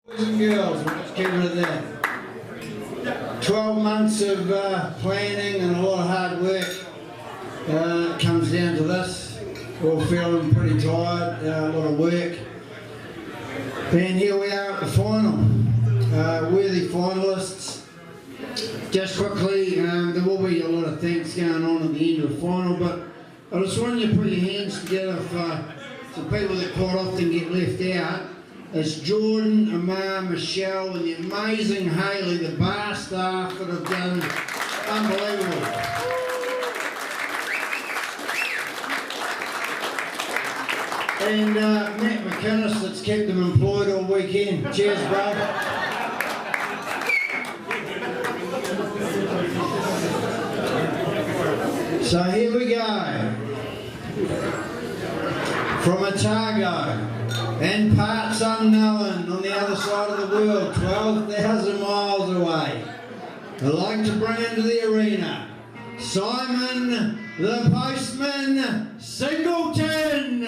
Boys and girls, let's keep it at that. 12 months of planning and a lot of hard work comes down to this. We're all feeling pretty tired, a lot of work. And here we are at the final. Worthy finalists. Just quickly, there will be a lot of things going on at the end of the final, but I just want you to put your hands together for some people that quite often get left out. It's Jordan, Amar, Michelle, and the amazing Hayley, the bar staff that have done unbelievable. And Matt McInnes that's kept them employed all weekend. Cheers, bro. So here we go. From Otago and parts unknown on the other side of the world, 12,000 miles away. I'd like to bring into the arena Simon the Postman Singleton.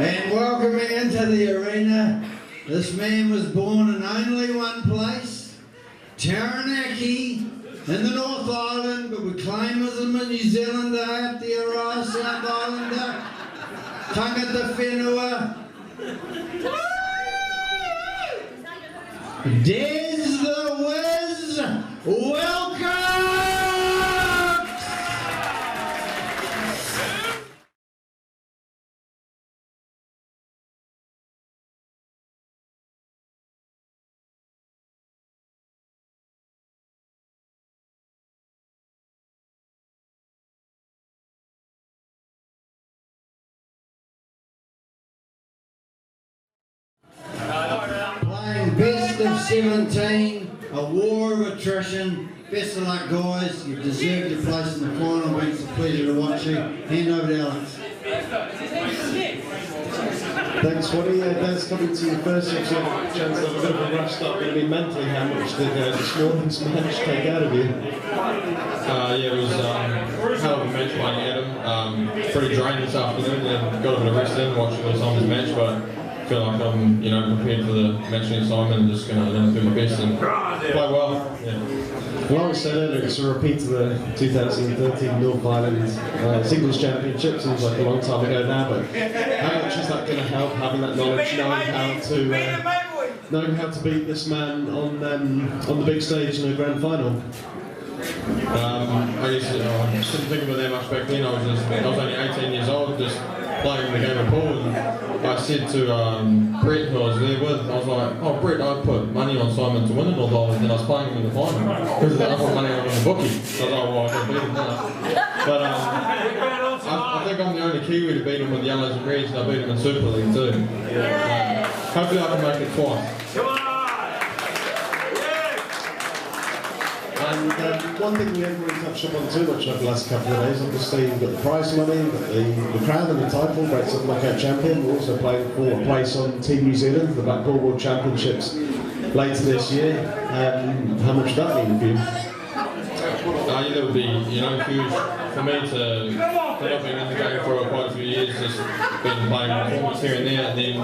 And welcoming into the arena, this man was born in only one place, Taranaki, in the North Island, but we claim as a New Zealander, Aotearoa, South Islander, Tangata Whenua, Des the Wiz, welcome! Playing best of 17, a war of attrition. Best of luck, guys. You've deserved your place in the final. It's a pleasure to watch you. Hand over to Alex. Thanks, Waddy. That's coming to your first chance to have a bit of a rough start. I mean, mentally, how much did this morning's match take out of you? Yeah, it was a hell of a match playing Adam. Pretty drained this afternoon and got a bit of rest in watching the Simon's match, but I feel like I'm, prepared for the match against Simon and just going to do my best and play well. Yeah. Well, like I said earlier, it's a repeat of the 2013 North Island Singles Championship. Seems like a long time ago now, but how much is that going to help, having that knowledge, knowing how to beat this man on the big stage in a grand final? I guess I didn't think about that much back then. I was only 18 years old, just playing the game of pool, and I said to Brett, who I was there with, I was like, oh Brett, I put money on Simon to win it, although then I was playing him in the final because I put money on the bookie. So I was like, well, I can beat him now. But I think I'm the only Kiwi to beat him with yellows and reds, and I beat him in Super League too. Hopefully I can make it twice. And one thing we haven't really touched upon too much over the last couple of days, obviously you've got the prize money, you've got the crown and the title, Brett's the knockout champion. We're also playing for a place on Team New Zealand, the Blackball World Championships later this year. How much does that mean for you? Yeah, that would be, huge for me to not been in the game for quite a few years, just been playing performance here and there, and then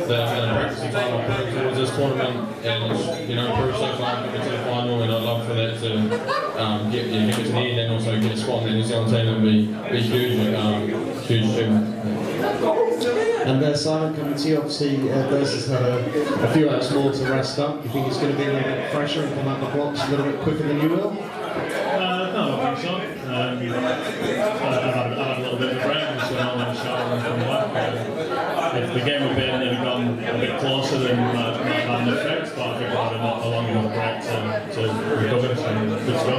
the practicing time I put towards this tournament, and improved so far, get me to the final, and I'd love for that to get me to the end and also get a spot in the New Zealand team. It would be huge, huge achievement. And Simon, coming to you, obviously Des has had a few hours more to rest up. Do you think he's going to be a little bit fresher and come out the blocks a little bit quicker than you will? No, I don't think so. I've had a little bit of a break, so I went shower and come back. If the game would have maybe gone a bit closer than might have effect, but I think we had a long enough break to recover and good to go.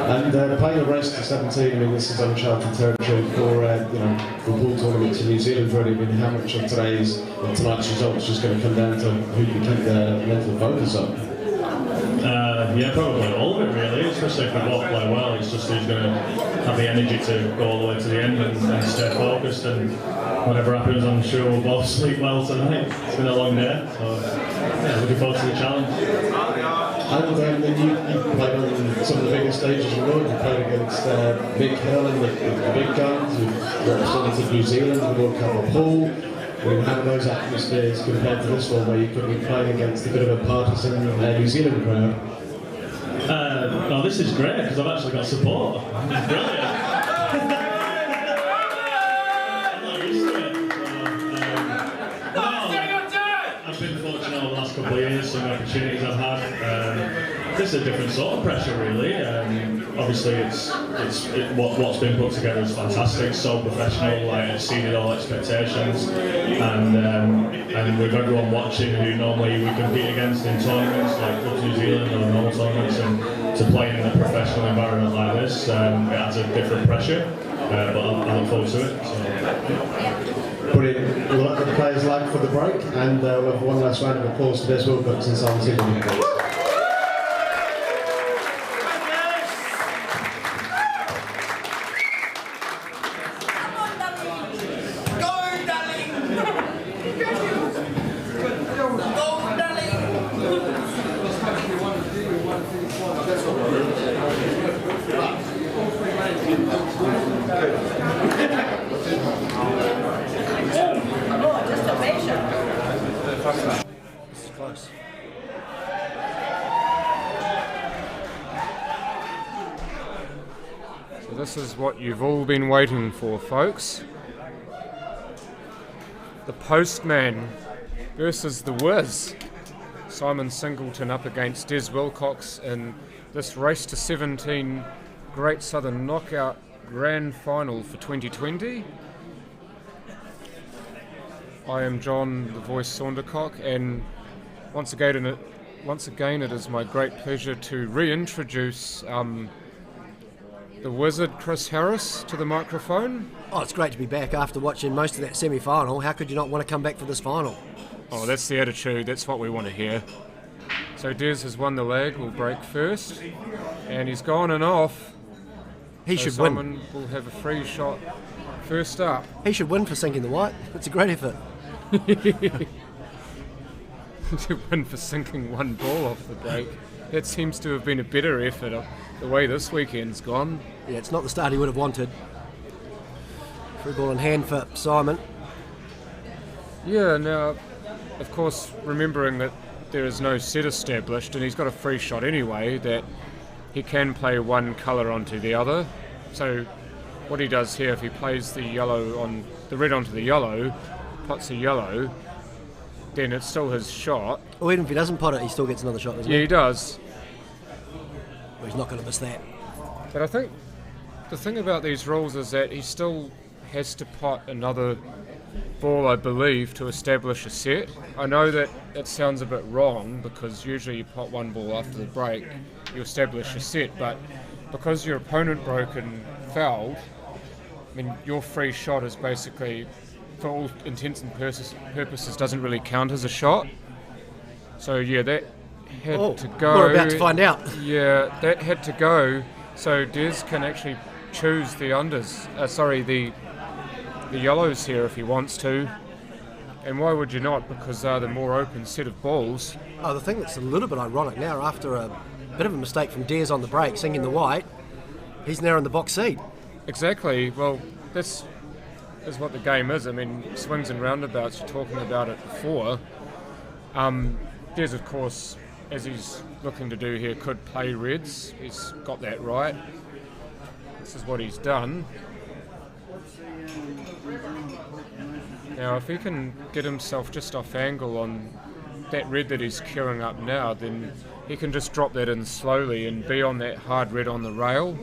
And playing the rest of 17, I mean, this is uncharted territory for the pool tournament in New Zealand. Really, I mean, how much of tonight's result is just going to come down to who can keep their mental focus up? Yeah, probably all of it really, especially if we both play well. It's just who's going to have the energy to go all the way to the end and stay focused, and whatever happens, I'm sure we'll both sleep well tonight. It's been a long day, so yeah, looking forward to the challenge. And then you played on some of the biggest stages in the world. You played against Mick Hurling, the big guns. You've represented New Zealand in the World Cup of Pool. I mean, how are those atmospheres compared to this one, where you could be playing against a bit of a partisan New Zealand crowd? No, this is great because I've actually got support. It's brilliant. I'm not used to it. I've been fortunate over the last couple of years, some opportunities I've had. This is a different sort of pressure, really. Obviously, what's been put together is fantastic, so professional, like exceeded all expectations, and with everyone watching who normally we compete against in tournaments like Clubs New Zealand or normal tournaments, and to play in a professional environment like this, it adds a different pressure. But I look forward to it. So. Brilliant. We'll let the players lag for the break, and we'll have one last round of applause to Des Wilcox and Simon Sibley. This is what you've all been waiting for, folks. The Postman versus the Wiz. Simon Singleton up against Des Wilcox in this race to 17 Great Southern Knockout Grand Final for 2020. I am John, the voice Saundercock, and once again it is my great pleasure to reintroduce the Wizard Chris Harris to the microphone. Oh, it's great to be back after watching most of that semi-final. How could you not want to come back for this final? Oh, that's the attitude. That's what we want to hear. So Des has won the leg. Will break first, and he's gone and off. He so should Simon win. Will have a free shot first up. He should win for sinking the white. It's a great effort. To win for sinking one ball off the break. That seems to have been a better effort the way this weekend's gone. Yeah, it's not the start he would have wanted. Free ball in hand for Simon. Yeah, now, of course, remembering that there is no set established, and he's got a free shot anyway, that he can play one colour onto the other. So what he does here, if he plays the red onto the yellow, pots a yellow, then it's still his shot. Or even if he doesn't pot it, he still gets another shot, doesn't he? Yeah, he does. Well, he's not going to miss that. But I think the thing about these rules is that he still has to pot another ball, I believe, to establish a set. I know that it sounds a bit wrong because usually you pot one ball after the break, you establish a set, but because your opponent broke and fouled, I mean, your free shot is basically, for all intents and purposes, doesn't really count as a shot. So yeah, that had to go. We're about to find out. Yeah, that had to go, so Des can actually choose the the yellows here if he wants to. And why would you not? Because they're the more open set of balls. Oh, the thing that's a little bit ironic now, after a bit of a mistake from Des on the break, sinking the white, he's now in the box seat. Exactly. Well, this is what the game is. I mean, swings and roundabouts, you're talking about it before. Des, of course, as he's looking to do here, could play reds. He's got that right. This is what he's done. Now, if he can get himself just off angle on that red that he's queuing up now, then he can just drop that in slowly and be on that hard red on the rail.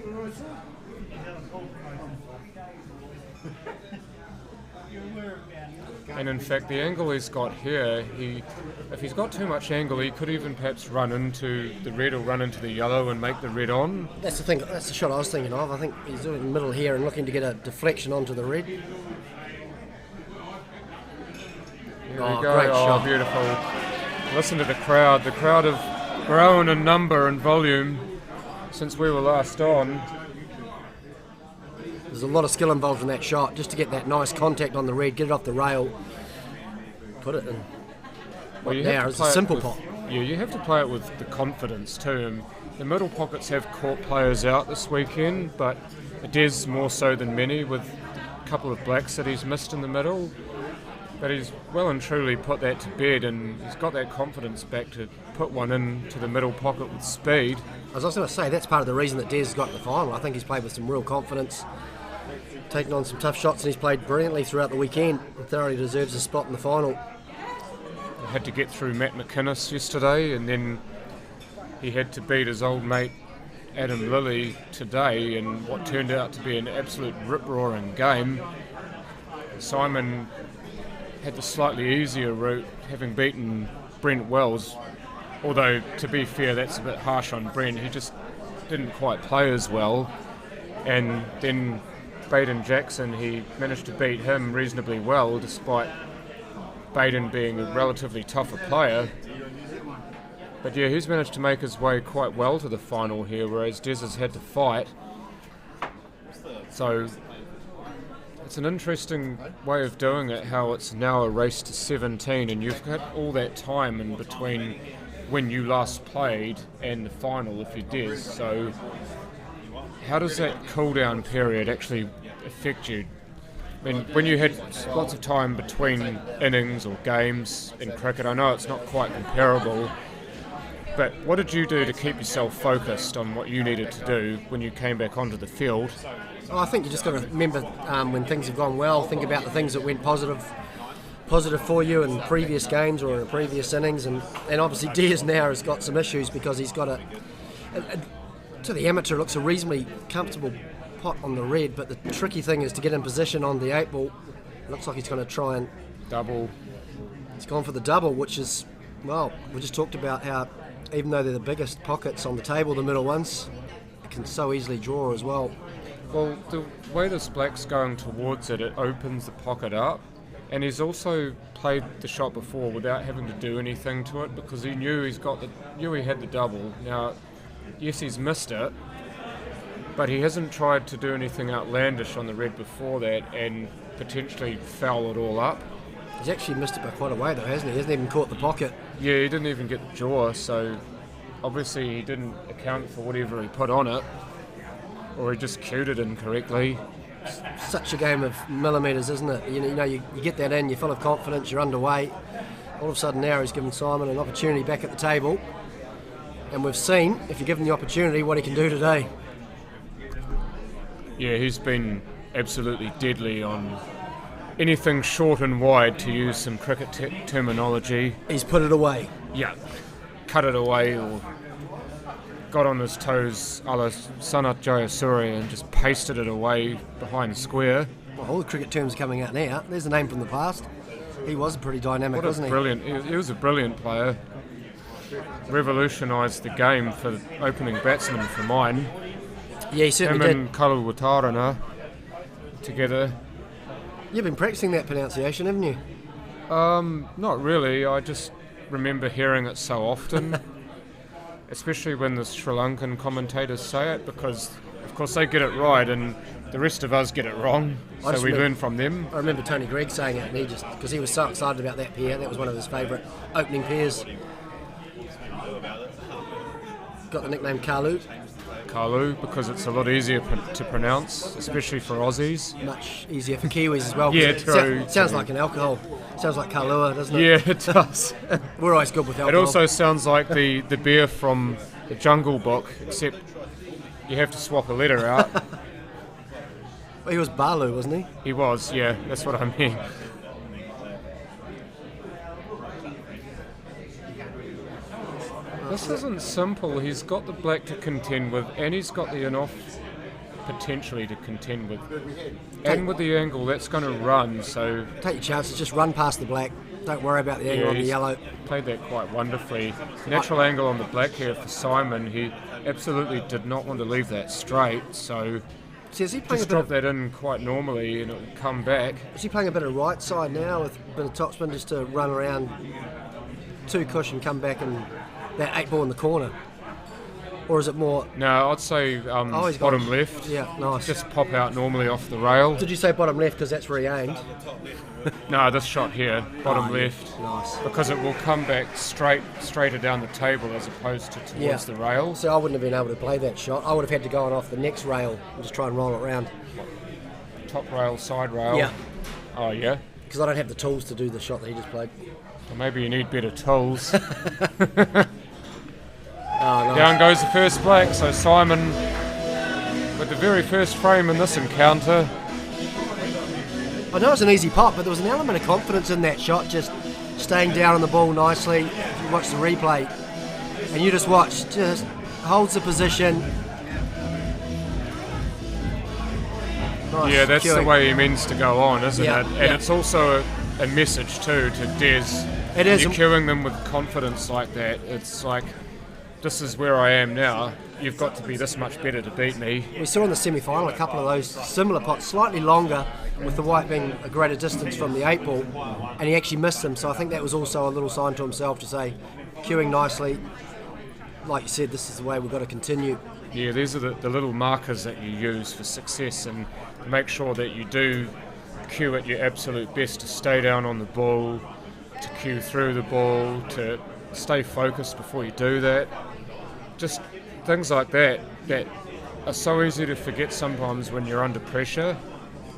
And in fact, the angle he's got here, if he's got too much angle, he could even perhaps run into the red or run into the yellow and make the red on. That's the thing. That's the shot I was thinking of. I think he's doing the middle here and looking to get a deflection onto the red. Here Oh, we go. great Oh, shot. beautiful. Listen to the crowd. The crowd have grown in number and volume since we were last on. There's a lot of skill involved in that shot, just to get that nice contact on the red, get it off the rail, put it in. Well, you Now have to it's play a it simple with- pot. Yeah, you have to play it with the confidence too. And the middle pockets have caught players out this weekend, but Des more so than many, with a couple of blacks that he's missed in the middle. But he's well and truly put that to bed, and he's got that confidence back to put one into the middle pocket with speed. I was going to say, that's part of the reason that Des has got in the final. I think he's played with some real confidence, taken on some tough shots, and he's played brilliantly throughout the weekend and thoroughly deserves a spot in the final. He had to get through Matt McInnes yesterday, and then he had to beat his old mate Adam Lilly today in what turned out to be an absolute rip-roaring game. Simon had the slightly easier route, having beaten Brent Wells, although to be fair that's a bit harsh on Brent. He just didn't quite play as well. And then Baden Jackson, he managed to beat him reasonably well, despite Baden being a relatively tougher player. But yeah, he's managed to make his way quite well to the final here, whereas Des has had to fight. So it's an interesting way of doing it, how it's now a race to 17 and you've got all that time in between when you last played and the final if you Des. So how does that cool down period actually affect you? I mean, when you had lots of time between innings or games in cricket, I know it's not quite comparable, but what did you do to keep yourself focused on what you needed to do when you came back onto the field? Well, I think you just got to remember when things have gone well, think about the things that went positive for you in previous games or in previous innings, and obviously Des now has got some issues because he's got to the amateur, it looks a reasonably comfortable pot on the red, but the tricky thing is to get in position on the 8 ball. It looks like he's going to try and Double. he's gone for the double, which is, well, we just talked about how even though they're the biggest pockets on the table, the middle ones, it can so easily draw as well. Well, the way this black's going towards it, it opens the pocket up, and he's also played the shot before without having to do anything to it because he knew he had the double. Now, yes, he's missed it, but he hasn't tried to do anything outlandish on the red before that and potentially foul it all up. He's actually missed it by quite a way though, hasn't he? He hasn't even caught the pocket. Yeah, he didn't even get the jaw, so obviously he didn't account for whatever he put on it, or he just cued it incorrectly. Such a game of millimetres, isn't it? You know, you get that in, you're full of confidence, you're underway. All of a sudden now he's given Simon an opportunity back at the table, and we've seen, if you give him the opportunity, what he can do today. Yeah, he's been absolutely deadly on anything short and wide, to use some cricket terminology. He's put it away. Yeah, cut it away or got on his toes a la Sanat Jayasuri and just pasted it away behind square. Well, all the cricket terms are coming out now. There's a name from the past. He was pretty dynamic, wasn't he? He was a brilliant player. Revolutionised the game for the opening batsman for mine. Yeah, he certainly Him did. and Kalu Watarana together. You've been practicing that pronunciation, haven't you? Not really. I just remember hearing it so often, especially when the Sri Lankan commentators say it, because of course they get it right and the rest of us get it wrong. I So just we remember- learn from them. I remember Tony Gregg saying it, and he just, because he was so excited about that pair, that was one of his favourite opening pairs. Got the nickname Kalu, Kalu, because it's a lot easier to pronounce, especially for Aussies. much easier for Kiwis as well. 'cause Yeah, it true, sounds true. like an alcohol. Sounds like Kahlua, doesn't it? Yeah, it does. We're always good with It alcohol. also sounds like the beer from the Jungle Book, except you have to swap a letter out. Well, he was Balu, wasn't he? He was, yeah, that's what I mean. This isn't simple. He's got the black to contend with, and he's got the in-off potentially to contend with. And with the angle, that's going to run, so... Take your chances, just run past the black. Don't worry about the angle on the he's yellow. Played that quite wonderfully. Natural angle on the black here for Simon. He absolutely did not want to leave that straight, so So is he playing just drop that in quite normally and it will come back. Is he playing a bit of right side now with a bit of topspin just to run around 2 cushion, come back and that 8 ball in the corner? Or is it more... No, I'd say he's bottom gone. left. Yeah, nice. Just pop out normally off the rail. Did you say bottom left because that's where he aimed? No, this shot here, bottom left. Nice. Because it will come back straighter down the table as opposed to towards the rail. So I wouldn't have been able to play that shot. I would have had to go on off the next rail and just try and roll it around. Top rail, side rail. Yeah. Oh, yeah? Because I don't have the tools to do the shot that he just played. Well, maybe you need better tools. Nice. Down goes the first black, so Simon with the very first frame in this encounter. I know it's an easy pot, but there was an element of confidence in that shot, just staying down on the ball nicely. If you watch the replay, and you just watch, just holds the position. Nice. Yeah, that's cueing. the way he means to go on, isn't Yeah, it? And yeah. it's also a message too to Des. It is. You're cueing them with confidence like that. It's like, this is where I am now. You've got to be this much better to beat me. We saw in the semi-final a couple of those similar pots, slightly longer, with the white being a greater distance from the 8 ball, and he actually missed them. So I think that was also a little sign to himself to say, cueing nicely. Like you said, this is the way we've got to continue. Yeah, these are the little markers that you use for success, and make sure that you do cue at your absolute best to stay down on the ball, to cue through the ball, to stay focused before you do that. Just things like that are so easy to forget sometimes when you're under pressure.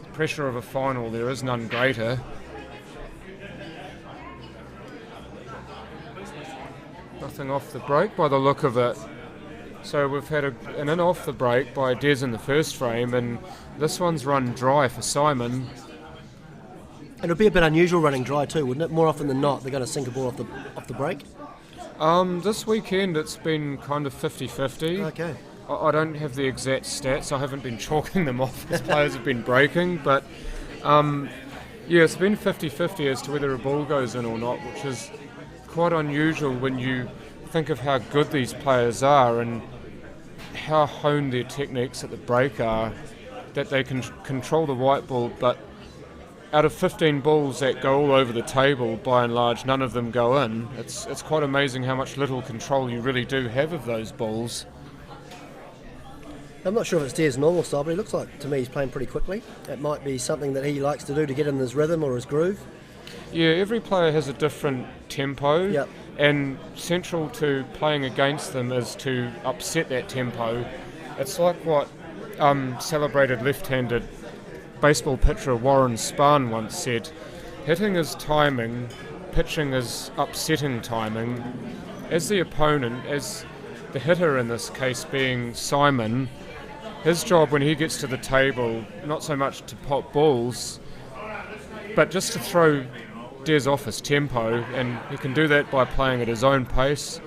The pressure of a final, there is none greater. Nothing off the break by the look of it. So we've had an in off the break by Des in the first frame, and this one's run dry for Simon. It'll be a bit unusual running dry too, wouldn't it? More often than not, they're going to sink a ball off the break. This weekend it's been kind of 50-50. Okay. I don't have the exact stats. I haven't been chalking them off as players have been breaking, but yeah, it's been 50-50 as to whether a ball goes in or not, which is quite unusual when you think of how good these players are and how honed their techniques at the break are, that they can control the white ball, but out of 15 balls that go all over the table, by and large, none of them go in. It's quite amazing how much little control you really do have of those balls. I'm not sure if it's Des' normal style, but it looks like to me he's playing pretty quickly. It might be something that he likes to do to get in his rhythm or his groove. Yeah, every player has a different tempo, Yep. and central to playing against them is to upset that tempo. It's like what celebrated left-handed baseball pitcher Warren Spahn once said: hitting is timing, pitching is upsetting timing. As the opponent, as the hitter in this case being Simon, his job when he gets to the table, not so much to pop balls, but just to throw Des off his tempo, and he can do that by playing at his own pace,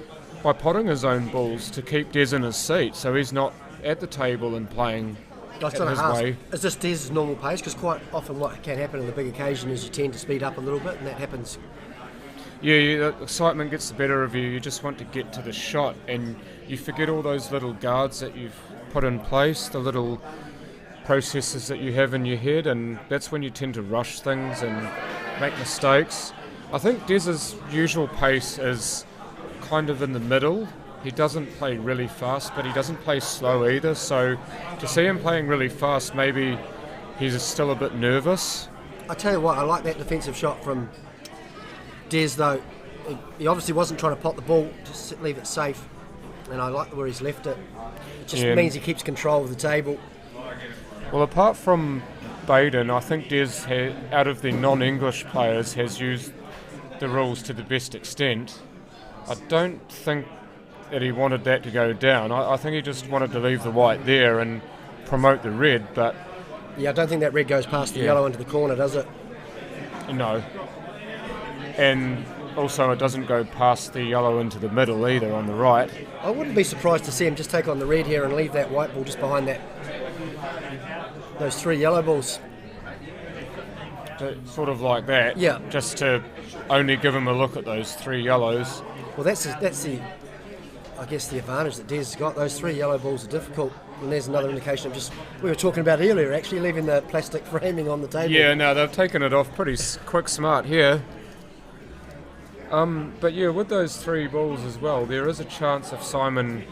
by potting his own balls to keep Des in his seat, so he's not at the table and playing I was at going his to ask, way. is this Des' normal pace? Because quite often what can happen in the big occasion is you tend to speed up a little bit, and that happens. Yeah, the excitement gets the better of you. You just want to get to the shot, and you forget all those little guards that you've put in place, the little processes that you have in your head, and that's when you tend to rush things and make mistakes. I think Des's usual pace is kind of in the middle. He doesn't play really fast, but he doesn't play slow either, so to see him playing really fast, maybe he's still a bit nervous. I tell you what, I like that defensive shot from Des though. He obviously wasn't trying to pot the ball, just leave it safe, and I like where he's left it. It just means he keeps control of the table. Well, apart from Baden, I think Des, out of the non-English players, has used the rules to the best extent. I don't think that he wanted that to go down. I think he just wanted to leave the white there and promote the red, but... Yeah, I don't think that red goes past the yellow into the corner, does it? No. And also it doesn't go past the yellow into the middle either on the right. I wouldn't be surprised to see him just take on the red here and leave that white ball just behind that Those 3 yellow balls. Sort of like that. Yeah. Just to only give him a look at those 3 yellows. Well, that's the, I guess, the advantage that Des got. Those 3 yellow balls are difficult, and there's another indication of we were talking about earlier, actually leaving the plastic framing on the table. Yeah, no, they've taken it off pretty quick, smart here. But yeah, with those 3 balls as well, there is a chance if Simon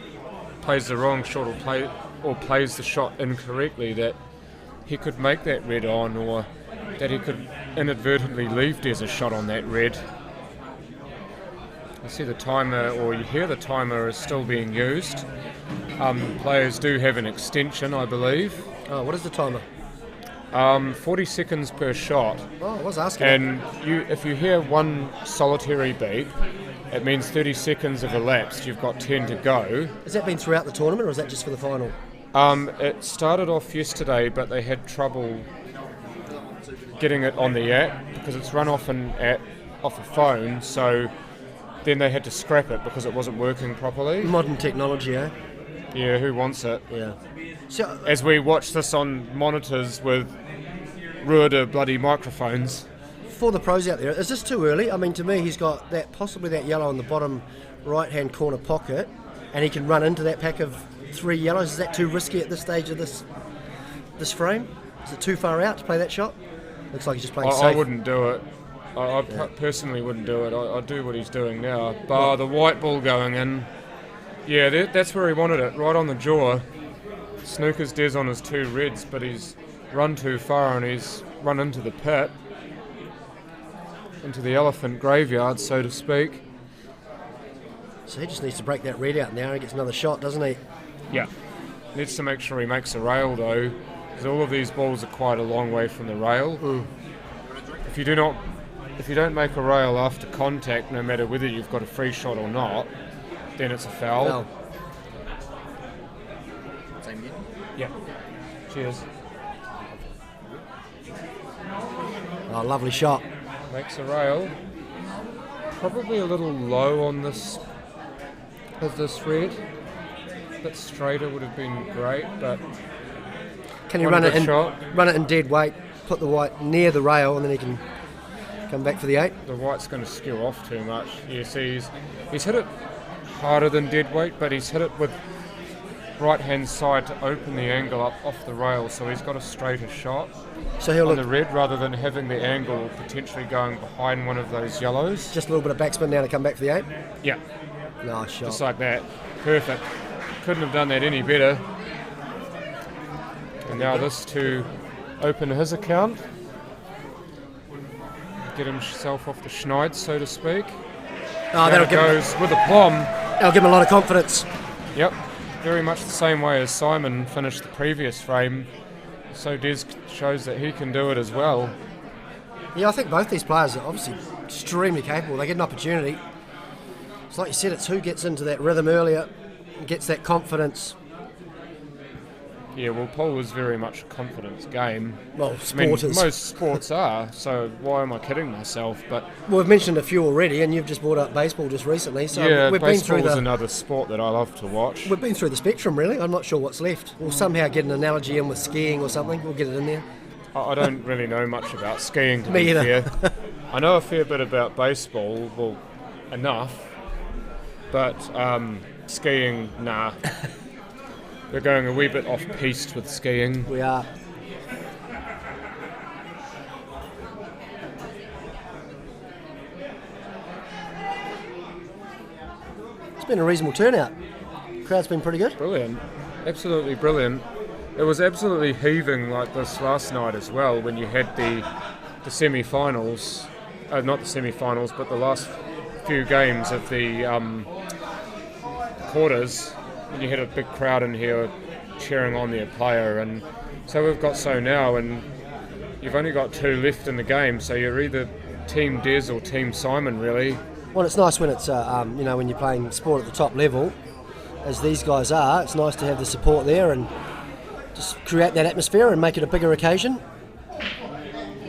plays the wrong shot or plays the shot incorrectly that he could make that red on, or that he could inadvertently leave Des a shot on that red. You see the timer, or you hear the timer is still being used. Players do have an extension, I believe. Oh, what is the timer? 40 seconds per shot. Oh, I was asking. And if you hear one solitary beep, it means 30 seconds have elapsed. You've got 10 to go. Has that been throughout the tournament, or is that just for the final? It started off yesterday, but they had trouble getting it on the app because it's run off off a phone. So then they had to scrap it because it wasn't working properly. Modern technology, eh? Yeah, who wants it? Yeah. So, As we watch this on monitors with Ruida bloody microphones. for the pros out there, is this too early? I mean, to me, he's got possibly that yellow in the bottom right-hand corner pocket, and he can run into that pack of 3 yellows. Is that too risky at this stage of this frame? Is it too far out to play that shot? Looks like he's just playing safe. I wouldn't do it. I personally wouldn't do it. I'd do what he's doing now. Bar the white ball going in. Yeah, that's where he wanted it, right on the jaw. Snooker's Des on his 2 reds, but he's run too far and he's run into the pit. Into the elephant graveyard, so to speak. So he just needs to break that red out now and he gets another shot, doesn't he? Yeah. Needs to make sure he makes a rail though, because all of these balls are quite a long way from the rail. If you don't make a rail after contact, no matter whether you've got a free shot or not, then it's a foul. Same again? Yeah. Cheers. Oh, lovely shot. Makes a rail. Probably a little low on this with this red. A bit straighter would have been great, but Can you run it in dead weight, put the white near the rail, and then he can come back for the 8? the white's going to skew off too much. You see, he's hit it harder than dead weight, but he's hit it with right hand side to open the angle up off the rail, so he's got a straighter shot So he'll on look the red rather than having the angle potentially going behind one of those yellows. just a little bit of backspin now to come back for the 8. Yeah, Nice shot. just like that. Perfect. Couldn't have done that any better. And now this to open his account. Get himself off the schneid, so to speak. Oh, Down it goes with a plum. that'll give him a lot of confidence. Yep, very much the same way as Simon finished the previous frame. So Des shows that he can do it as well. Yeah, I think both these players are obviously extremely capable. They get an opportunity. It's like you said, it's who gets into that rhythm earlier and gets that confidence. Yeah, well, pool is very much a confidence game. Well, I mean, sport is. most sports are, so why am I kidding myself? But Well, we've mentioned a few already, and you've just brought up baseball just recently. So yeah, we've been through baseball is the another sport that I love to watch. we've been through the spectrum, really. I'm not sure what's left. We'll somehow get an analogy in with skiing or something. We'll get it in there. I don't really know much about skiing, to Me be either. fair. I know a fair bit about baseball, well, enough, but skiing, nah. We're going a wee bit off-piste with skiing. We are. It's been a reasonable turnout. Crowd's been pretty good. Brilliant. Absolutely brilliant. It was absolutely heaving like this last night as well when you had the semi-finals. Not the semi-finals, but the last few games of the quarters. And you had a big crowd in here cheering on their player, and so we've got so now, and you've only got 2 left in the game, so you're either Team Des or Team Simon, really. Well, it's nice when it's when you're playing sport at the top level, as these guys are. It's nice to have the support there and just create that atmosphere and make it a bigger occasion.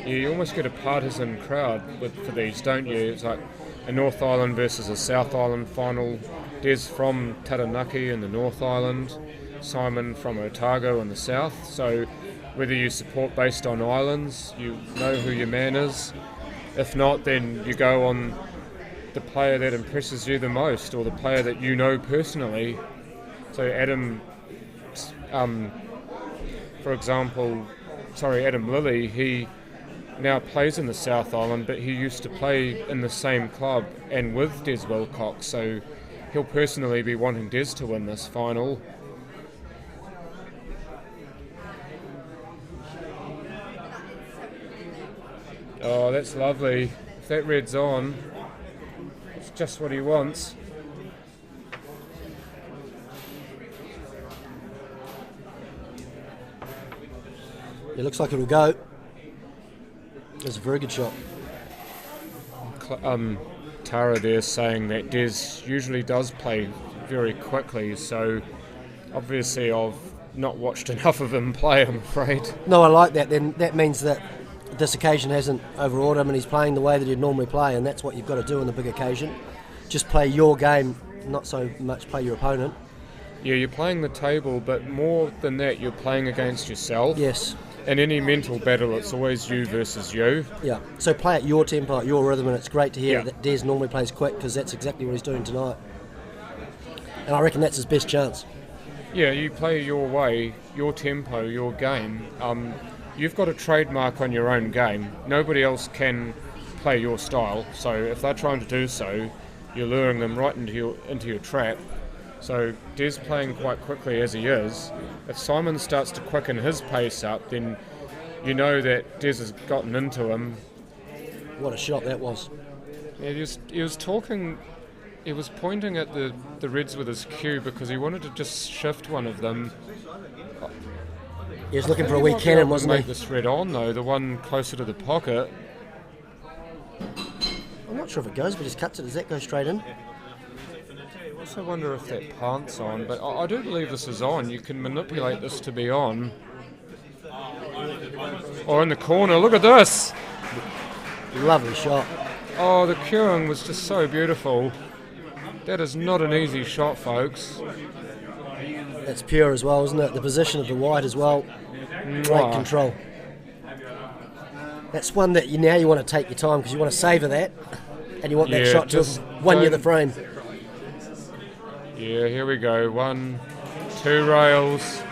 You almost get a partisan crowd for these, don't you? It's like a North Island versus a South Island final. Des from Taranaki in the North Island, Simon from Otago in the south. So whether you support based on islands, you know who your man is. If not, then you go on the player that impresses you the most, or the player that you know personally. So Adam, for example, Adam Lilly, he now plays in the South Island, but he used to play in the same club and with Des Wilcox, so he'll personally be wanting Des to win this final. Oh, that's lovely. If that red's on, it's just what he wants. It looks like it'll go. That's a very good shot. Tara there saying that Des usually does play very quickly, so obviously I've not watched enough of him play, I'm afraid. No, I like that. Then that means that this occasion hasn't overawed him and he's playing the way that he'd normally play, and that's what you've got to do on the big occasion. Just play your game, not so much play your opponent. Yeah, you're playing the table, but more than that, you're playing against yourself. Yes. In any mental battle, it's always you versus you. Yeah, so play at your tempo, at your rhythm, and it's great to hear that Des normally plays quick, because that's exactly what he's doing tonight. And I reckon that's his best chance. Yeah, you play your way, your tempo, your game. You've got a trademark on your own game. Nobody else can play your style, so if they're trying to do so, you're luring them right into your trap. So Des playing quite quickly as he is. If Simon starts to quicken his pace up, then you know that Des has gotten into him. What a shot that was. Yeah, he was talking, he was pointing at the Reds with his cue because he wanted to just shift one of them. He was looking for a wee cannon, wasn't he? Make this red on though, the one closer to the pocket. I'm not sure if it goes, but he just cuts it. Does that go straight in? I also wonder if that plant's on, but I do believe this is on. You can manipulate this to be on. Or in the corner, look at this! Lovely shot. Oh, the cueing was just so beautiful. That is not an easy shot, folks. That's pure as well, isn't it? The position of the white as well. Great control. That's one that you want to take your time because you want to savour that, and you want that shot to win you the frame. Yeah, here we go. 1, 2 rails.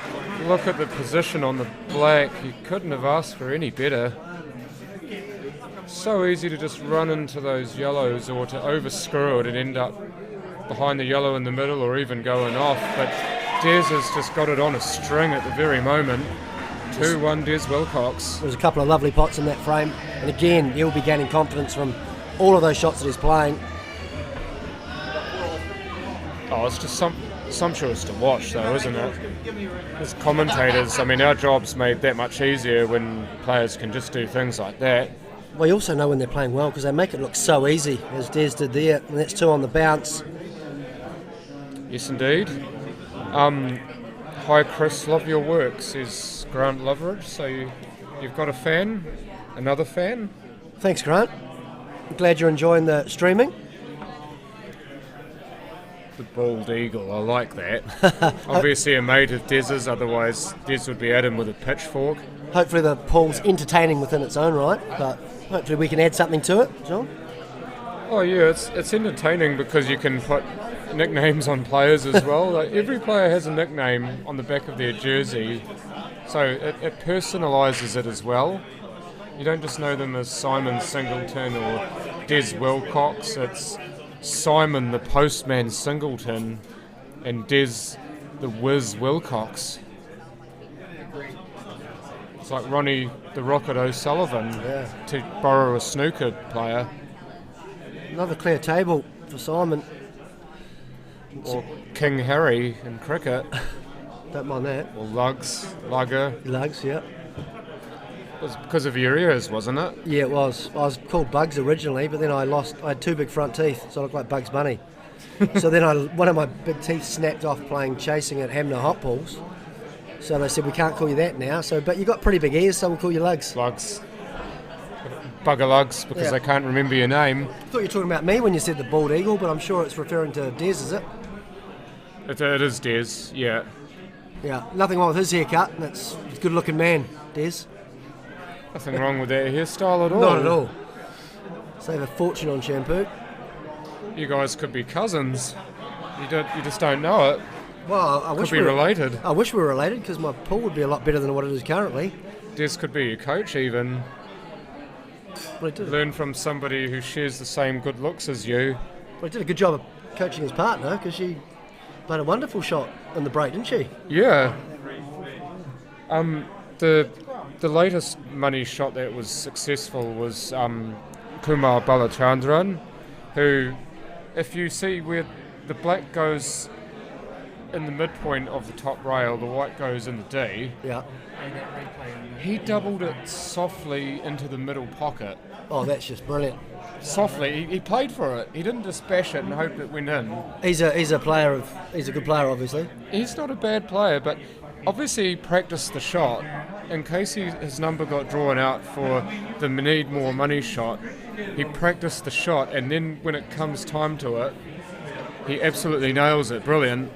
Look at the position on the black. You couldn't have asked for any better. So easy to just run into those yellows or to overscrew it and end up behind the yellow in the middle or even going off. But Des has just got it on a string at the very moment. 2-1 Des Wilcox. There's a couple of lovely pots in that frame. And again, he'll be gaining confidence from all of those shots that he's playing. Oh, it's just sumptuous to watch, though, isn't it? As commentators, I mean, our job's made that much easier when players can just do things like that. Well, you also know when they're playing well because they make it look so easy, as Des did there. And that's 2 on the bounce. Yes, indeed. Hi, Chris, love your work, says Grant Loveridge. So you've got a fan? Another fan? Thanks, Grant. I'm glad you're enjoying the streaming. The bald eagle, I like that. Obviously a mate of Des's, otherwise Des would be at him with a pitchfork. Hopefully the pool's entertaining within its own right, but hopefully we can add something to it, John. Oh yeah, it's entertaining because you can put nicknames on players as well. Like, every player has a nickname on the back of their jersey, so it personalises it as well. You don't just know them as Simon Singleton or Des Wilcox, it's Simon the Postman Singleton and Des the Whiz Wilcox. It's like Ronnie the Rocket O'Sullivan, to borrow a snooker player. Another clear table for Simon. Or King Harry in cricket. Don't mind that. Or Lugger. Lugs, yeah. It was because of your ears, wasn't it? Yeah, it was. I was called Bugs originally, but then I had 2 big front teeth, so I looked like Bugs Bunny. So then one of my big teeth snapped off playing chasing at Hamner Hot Balls. So they said, we can't call you that now. But you got pretty big ears, so we'll call you Lugs. Lugs. Bugger Lugs, because they can't remember your name. I thought you were talking about me when you said the bald eagle, but I'm sure it's referring to Des, is it? It is Des, yeah. Yeah, nothing wrong with his haircut. That's a good-looking man, Des. Nothing wrong with that hairstyle at all. Not at all. Save a fortune on shampoo. You guys could be cousins. You just don't know it. Well, I wish Could be related. I wish we were related because my pool would be a lot better than what it is currently. Des could be your coach even. Well, he did, Learn from somebody who shares the same good looks as you. well, he did a good job of coaching his partner because she played a wonderful shot in the break, didn't she? Yeah. The latest money shot that was successful was Kumar Balachandran, who, if you see where the black goes in the midpoint of the top rail, the white goes in the D, Yeah. he doubled it softly into the middle pocket. Oh, that's just brilliant. Softly, he played for it. He didn't just bash it and hope it went in. He's a good player, obviously. He's not a bad player, but obviously he practiced the shot in case his number got drawn out for the need more money shot. He practiced the shot, and then when it comes time to it, he absolutely nails it. Brilliant.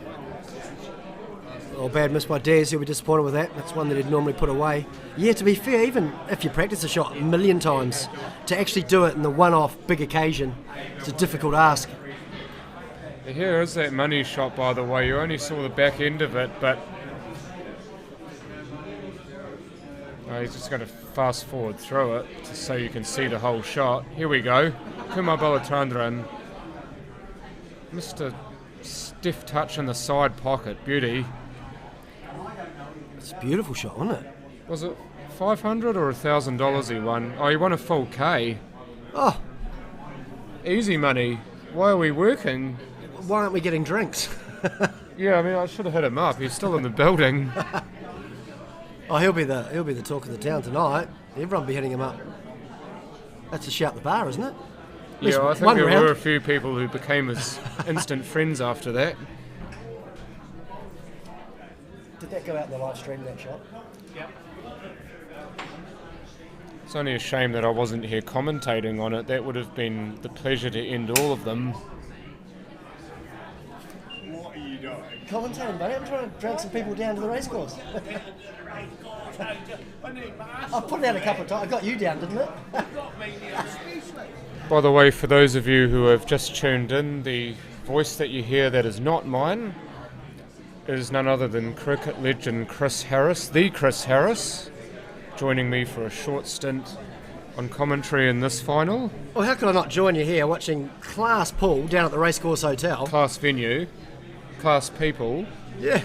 Oh, bad miss by Des. He'll be disappointed with that. That's one that he'd normally put away. Yeah, to be fair, even if you practice a shot a million times, to actually do it in the one-off big occasion, it's a difficult ask. Here is that money shot, by the way. You only saw the back end of it, but he's just going to fast forward through it just so you can see the whole shot. Here we go. Kumar Balachandran. Mr. Stiff touch in the side pocket. Beauty. It's a beautiful shot, wasn't it? Was it $500 or $1,000 he won? Oh, he won a full K. Oh, Easy money. Why are we working? why aren't we getting drinks? Yeah, I mean, I should have hit him up. He's still in the building. Oh, he'll be the talk of the town tonight. Everyone will be hitting him up. That's a shout the bar, isn't it? At least Yeah, I think one there round. were a few people who became his instant friends after that. Did that go out in the live stream, that shot? It's only a shame that I wasn't here commentating on it. That would have been the pleasure to end all of them. Commentating, buddy. I'm trying to drag some people down to the racecourse. I put it out a couple of times. I got you down, didn't it? By the way, for those of you who have just tuned in, the voice that you hear that is not mine is none other than cricket legend Chris Harris, the Chris Harris, joining me for a short stint on commentary in this final. Well, how could I not join you here watching class pool down at the Racecourse Hotel? Class venue, class people. Yeah.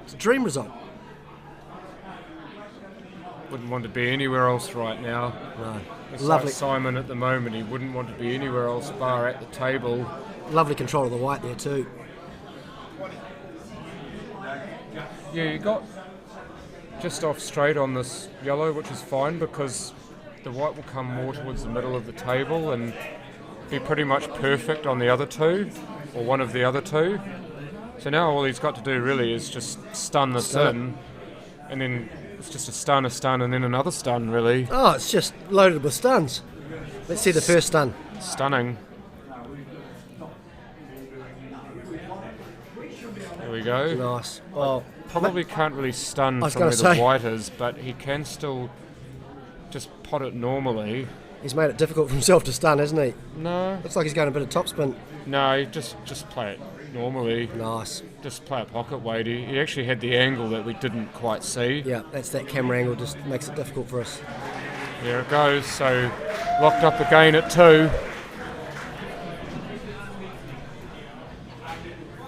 It's a dream result. Wouldn't want to be anywhere else right now. No. It's Lovely, like Simon at the moment, he wouldn't want to be anywhere else bar at the table. lovely control of the white there too. Yeah, you got just off straight on this yellow, which is fine because the white will come more towards the middle of the table and be pretty much perfect on the other two, or one of the other two. So now all he's got to do really is just stun this in, and then it's just a stun, and then another stun, really. Oh, it's just loaded with stuns. Let's see the first stun. Stunning. There we go. Nice. Oh, Probably can't really stun was from where gonna the say. white is, but he can still just pot it normally. he's made it difficult for himself to stun, hasn't he? No, Looks like he's going a bit of topspin. no, just play it normally. Nice. Just play a pocket weight. He actually had the angle that we didn't quite see. Yeah, that's that camera angle, just makes it difficult for us. There it goes. So locked up again at 2.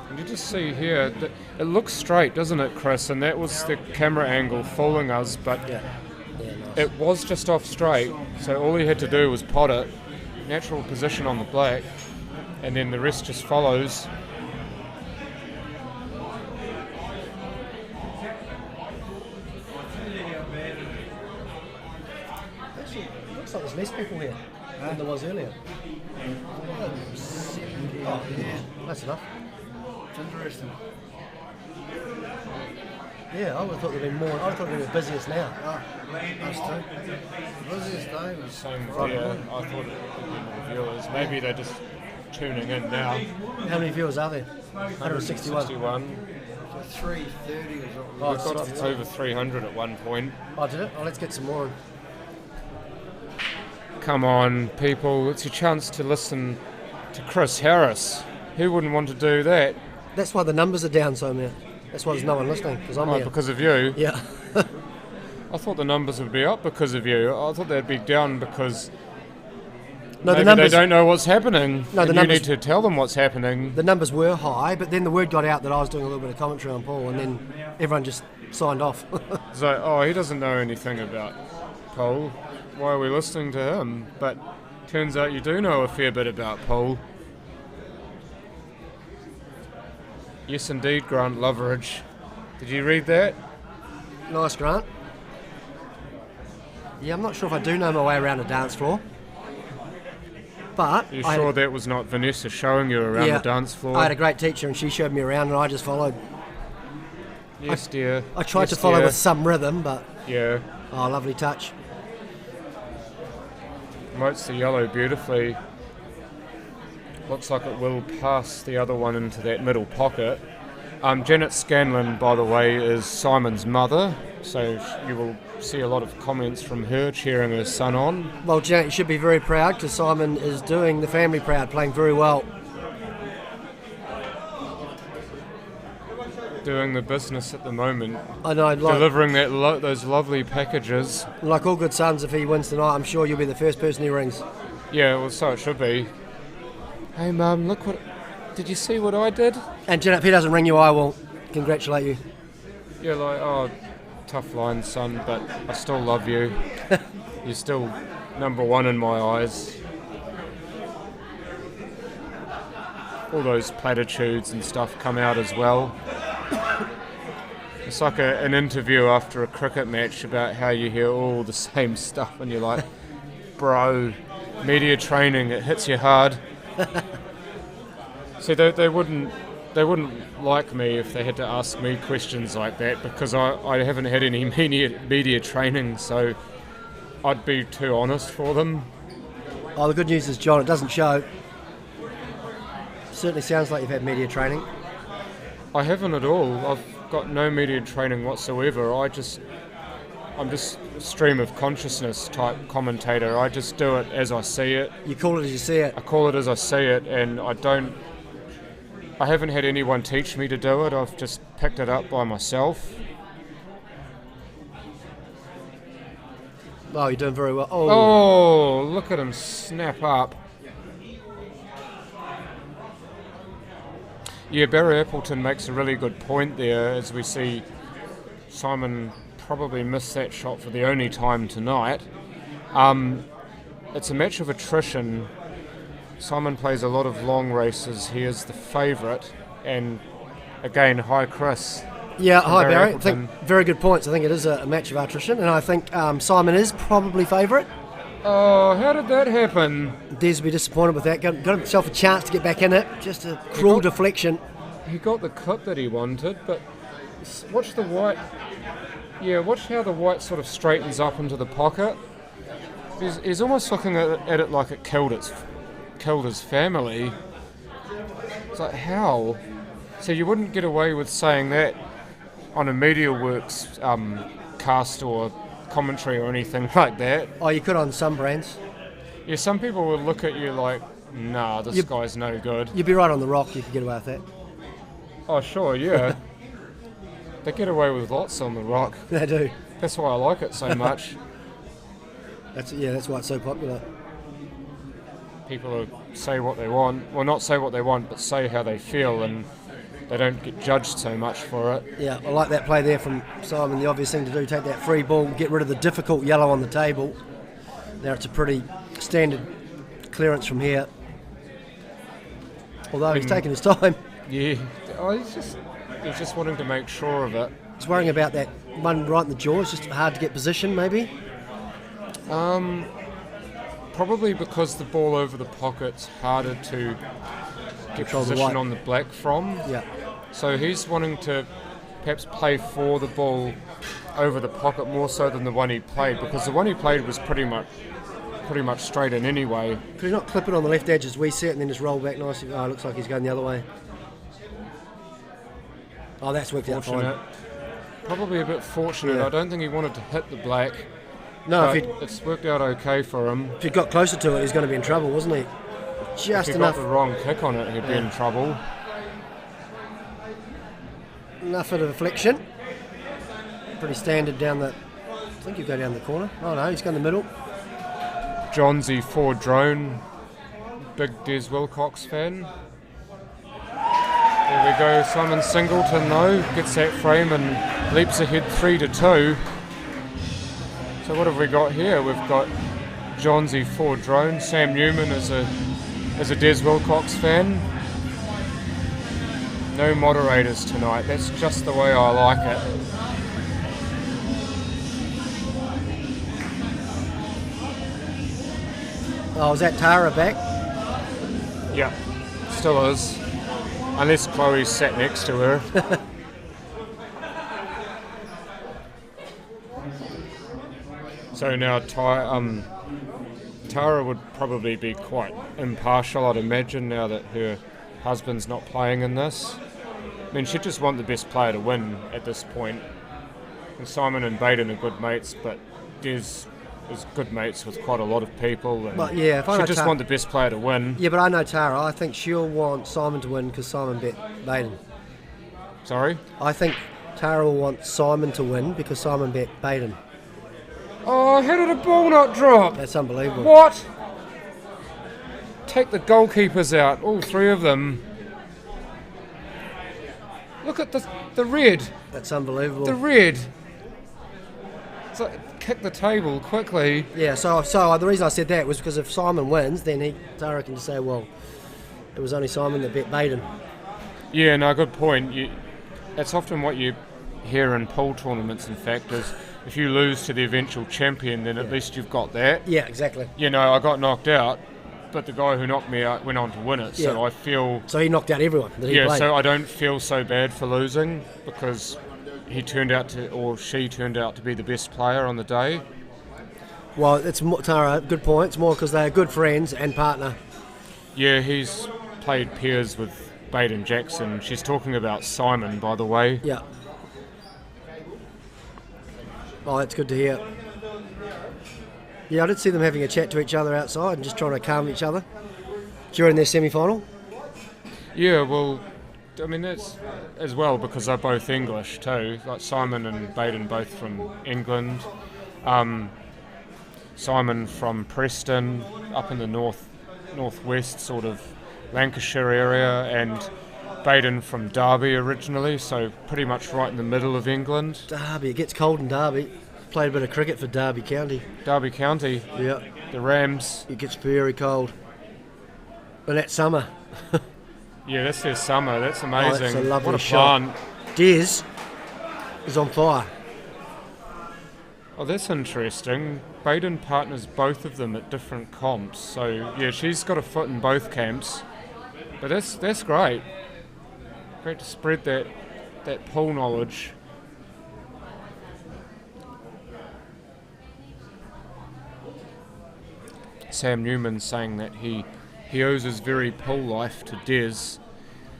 And you just see here, that it looks straight, doesn't it, Chris? And that was the camera angle fooling us, but Yeah. Yeah, nice. it was just off straight. So all he had to do was pot it, natural position on the black, and then the rest just follows. Actually, it looks like there's less people here than there was earlier. Oh, that's enough. It's interesting. Yeah, I would have thought there'd be more. I would have thought they'd be busiest now. That's true. Busiest day was Same here. I thought it would be more viewers. Maybe they just tuning in now. How many viewers are there? 161. 61. 330 is what we Oh, We've got 62. over 300 at one point. Oh, did it? Oh, let's get some more in. Come on, people. It's your chance to listen to Chris Harris. Who wouldn't want to do that? That's why the numbers are down so much. That's why there's no one listening, because I'm Oh, here. because of you. Yeah. I thought the numbers would be up because of you. I thought they'd be down because No, maybe the numbers, they don't know what's happening. No, the and numbers- you need to tell them what's happening. the numbers were high, but then the word got out that I was doing a little bit of commentary on Paul, and then everyone just signed off. It's like, oh, he doesn't know anything about Paul. Why are we listening to him? But turns out you do know a fair bit about Paul. Yes, indeed, Grant Loveridge. Did you read that? Nice, Grant. Yeah, I'm not sure if I do know my way around a dance floor. But You I sure that was not Vanessa showing you around Yeah. the dance floor? I had a great teacher and she showed me around and I just followed. Yes, dear. I tried Yes, to follow dear. with some rhythm, but Yeah. oh, lovely touch. Promotes the yellow beautifully. Looks like it will pass the other one into that middle pocket. Janet Scanlon, by the way, is Simon's mother, so you will see a lot of comments from her cheering her son on. Well, Janet, you should be very proud because Simon is doing the family proud, playing very well. Doing the business at the moment, I know, delivering those lovely packages. like all good sons, if he wins tonight, I'm sure you'll be the first person he rings. Yeah, well, so it should be. Hey, Mum, look what... Did you see what I did? And Janet, if he doesn't ring you, I will congratulate you. You're like, oh, tough line, son, but I still love you. You're still number one in my eyes. All those platitudes and stuff come out as well. It's like an interview after a cricket match about how you hear all the same stuff and you're like, bro, media training, it hits you hard. See, they wouldn't like me if they had to ask me questions like that because I haven't had any media training, so I'd be too honest for them. Oh, the good news is, John, it doesn't show. Certainly sounds like you've had media training. I haven't at all. I've got no media training whatsoever. I'm just stream of consciousness type commentator. I just do it as I see it. You call it as you see it. I call it as I see it, and I haven't had anyone teach me to do it. I've just picked it up by myself. Oh, you're doing very well. Oh, look at him snap up. Yeah, Barry Appleton makes a really good point there as we see Simon probably missed that shot for the only time tonight. It's a match of attrition. Simon plays a lot of long races. He is the favourite. And again, hi Chris. Yeah, hi Barry. I Appleton. think very good points. I think it is a match of attrition, and I think Simon is probably favourite. Oh, how did that happen? Des will be disappointed with that. Got himself a chance to get back in it. Just a cruel deflection. He got the clip that he wanted, but watch the white. Yeah, watch how the white sort of straightens up into the pocket. He's almost looking at it like it killed his family. It's like, how? So you wouldn't get away with saying that on a MediaWorks cast or commentary or anything like that. Oh, you could on some brands. Yeah, some people would look at you like, nah, this guy's no good. You'd be right on the rock. You could get away with that. Oh, sure, yeah. They get away with lots on the rock. They do. That's why I like it so much. That's why it's so popular. People say what they want. Well, not say what they want, but say how they feel, and they don't get judged so much for it. Yeah, I like that play there from Simon. The obvious thing to do, take that free ball, get rid of the difficult yellow on the table. Now it's a pretty standard clearance from here. Although he's taking his time. Yeah. Oh, he's just wanting to make sure of it. He's worrying about that one right in the jaw. It's just hard to get position, maybe. Probably because the ball over the pocket's harder to get Control the position white. on the black from. Yeah. So he's wanting to perhaps play for the ball over the pocket more so than the one he played, because the one he played was pretty much pretty much straight in anyway. Could he not clip it on the left edge as we see it and then just roll back nicely? Oh, it looks like he's going the other way. Oh, that's worked out fine. Probably a bit fortunate. Yeah. I don't think he wanted to hit the black. No, but if it's worked out okay for him. he got closer to it, he's going to be in trouble, wasn't he? Just If he enough. got the wrong kick on it, he'd be in trouble. Enough of a deflection. Pretty standard down the... I think you go down the corner. Oh no, he's going the middle. Johnsy Ford Drone, big Des Wilcox fan. There we go, Simon Singleton though, gets that frame and leaps ahead 3-2. So what have we got here? We've got Johnsy Ford Drone, Sam Newman is a Des Wilcox fan. No moderators tonight, that's just the way I like it. Oh, is that Tara back? Yeah, still is. Unless Chloe's sat next to her. So now Tara would probably be quite impartial, I'd imagine, now that her husband's not playing in this. I mean, she'd just want the best player to win at this point. And Simon and Baden are good mates, but Des is good mates with quite a lot of people. And But yeah, if I know she'd just want the best player to win. Yeah, but I know Tara. I think she'll want Simon to win because Simon bet Baden. Sorry? I think Tara will want Simon to win because Simon bet Baden. Oh, how did a ball not drop? That's unbelievable. What? Take the goalkeepers out, all three of them. Look at the red. That's unbelievable. The red. It's like, kick the table quickly. Yeah, so the reason I said that was because if Simon wins, then Tara can just say, well, it was only Simon that bet Baden. Yeah, no, good point. That's often what you hear in pool tournaments, in fact, is if you lose to the eventual champion, then at least you've got that. Yeah, exactly. You know, I got knocked out, but the guy who knocked me out went on to win it, so I feel... So he knocked out everyone that he played. So I don't feel so bad for losing, because he turned out to, or she turned out to be the best player on the day. Well, it's Tara, good point. It's more because they're good friends and partner. Yeah, he's played pairs with Baden Jackson. She's talking about Simon, by the way. Yeah. Oh, that's good to hear. Yeah, I did see them having a chat to each other outside and just trying to calm each other during their semi-final. Yeah, well, I mean, that's as well because they're both English too. Like Simon and Baden both from England. Simon from Preston, up in the northwest sort of Lancashire area, and Baden from Derby originally, so pretty much right in the middle of England. Derby, it gets cold in Derby. Played a bit of cricket for Derby County. Derby County, Yeah. the Rams. It gets very cold. And that's summer. Yeah, that's their summer, that's amazing. That's a lovely what a shot. plant. Des is on fire. Oh, that's interesting. Baden partners both of them at different comps, so yeah, she's got a foot in both camps. But that's great. Great to spread that pool knowledge. Sam Newman saying that he owes his very pool life to Des.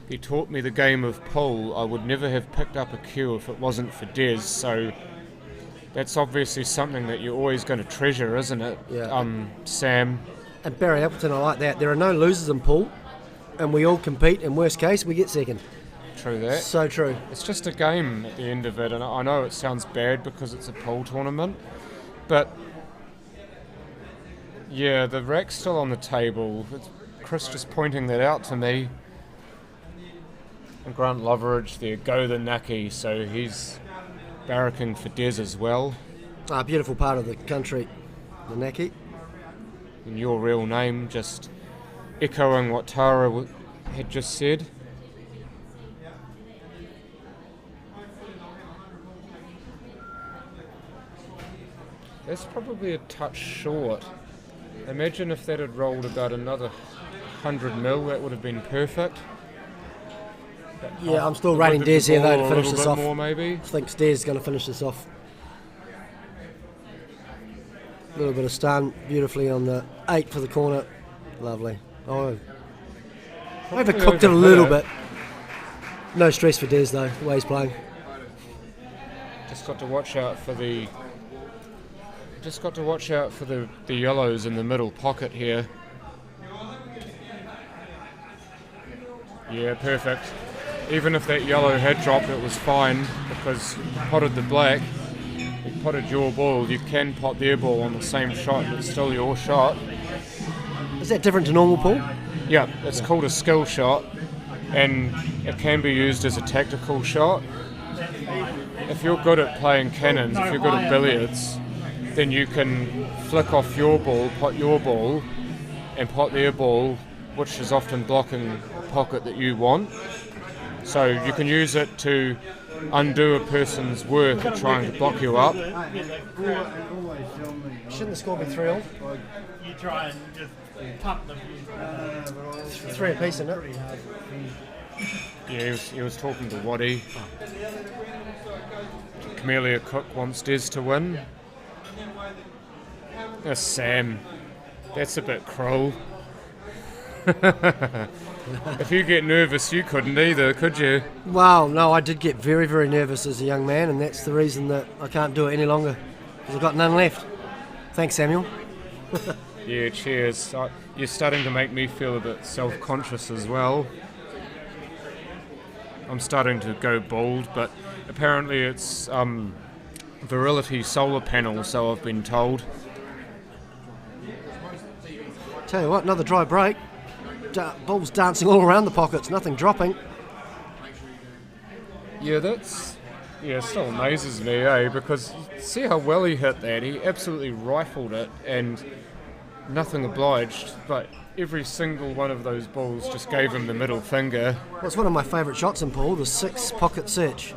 He taught me the game of pool. I would never have picked up a cue if it wasn't for Des, so that's obviously something that you're always going to treasure, isn't it? Yeah. Sam. And Barry Appleton, I like that. There are no losers in pool, and we all compete. In worst case, we get second. True that. So true. It's just a game at the end of it, and I know it sounds bad because it's a pool tournament, but yeah, the rack's still on the table. It's Chris just pointing that out to me. And Grant Loveridge there, go the Naki, so he's barracking for Des as well. A beautiful part of the country, the Naki. And your real name, just echoing what Tara had just said. That's probably a touch short. Imagine if that had rolled about another 100 mil, that would have been perfect. Yeah, I'm still rating Des here though to finish this off. More maybe. I think Des is going to finish this off. A little bit of stun, beautifully on the 8 for the corner. Lovely. Oh, overcooked it a little bit. No stress for Des though, the way he's playing. Just got to watch out for the yellows in the middle pocket here. Yeah, perfect. Even if that yellow had dropped, it was fine because you potted the black, you potted your ball. You can pot their ball on the same shot, but it's still your shot. Is that different to normal pool? Yeah, it's called a skill shot, and it can be used as a tactical shot. If you're good at playing cannons, if you're good at billiards, then you can flick off your ball, pot your ball, and pot their ball, which is often blocking a pocket that you want. So you can use it to undo a person's work at trying to block you up. Shouldn't the score be 3-all? You try and just pump them. 3 apiece, isn't it? Yeah, he was talking to Waddy. Camellia Cook wants Des to win. That's Sam. That's a bit cruel. If you get nervous, you couldn't either, could you? Well, no, I did get very, very nervous as a young man, and that's the reason that I can't do it any longer, because I've got none left. Thanks, Samuel. Yeah, cheers. You're starting to make me feel a bit self-conscious as well. I'm starting to go bald, but apparently it's virility solar panel, so I've been told. Tell you what, another dry break. Balls dancing all around the pockets, nothing dropping. Yeah, still amazes me, because see how well he hit that. He absolutely rifled it, and nothing obliged, but every single one of those balls just gave him the middle finger. Well, it's one of my favourite shots in pool, the 6 pocket search.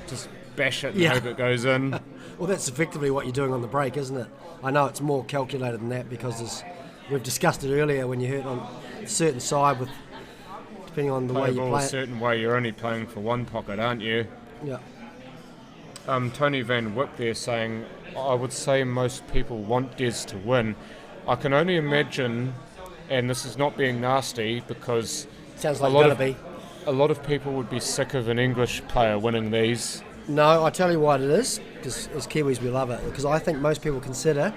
Just bash it and hope it goes in. Well, that's effectively what you're doing on the break, isn't it? I know it's more calculated than that because we've discussed it earlier, when you hit on a certain side, with depending on the way you play a certain way, you're only playing for one pocket, aren't you? Yeah. Tony Van Wyck there saying, I would say most people want Des to win. I can only imagine, and this is not being nasty, because sounds like a lot of people would be sick of an English player winning these. No, I tell you what it is, because as Kiwis we love it, because I think most people consider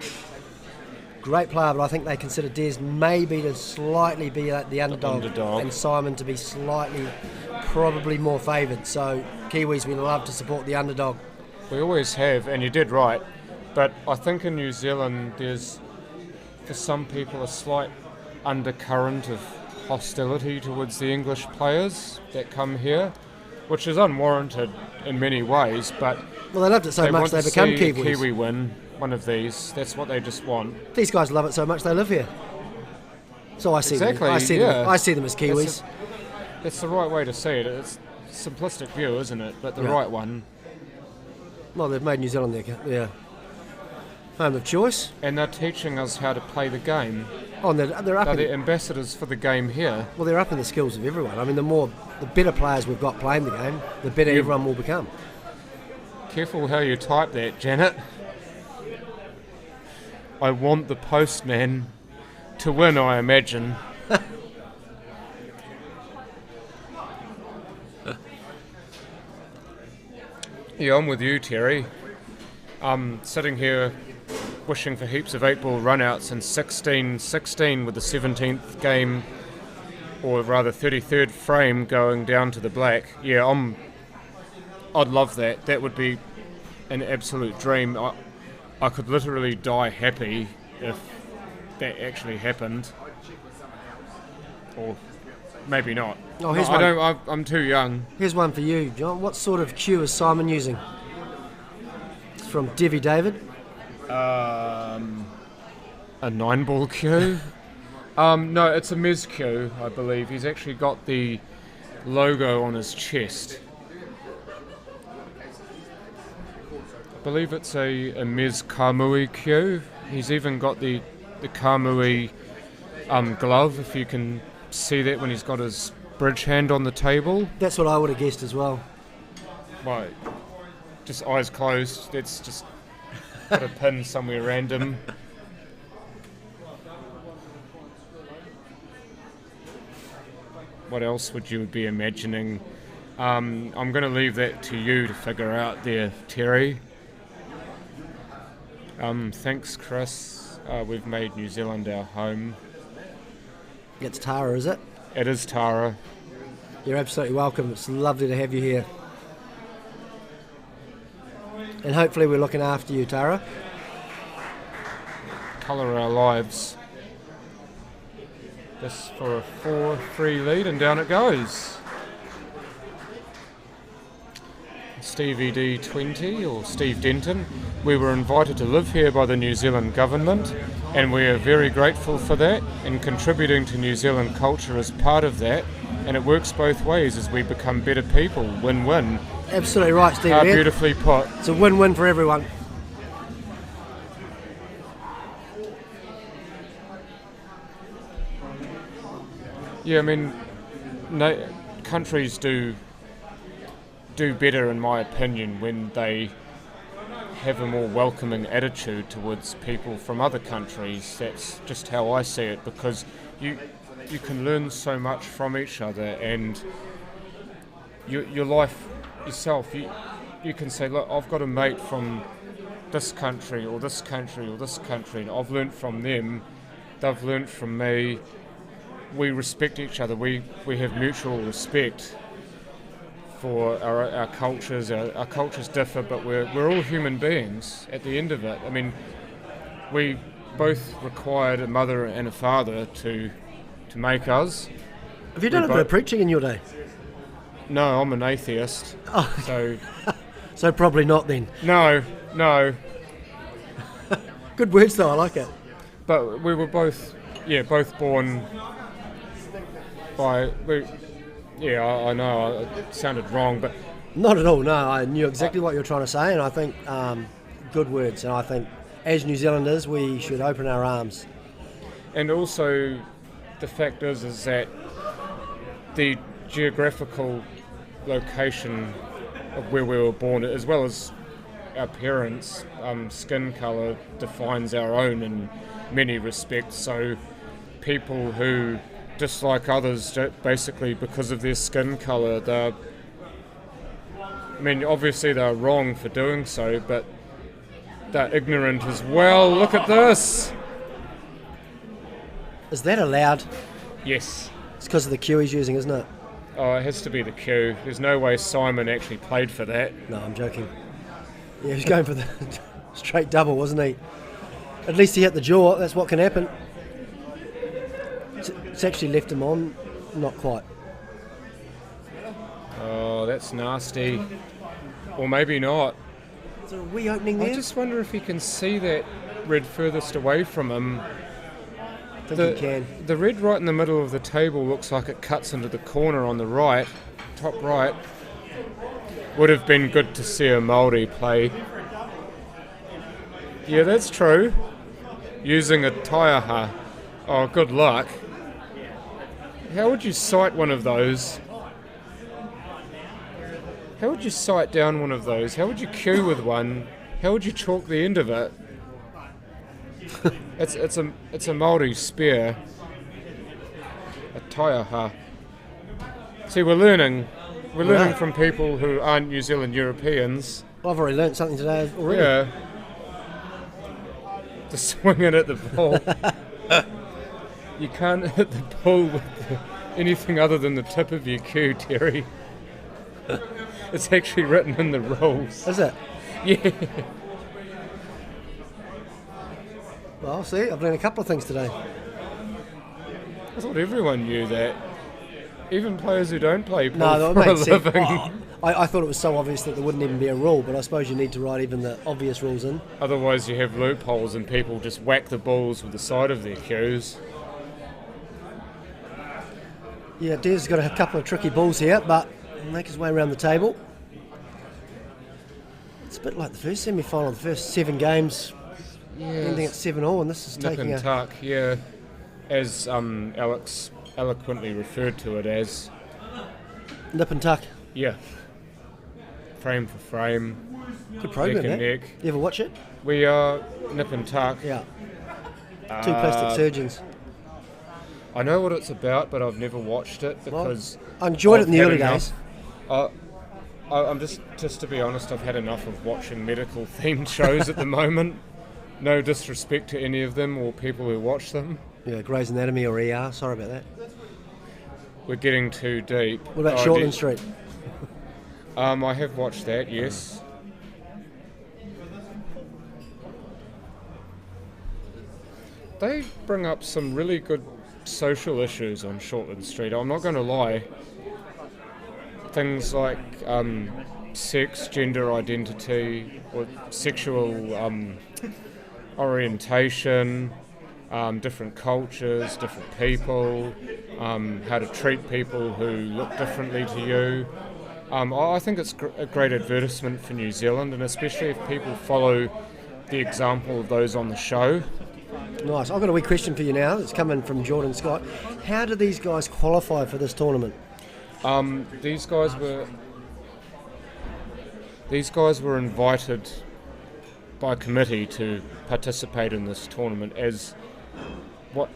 great player, but I think they consider Des maybe to slightly be the underdog, and Simon to be slightly, probably more favoured. So Kiwis, we love to support the underdog. We always have, and you did right. But I think in New Zealand there's, for some people, a slight undercurrent of hostility towards the English players that come here, which is unwarranted in many ways, but well, they loved it so much they become Kiwis. Kiwi win one of these. That's what they just want. These guys love it so much they live here. So I see them. I see them as Kiwis. That's the right way to see it. It's a simplistic view, isn't it? But the right one. Well, they've made New Zealand their home of choice. And they're teaching us how to play the game. Oh, and they're up. They're the ambassadors for the game here. Well, they're up in the skills of everyone. I mean, the better players we've got playing the game, the better everyone will become. Careful how you type that, Janet. I want the postman to win, I imagine. Yeah, I'm with you, Terry. I'm sitting here wishing for heaps of 8-ball runouts and 16-16 with the 17th game, or rather 33rd frame going down to the black. Yeah, I'd love that. That would be an absolute dream. I could literally die happy if that actually happened. Or maybe not. Oh, here's one. I'm too young. Here's one for you, John. What sort of cue is Simon using? It's from Devi David. A 9-ball cue? No, it's a Miz cue, I believe. He's actually got the logo on his chest. I believe it's a Miz Kamui cue. He's even got the Kamui glove, if you can see that when he's got his bridge hand on the table. That's what I would have guessed as well. Right. Just eyes closed. It's just put a pin somewhere random. What else would you be imagining? I'm going to leave that to you to figure out there, Terry. Thanks, Chris. We've made New Zealand our home. It's Tara, is it? It is Tara. You're absolutely welcome. It's lovely to have you here. And hopefully we're looking after you, Tara. Colour our lives. This for a 4-3 lead, and down it goes. Stevie D20, or Steve Denton. We were invited to live here by the New Zealand government, and we are very grateful for that, and contributing to New Zealand culture is part of that, and it works both ways as we become better people. Win-win. Absolutely right, Steve. Beautifully put. It's a win-win for everyone. Yeah, I mean, countries do better, in my opinion, when they have a more welcoming attitude towards people from other countries. That's just how I see it, because you can learn so much from each other, and your life yourself, you can say, look, I've got a mate from this country or this country or this country, and I've learnt from them, they've learnt from me. We respect each other, we have mutual respect for our cultures. Our cultures differ, but we're all human beings at the end of it. I mean, we both required a mother and a father to make us. Have you done a bit of preaching in your day? No, I'm an atheist. Oh. So so probably not then. No. Good words though, I like it. But we were both born by... I know it sounded wrong, but... Not at all, no. I knew exactly what you were trying to say, and I think good words. And I think as New Zealanders, we should open our arms. And also, the fact is that the geographical location of where we were born, as well as our parents' skin colour, defines our own in many respects. So people who dislike others basically because of their skin colour, obviously they're wrong for doing so, but they're ignorant as well. Look at this! Is that allowed? Yes. It's because of the cue he's using, isn't it? Oh, it has to be the cue. There's no way Simon actually played for that. No, I'm joking. Yeah, he was going for the straight double, wasn't he? At least he hit the jaw. That's what can happen. It's actually left him on. Not quite. Oh, that's nasty. Or maybe not. Is there a wee opening there? I just wonder if he can see that red furthest away from him. I think he can. The red right in the middle of the table looks like it cuts into the corner on the right, top right. Would have been good to see a Māori play. Yeah, that's true. Using a taiaha. Oh, good luck. How would you sight one of those? How would you sight down one of those? How would you cue with one? How would you chalk the end of it? It's a Māori spear. A taiaha. See, we're learning from people who aren't New Zealand Europeans. Well, I've already learnt something today already. Yeah. To swing it at the ball. You can't hit the ball with anything other than the tip of your cue, Terry. It's actually written in the rules. Is it? Yeah. Well, see, I've learned a couple of things today. I thought everyone knew that. Even players who don't play pool No, for that a makes sense. living. Oh, I thought it was so obvious that there wouldn't even be a rule, but I suppose you need to write even the obvious rules in. Otherwise you have loopholes and people just whack the balls with the side of their cues. Yeah, Des got a couple of tricky balls here, but he'll make his way around the table. It's a bit like the first semi-final, the first 7 games, ending at 7-all, and this is Nip taking and tuck, yeah. As Alex eloquently referred to it as. nip and tuck. Yeah. frame for frame, Good program, neck and eh? neck. You ever watch it? We are nip and tuck. Yeah. Two plastic surgeons. I know what it's about, but I've never watched it because I enjoyed it in the I've early had days. I'm just to be honest, I've had enough of watching medical themed shows at the moment. No disrespect to any of them or people who watch them. Yeah, Grey's Anatomy or ER. Sorry about that. We're getting too deep. What about Shortland Street? I have watched that, yes. They bring up some really good social issues on Shortland Street, I'm not going to lie. Things like sex, gender identity, or sexual orientation, different cultures, different people, how to treat people who look differently to you. I think it's a great advertisement for New Zealand, and especially if people follow the example of those on the show. Nice. I've got a wee question for you now. It's coming from Jordan Scott. How do these guys qualify for this tournament? These guys were invited by committee to participate in this tournament as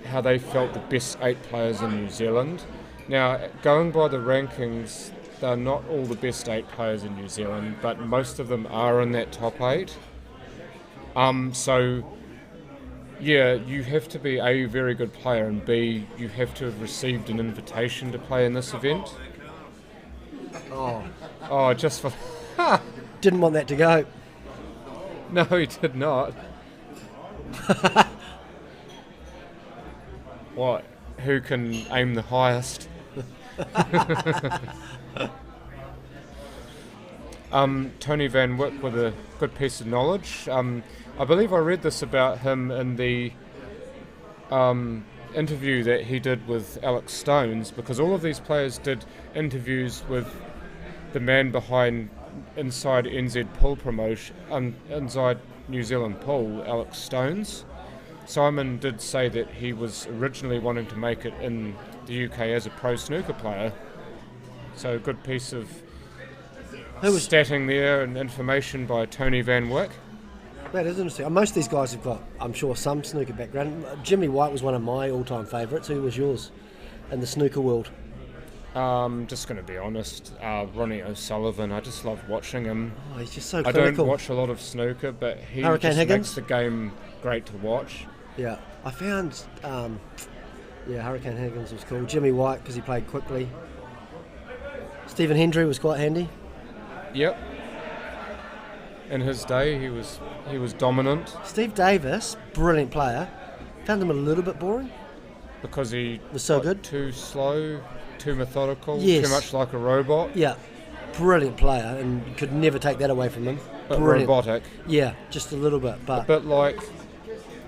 how they felt the best 8 players in New Zealand. Now, going by the rankings, they're not all the best 8 players in New Zealand, but most of them are in that top 8. So, yeah, you have to be A, very good player, and B, you have to have received an invitation to play in this event. Oh, just for... Didn't want that to go. No, he did not. What? Who can aim the highest? Tony Van Wyck with a good piece of knowledge. I believe I read this about him in the interview that he did with Alex Stones, because all of these players did interviews with the man behind Inside NZ Pool promotion, Inside New Zealand Pool, Alex Stones. Simon did say that he was originally wanting to make it in the UK as a pro snooker player. So a good piece of statting there and information by Tony Van Wyck. That is interesting. Most of these guys have got, I'm sure, some snooker background. Jimmy White was one of my all-time favourites. Who was yours in the snooker world? Just going to be honest, Ronnie O'Sullivan. I just love watching him. Oh, he's just so clinical. clinical. I don't watch a lot of snooker, but he Hurricane just Higgins? makes the game great to watch. Yeah, I found, Hurricane Higgins was cool. Jimmy White, because he played quickly. Stephen Hendry was quite handy. Yep. In his day, he was dominant. Steve Davis, brilliant player. Found him a little bit boring. Because he was so good. Too slow, too methodical, yes. Too much like a robot. Yeah, brilliant player, and you could never take that away from him. But brilliant. Robotic. Yeah, just a little bit. But a bit like,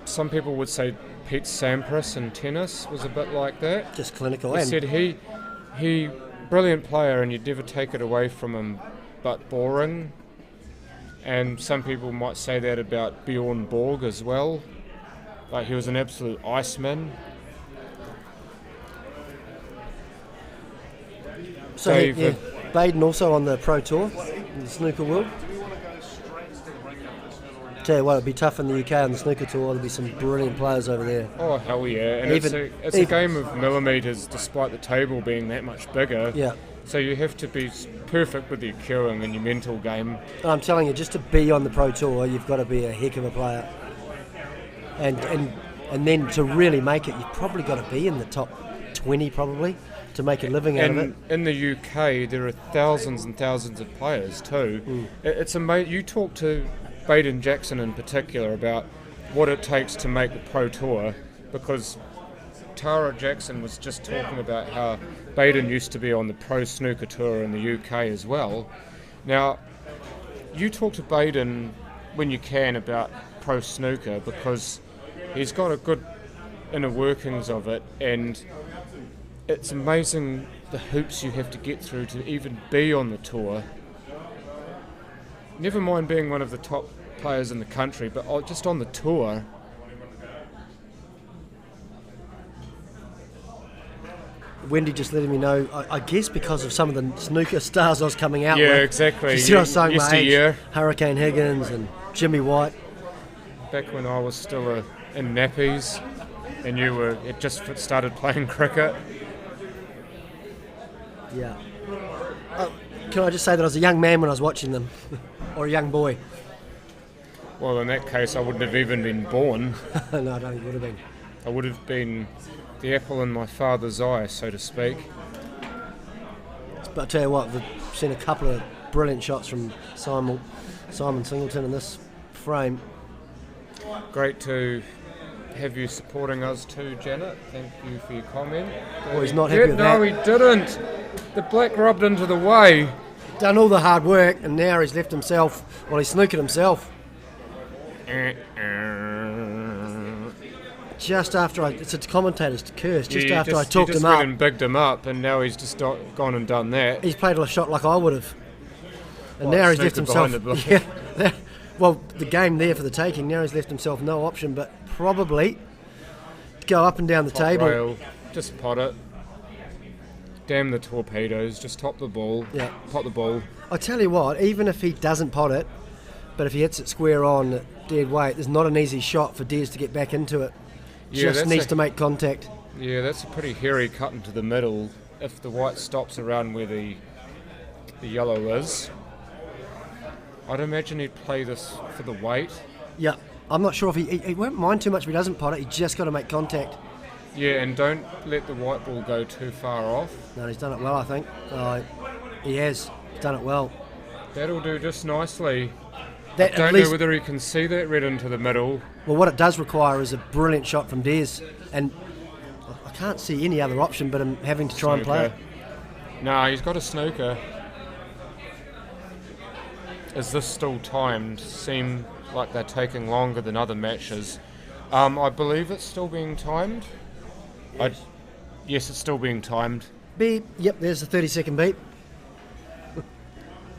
some people would say Pete Sampras in tennis was a bit like that. Just clinical. He said he brilliant player, and you'd never take it away from him, but boring. And some people might say that about Bjorn Borg as well. Like, he was an absolute iceman. So Baden also on the Pro Tour in the snooker world. Tell you what, it'd be tough in the UK on the snooker tour. There'll be some brilliant players over there. Oh, hell yeah. And it's a game of millimetres, despite the table being that much bigger. Yeah. So you have to be perfect with your cueing and your mental game. I'm telling you, just to be on the Pro Tour, you've got to be a heck of a player. And then to really make it, you've probably got to be in the top 20 probably to make a living out of it. In the UK, there are thousands and thousands of players too. It's amazing. You talk to Baden Jackson in particular about what it takes to make the Pro Tour, because Tara Jackson was just talking about how Baden used to be on the Pro Snooker Tour in the UK as well. Now, you talk to Baden when you can about Pro Snooker, because he's got a good inner workings of it, and it's amazing the hoops you have to get through to even be on the tour. Never mind being one of the top players in the country, but just on the tour. Wendy just letting me know, I guess because of some of the snooker stars I was coming out with. Yeah, exactly. She said I was showing my age. Yesteryear. Hurricane Higgins and Jimmy White. Back when I was still in nappies and it just started playing cricket. Yeah. Can I just say that I was a young man when I was watching them? Or a young boy? Well, in that case, I wouldn't have even been born. No, I don't think it would have been. I would have been the apple in my father's eye, so to speak. But I tell you what, we've seen a couple of brilliant shots from Simon Singleton in this frame. Great to have you supporting us too, Janet. Thank you for your comment. Oh, he's not happy with that. No, he didn't. The black rubbed into the way. Done all the hard work, and now he's left himself. Well, he's snookered himself. Just after it's a commentator's curse. Just after I talked him up. He just went and bigged him up, and now he's just gone and done that. He's played a shot like I would have, and now he's left himself. Yeah, well, the game there for the taking. Now he's left himself no option, but probably go up and down the table. Rail, just pot it. Damn the torpedoes! Just top the ball. Yeah, pot the ball. I tell you what, even if he doesn't pot it, but if he hits it square on at dead weight, there's not an easy shot for Des to get back into it. Yeah, just needs to make contact. Yeah, that's a pretty hairy cut into the middle. If the white stops around where the yellow is, I'd imagine he'd play this for the weight. Yeah, I'm not sure if he won't mind too much if he doesn't pot it. He just got to make contact. Yeah, and don't let the white ball go too far off. No, he's done it well, I think. He has done it well. That'll do just nicely. That, I don't know whether he can see that red into the middle. Well, what it does require is a brilliant shot from Des, and I can't see any other option but him having to try and play it. No, he's got a snooker. Is this still timed? Seem like they're taking longer than other matches. I believe it's still being timed. Yes, it's still being timed. Beep. Yep, there's the 30-second beep.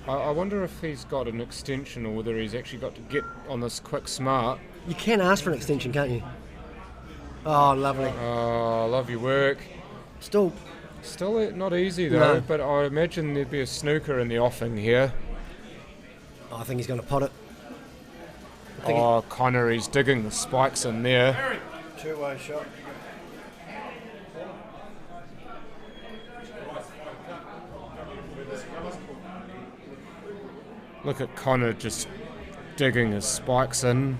I wonder if he's got an extension or whether he's actually got to get on this quick smart. You can ask for an extension, can't you? Oh, lovely. Oh, love your work. Still not easy though, No. but I imagine there'd be a snooker in the offing here. I think he's going to pot it. Connor, he's digging the spikes in there. Two-way shot. Look at Connor just digging his spikes in.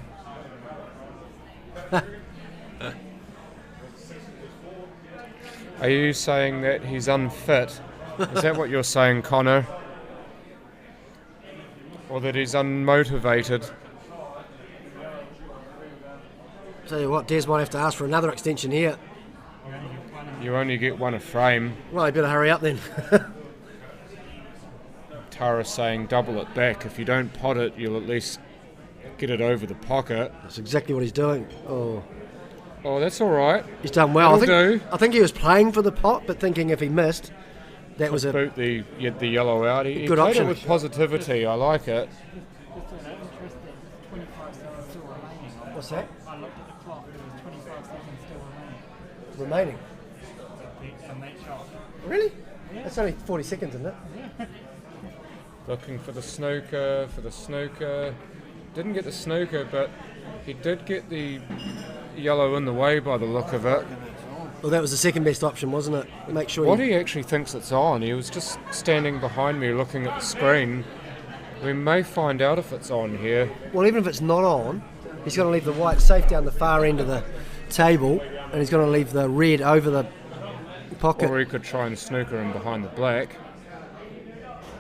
Are you saying that he's unfit? Is that what you're saying, Connor? Or that he's unmotivated? Tell you what, Des might have to ask for another extension here. You only get one a frame. Well, you better hurry up then. Tara's saying double it back. If you don't pot it, you'll at least get it over the pocket. That's exactly what he's doing. Oh, that's all right. He's done well. I think he was playing for the pot, but thinking if he missed, that was boot the yellow out. He good played option. it with positivity. I like it. What's that? I looked at the clock, there was 25 seconds still remaining. Remaining. From that shot. Really? Yeah. That's only 40 seconds, isn't it? Looking for the snooker. Didn't get the snooker, but he did get the yellow in the way by the look of it. Well, that was the second best option, wasn't it? Make sure. What he actually thinks it's on. He was just standing behind me looking at the screen. We may find out if it's on here. Well, even if it's not on, he's going to leave the white safe down the far end of the table, and he's going to leave the red over the pocket. Or he could try and snooker him behind the black.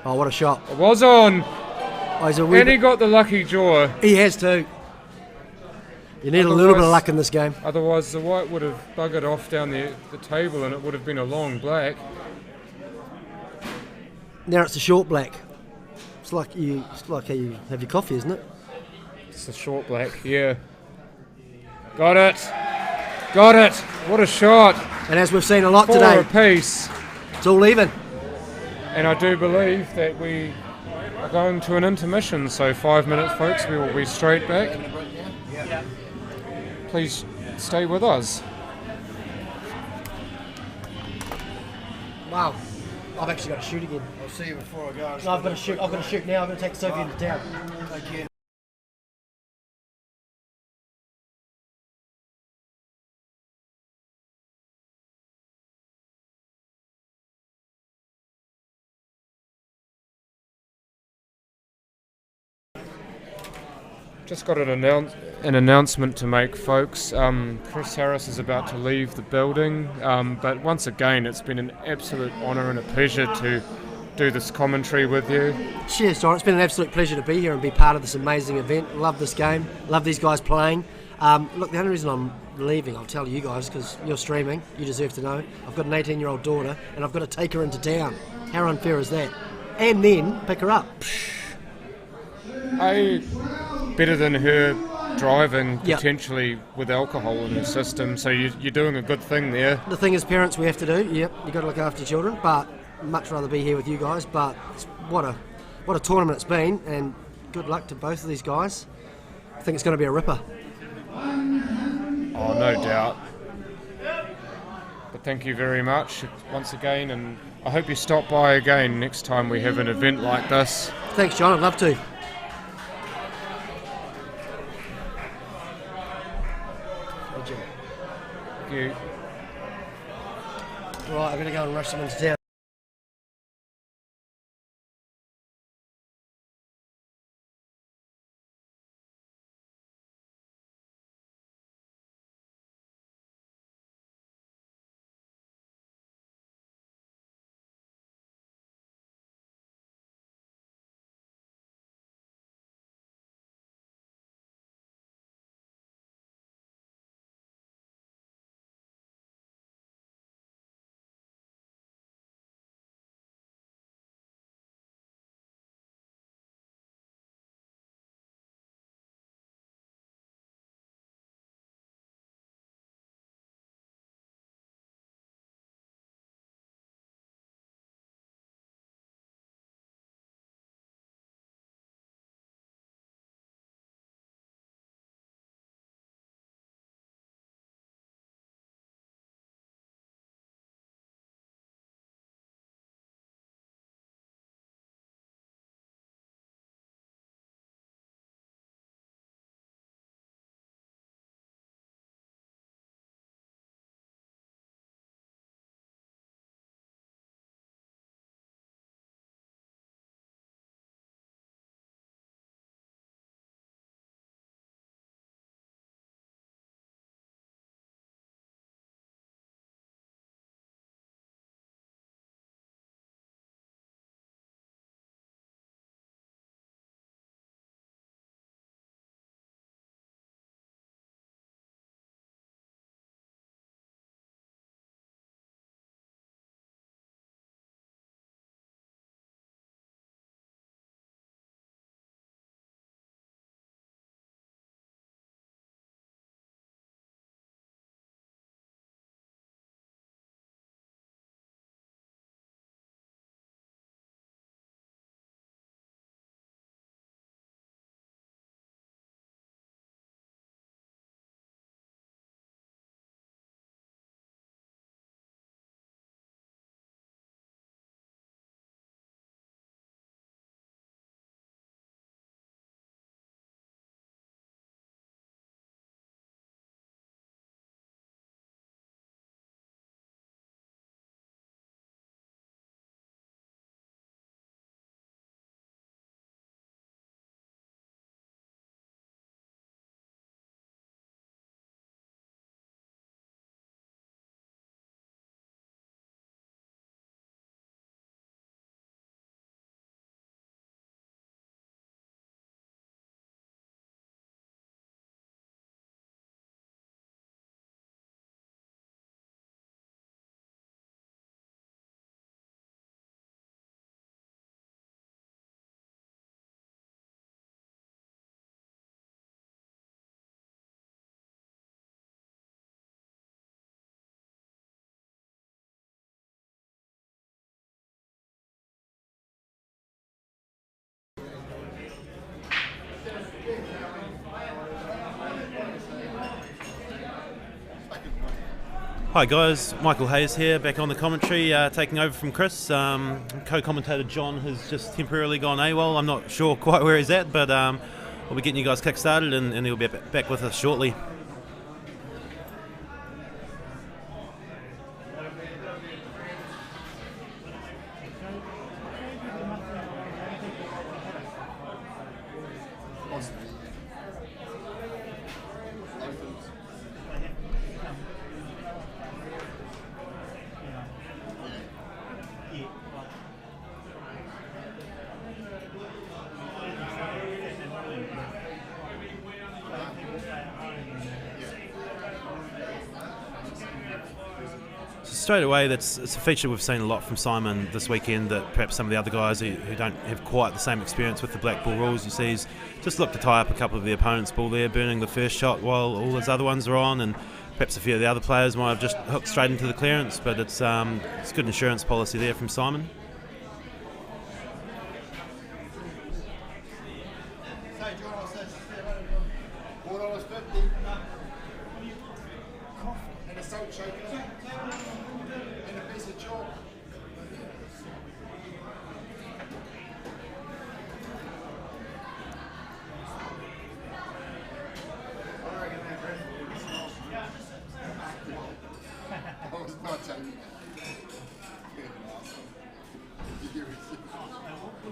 Oh, what a shot. It was on! Oh, he's And he got the lucky draw. He has too. You need a little bit of luck in this game. Otherwise, the white would have buggered off down the table and it would have been a long black. Now it's a short black. It's like how you have your coffee, isn't it? It's a short black, yeah. Got it! Got it! What a shot! And as we've seen a lot 4 today, apiece. it's all even. And I do believe that we are going to an intermission, so 5 minutes, folks. We will be straight back. Please stay with us. Wow, I've actually got to shoot again. I'll see you before I go. No, I've got to shoot. I've got to shoot now. I've got to take Sophie into town. Take care. Just got an announcement to make, folks. Chris Harris is about to leave the building, but once again, it's been an absolute honour and a pleasure to do this commentary with you. Cheers, John. It's been an absolute pleasure to be here and be part of this amazing event. Love this game. Love these guys playing. Look, the only reason I'm leaving, I'll tell you guys, because you're streaming. You deserve to know. I've got an 18-year-old daughter, and I've got to take her into town. How unfair is that? And then pick her up. Better than her driving Yep. potentially with alcohol in her system, so you're doing a good thing there. The thing is, parents, we have to do. Yep, you got to look after your children. But much rather be here with you guys. But what a tournament it's been, and good luck to both of these guys. I think it's going to be a ripper. Oh, no doubt. But thank you very much once again, and I hope you stop by again next time we have an event like this. Thanks, John. I'd love to. Thank you. Right, I'm going to go and rush them into town. Hi guys, Michael Hayes here, back on the commentary, taking over from Chris. Co-commentator John has just temporarily gone AWOL. I'm not sure quite where he's at, but we'll be getting you guys kick-started and he'll be back with us shortly. Straight away, it's a feature we've seen a lot from Simon this weekend, that perhaps some of the other guys who don't have quite the same experience with the Blackball rules, you see he's just looked to tie up a couple of the opponent's ball there, burning the first shot while all his other ones are on, and perhaps a few of the other players might have just hooked straight into the clearance, but it's good insurance policy there from Simon.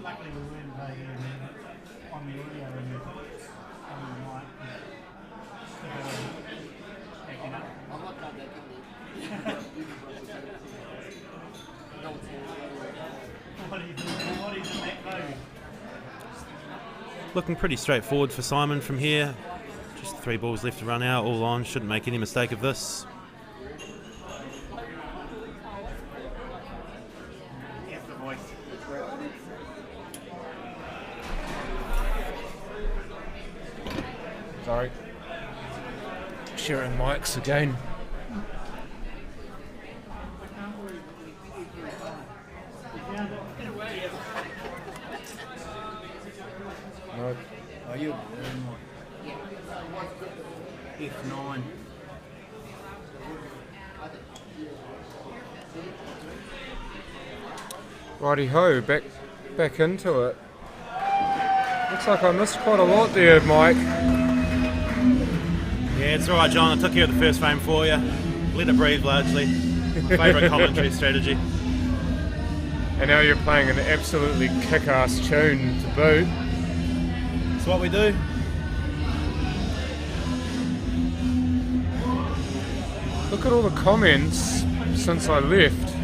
Luckily we weren't on the audio and the mic. Backing up. I'm not that What do you think? What is that code? Looking pretty straightforward for Simon from here. Just 3 balls left to run out, all on. Shouldn't make any mistake of this. Sorry. Sharing mics again. No. Are you? F9. Righty ho, back into it. Looks like I missed quite a lot there, Mike. Yeah, it's alright, John. I took care of the first frame for you. Let it breathe, largely. Favourite commentary strategy. And now you're playing an absolutely kick-ass tune to boot. It's what we do. Look at all the comments since I left.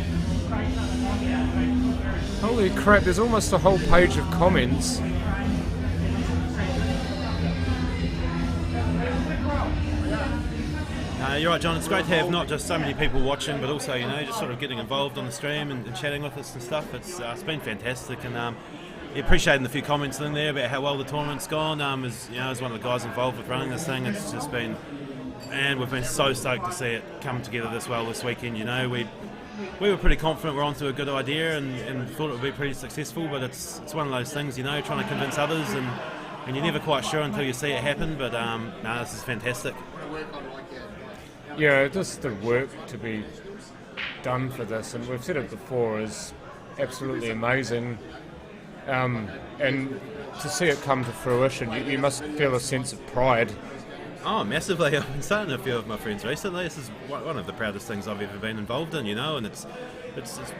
Holy crap, there's almost a whole page of comments. You're right, John. It's great to have not just so many people watching, but also, just sort of getting involved on the stream and chatting with us and stuff. It's been fantastic, and appreciating the few comments in there about how well the tournament's gone. As one of the guys involved with running this thing, it's just been, and we've been so stoked to see it come together this well this weekend. We were pretty confident we're onto a good idea and thought it would be pretty successful, but it's one of those things, trying to convince others, and you're never quite sure until you see it happen. But this is fantastic. Yeah, just the work to be done for this, and we've said it before, is absolutely amazing. And to see it come to fruition, you must feel a sense of pride. Oh, massively. I've been saying to a few of my friends recently, this is one of the proudest things I've ever been involved in, and it's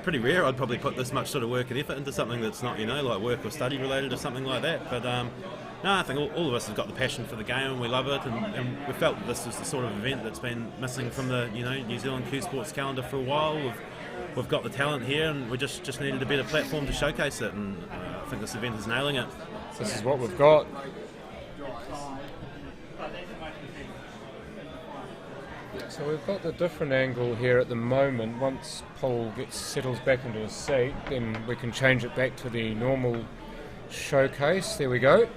pretty rare I'd probably put this much sort of work and effort into something that's not, like work or study related or something like that. But I think all of us have got the passion for the game and we love it, and we felt this was the sort of event that's been missing from the New Zealand Q Sports calendar for a while. We've got the talent here, and we just needed a better platform to showcase it, and I think this event is nailing it. This is what we've got. So we've got the different angle here at the moment. Once Paul settles back into his seat, then we can change it back to the normal showcase. There we go.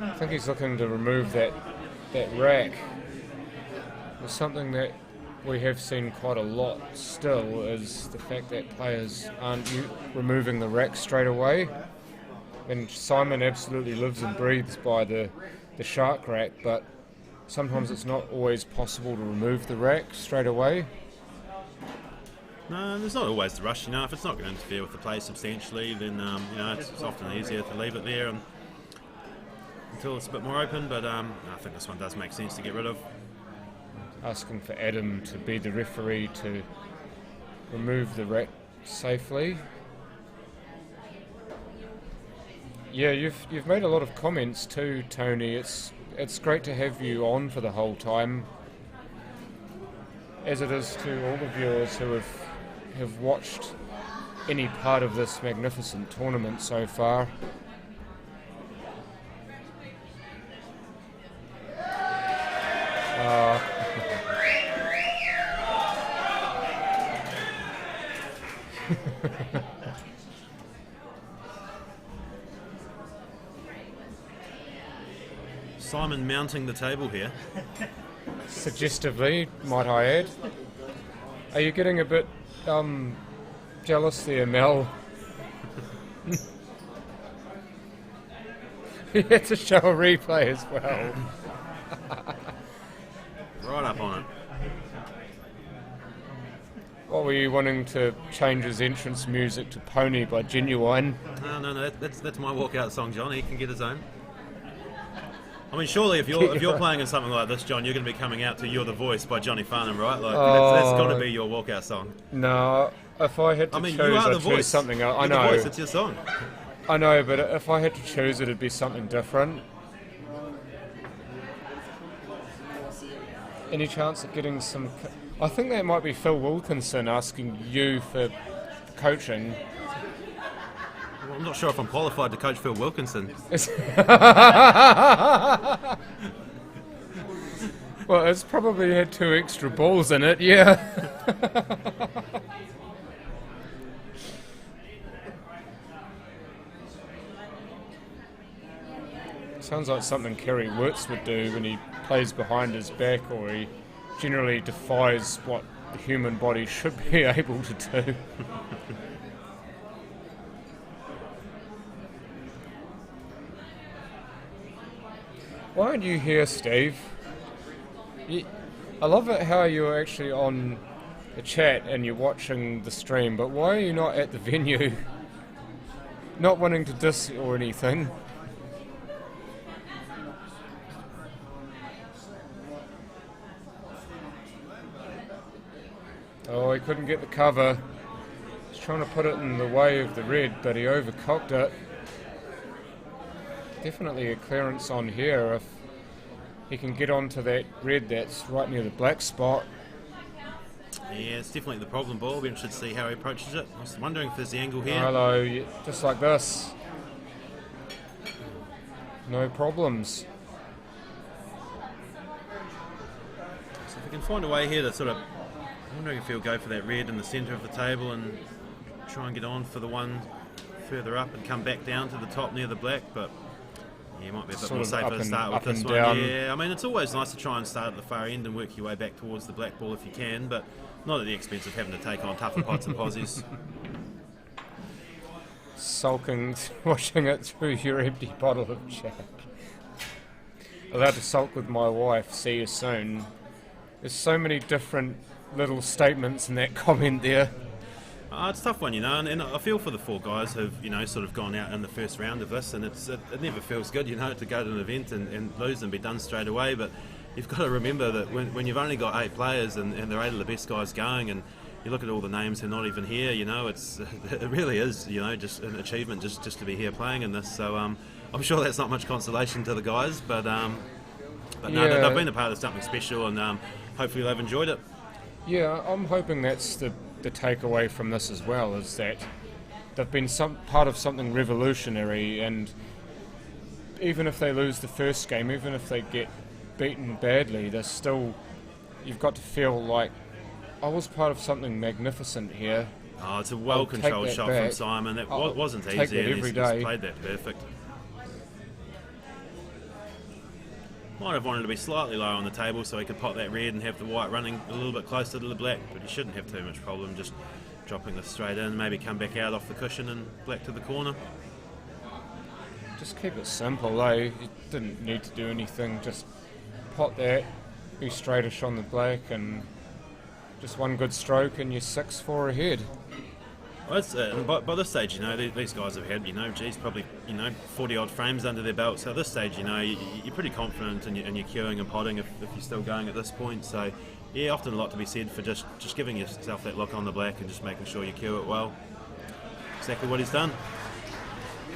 I think he's looking to remove that rack. There's something that we have seen quite a lot still, is the fact that players aren't removing the rack straight away. And Simon absolutely lives and breathes by the shark rack, but sometimes it's not always possible to remove the rack straight away. No, there's not always the rush. If it's not going to interfere with the play substantially, then it's often easier to leave it there until it's a bit more open. But I think this one does make sense to get rid of. Asking for Adam to be the referee to remove the rack safely. Yeah, you've made a lot of comments too, Tony. It's great to have you on for the whole time, as it is to all the viewers who have watched any part of this magnificent tournament so far. Simon mounting the table here. Suggestively, might I add. Are you getting a bit jealous there, Mel? You had to show a replay as well. Right up on it. What were you wanting to change his entrance music to Pony by Genuine? No, that's my walkout song, John. He can get his own. I mean, surely if you're playing in something like this, John, you're going to be coming out to "You're the Voice" by Johnny Farnham, right? Like that's got to be your walkout song. No, if I had to choose, I'd choose something else. I know. The voice, it's your song. I know, but if I had to choose, it'd be something different. Any chance of getting some? I think that might be Phil Wilkinson asking you for coaching. Well, I'm not sure if I'm qualified to coach Phil Wilkinson. Well, it's probably had 2 extra balls in it, yeah. Sounds like something Kerry Wirtz would do when he plays behind his back, or he generally defies what the human body should be able to do. Why aren't you here, Steve? I love it how you're actually on the chat and you're watching the stream, but why are you not at the venue? Not wanting to diss or anything. Oh, he couldn't get the cover. He's trying to put it in the way of the red, but he overcocked it. Definitely a clearance on here if he can get onto that red that's right near the black spot. Yeah, it's definitely the problem ball. We should see how he approaches it. I was wondering if there's the angle here. Hello, just like this. No problems. So if we can find a way here to sort of... I'm wondering if he'll go for that red in the centre of the table and try and get on for the one further up and come back down to the top near the black, but... Yeah, it might be a bit more safer to start with this one. Down. Yeah, I mean, it's always nice to try and start at the far end and work your way back towards the black ball if you can, but not at the expense of having to take on tougher pots and posies. Sulking, washing it through your empty bottle of Jack. Allowed to sulk with my wife, see you soon. There's so many different little statements in that comment there. It's a tough one, and I feel for the 4 guys who've, sort of gone out in the first round of this, and it never feels good, to go to an event and lose and be done straight away, but you've got to remember that when you've only got 8 players and they're 8 of the best guys going, and you look at all the names who are not even here, it really is, just an achievement just to be here playing in this, so I'm sure that's not much consolation to the guys, but no, they've been a part of something special, and hopefully they've enjoyed it. Yeah, I'm hoping that's the takeaway from this as well, is that they've been some part of something revolutionary, and even if they lose the first game, even if they get beaten badly, they're still, you've got to feel like I was part of something magnificent here. Oh, it's a well-controlled shot from Simon. That wasn't easy, and he's played that perfect. Might have wanted to be slightly lower on the table so he could pop that red and have the white running a little bit closer to the black, but he shouldn't have too much problem just dropping this straight in, maybe come back out off the cushion and black to the corner. Just keep it simple, eh? You didn't need to do anything, just pot that, be straightish on the black, and just one good stroke and you're 6-4 ahead. Well, that's it. And by this stage, these guys have had, probably, 40 odd frames under their belt. So at this stage, you're pretty confident in your queuing and potting if you're still going at this point. So yeah, often a lot to be said for just giving yourself that look on the black and just making sure you queue it well. Exactly what he's done.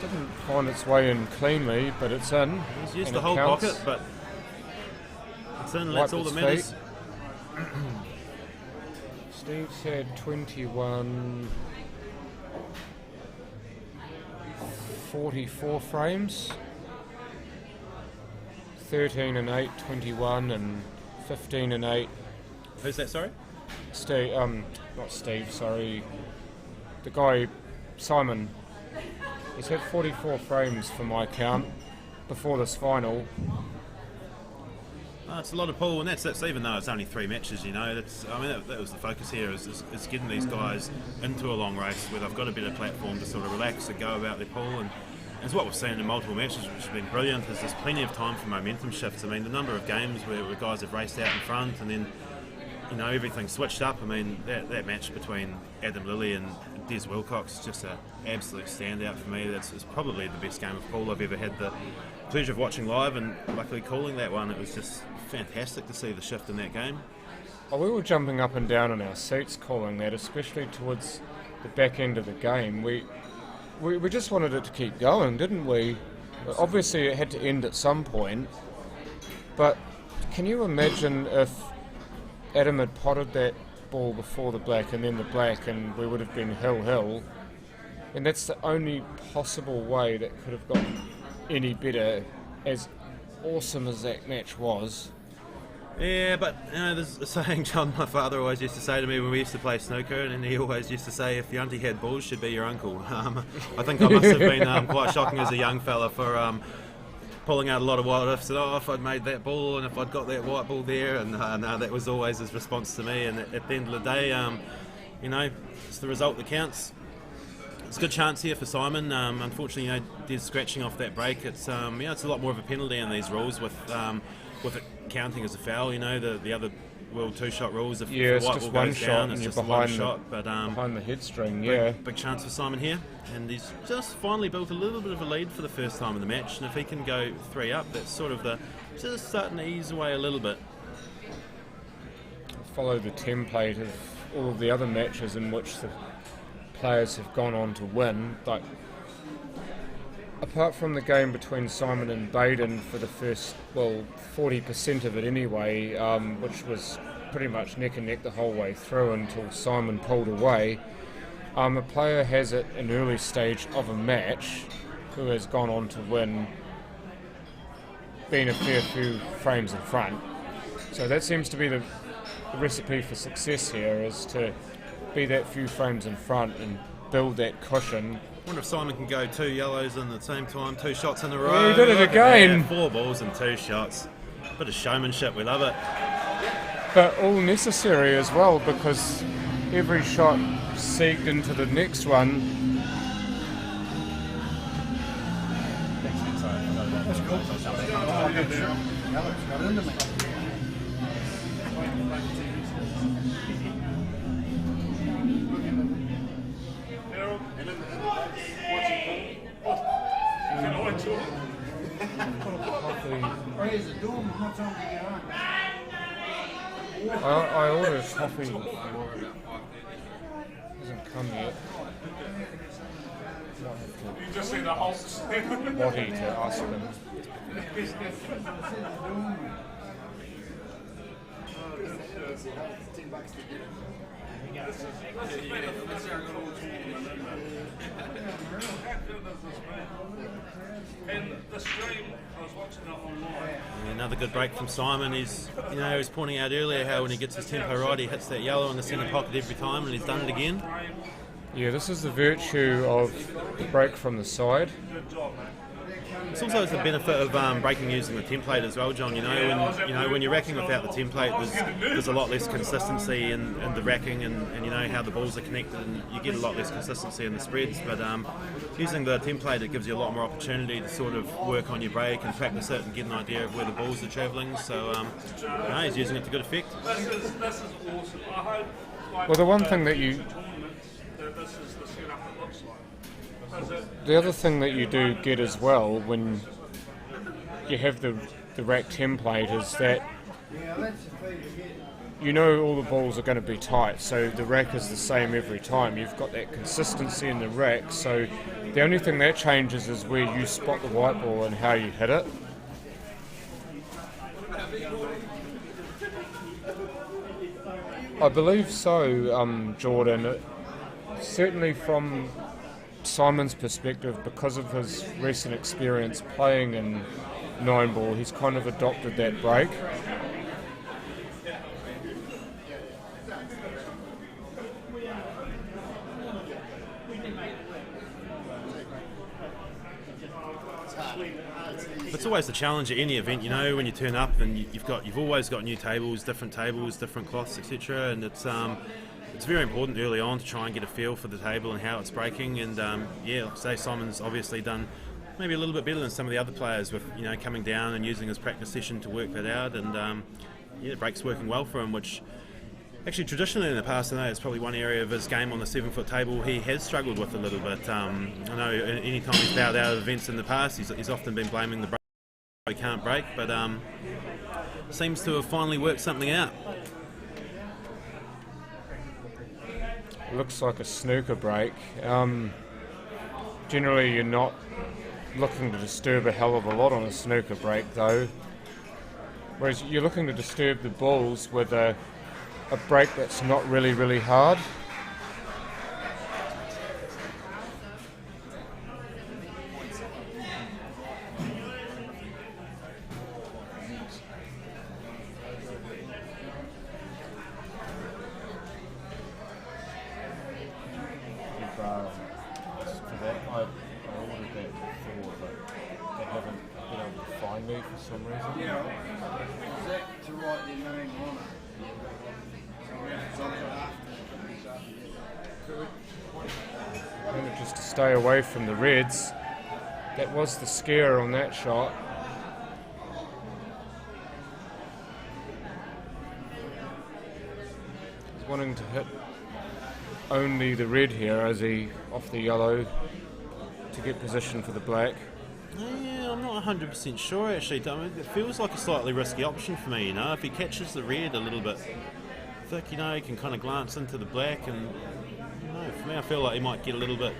Didn't find its way in cleanly, but it's in. He's used the whole pocket, but it's in. That's all that matters. Steve's had 21, 44 frames. 13 and 8, 21, and 15 and 8. Who's that? Sorry. Steve. Not Steve. Sorry. The guy, Simon. He's had 44 frames for my count before this final. It's a lot of pool, and that's even though it's only 3 matches. That was the focus here is getting these guys into a long race where they've got a better platform to sort of relax and go about their pool. And it's what we've seen in multiple matches, which has been brilliant. There's plenty of time for momentum shifts. The number of games where guys have raced out in front and then everything switched up. That match between Adam Lilly and Des Wilcox is just an absolute standout for me. It's probably the best game of pool I've ever had the pleasure of watching live, and luckily calling that one. It was just fantastic to see the shift in that game. Oh, we were jumping up and down in our seats calling that, especially towards the back end of the game. We just wanted it to keep going, didn't we? Obviously it had to end at some point, but can you imagine if Adam had potted that ball before the black and then the black, and we would have been hill, and that's the only possible way that could have gotten any better, as awesome as that match was. Yeah, but there's a saying John, my father, always used to say to me when we used to play snooker, and he always used to say, if your auntie had balls, she'd be your uncle. I think I must have been quite shocking as a young fella for pulling out a lot of what ifs, and if I'd made that ball and if I'd got that white ball there, and that was always his response to me. And at the end of the day, it's the result that counts. It's a good chance here for Simon. Unfortunately, Des scratching off that break. It's it's a lot more of a penalty in these rules with it counting as a foul. The other World 2-shot rules. If the white ball goes down, it's just one shot. But behind the headstring, big chance for Simon here, and he's just finally built a little bit of a lead for the first time in the match. And if he can go 3 up, that's sort of just starting to ease away a little bit. Follow the template of all of the other matches in which the players have gone on to win. Like, apart from the game between Simon and Baden for the first, 40% of it anyway, which was pretty much neck and neck the whole way through until Simon pulled away, a player has at an early stage of a match who has gone on to win been a fair few frames in front. So that seems to be the recipe for success here, is to be that few frames in front and build that cushion. I wonder if Simon can go 2 yellows in the same time, 2 shots in a row. Yeah, he did it again. 4 balls and 2 shots. Bit of showmanship, we love it. But all necessary as well, because every shot segged into the next one. That's cool. Alex got into me. Raise the door, how much time do you get on? I ordered coffee. Hasn't come yet. You just see the hosts. Watty to ask them. And the stream, I was watching it online. Another good break from Simon. He's pointing out earlier how when he gets his tempo right, he hits that yellow in the centre pocket every time, and he's done it again. Yeah, this is the virtue of the break from the side. Good job, man. it's also the benefit of breaking using the template as well, John. When you're racking without the template, there's a lot less consistency in the racking, and you know how the balls are connected, and you get a lot less consistency in the spreads. But using the template, it gives you a lot more opportunity to sort of work on your break and practice it and get an idea of where the balls are travelling. So he's using it to good effect. This is awesome. I hope. Well, the one thing that you... This is the setup it looks like. The other thing that you do get as well when you have the rack template is that you know all the balls are going to be tight, so the rack is the same every time. You've got that consistency in the rack, so the only thing that changes is where you spot the white ball and how you hit it. I believe so, Jordan. Certainly from Simon's perspective, because of his recent experience playing in 9-ball, he's kind of adopted that break. It's always the challenge at any event, you know, when you turn up and you've always got new tables, different cloths, etc. And it's very important early on to try and get a feel for the table and how it's breaking. And say Simon's obviously done maybe a little bit better than some of the other players with coming down and using his practice session to work that out. And the break's working well for him, which actually traditionally in the past I know it's probably one area of his game on the 7-foot table he has struggled with a little bit. I know any time he's bowed out of events in the past, he's often been blaming the break. He can't break, but seems to have finally worked something out. Looks like a snooker break. Generally you're not looking to disturb a hell of a lot on a snooker break though, whereas you're looking to disturb the balls with a break that's not really hard. For some reason. Yeah. Is that to write their name on it? Just to stay away from the reds. That was the scare on that shot. He's wanting to hit only the red here as he off the yellow to get position for the black. Yeah, I'm not 100% sure actually. I mean, it feels like a slightly risky option for me, If he catches the red a little bit thick, he can kind of glance into the black, and for me I feel like he might get a little bit,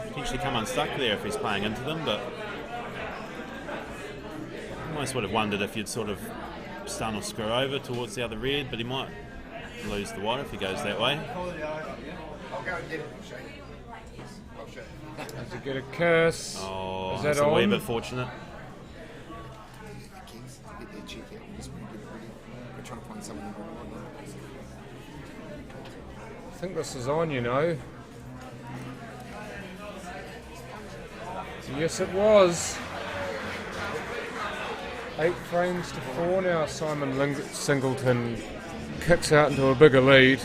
potentially come unstuck there if he's playing into them, but I almost would have wondered if you'd sort of stun or screw over towards the other red, but he might lose the white if he goes that way. I'll go and get it, Shane. I'll show you. Does he get a curse? Oh, is that's that a wee on? bit fortunate. The Kings get their cheek out. Just get it ready. We're trying to find something to go on. I think this is on, Yes, it was. 8 frames to 4 now. Simon Singleton kicks out into a bigger lead.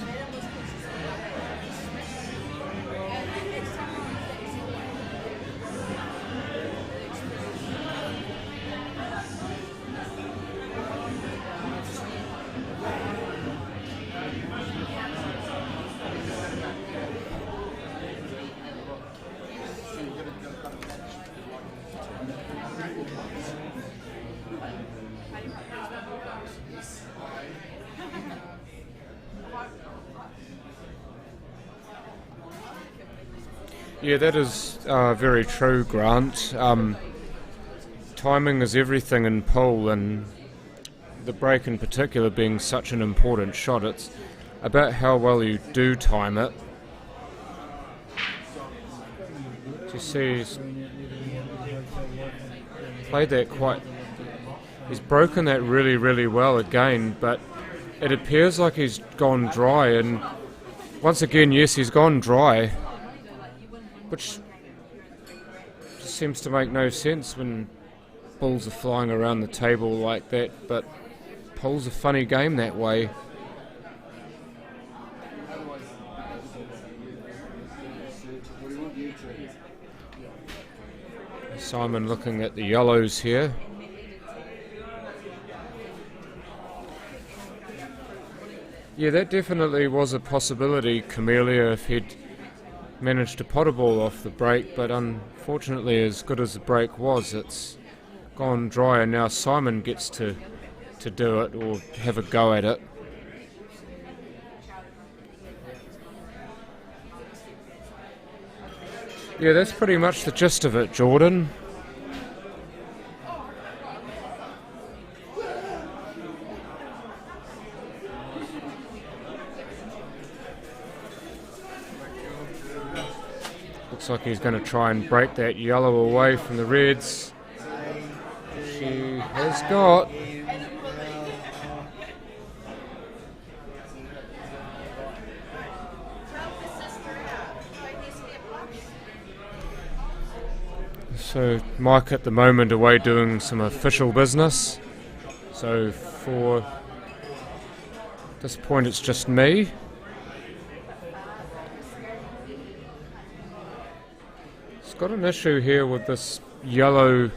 Yeah, that is very true, Grant. Timing is everything in pool, and the break in particular being such an important shot. It's about how well you do time it. You see, he's played that quite... He's broken that really well again, but it appears like he's gone dry, and once again, yes, he's gone dry. Which just seems to make no sense when balls are flying around the table like that, but pool's a funny game that way. Simon looking at the yellows here. Yeah, that definitely was a possibility, Camellia, if he'd managed to pot a ball off the break, but unfortunately, as good as the break was, it's gone dry, and now Simon gets to do it or have a go at it. Yeah, that's pretty much the gist of it, Jordan. Looks like he's going to try and break that yellow away from the reds. She has got. So Mike at the moment away doing some official business. So for this point it's just me. It's got an issue here with this yellow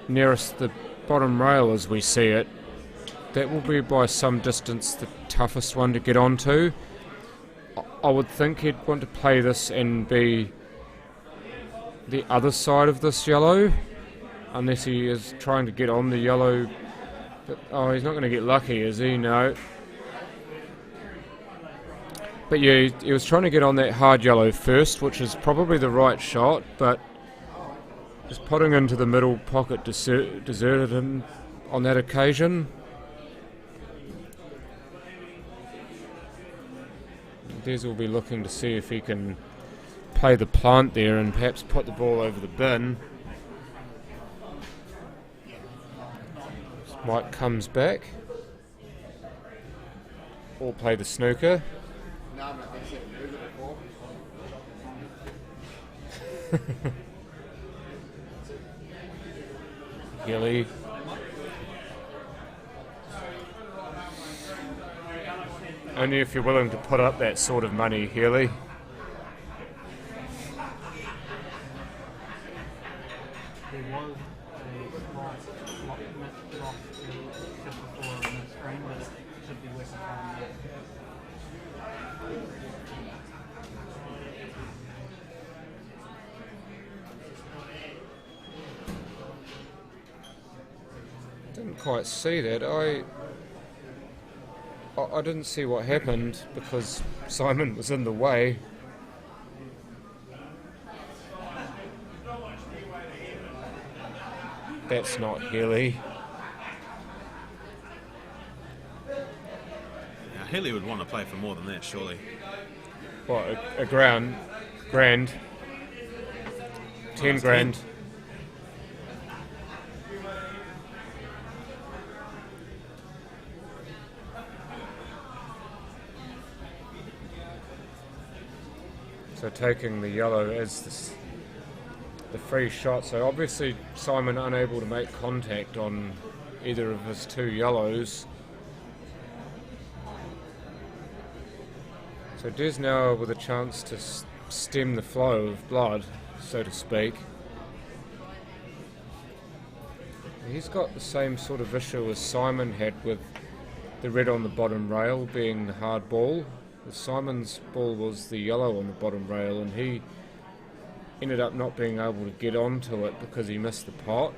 nearest the bottom rail as we see it. That will be by some distance the toughest one to get onto. I would think he'd want to play this and be the other side of this yellow, unless he is trying to get on the yellow. But, oh, he's not going to get lucky, is he? No. But yeah, he was trying to get on that hard yellow first, which is probably the right shot, but just putting into the middle pocket deserted him on that occasion. Des will be looking to see if he can play the plant there and perhaps put the ball over the bin. Mike comes back. Or play the snooker. Gilly. Only if you're willing to put up that sort of money, Healy. There was a slight block just before on the screen, but it should be worth it. Didn't quite see that. I didn't see what happened because Simon was in the way. That's not Healy. Now, Healy would want to play for more than that, surely. What, a grand? 10 grand. So taking the yellow as the free shot. So obviously Simon unable to make contact on either of his two yellows. So Des now with a chance to stem the flow of blood, so to speak. He's got the same sort of issue as Simon had with the red on the bottom rail being the hard ball. Simon's ball was the yellow on the bottom rail and he ended up not being able to get onto it because he missed the pot.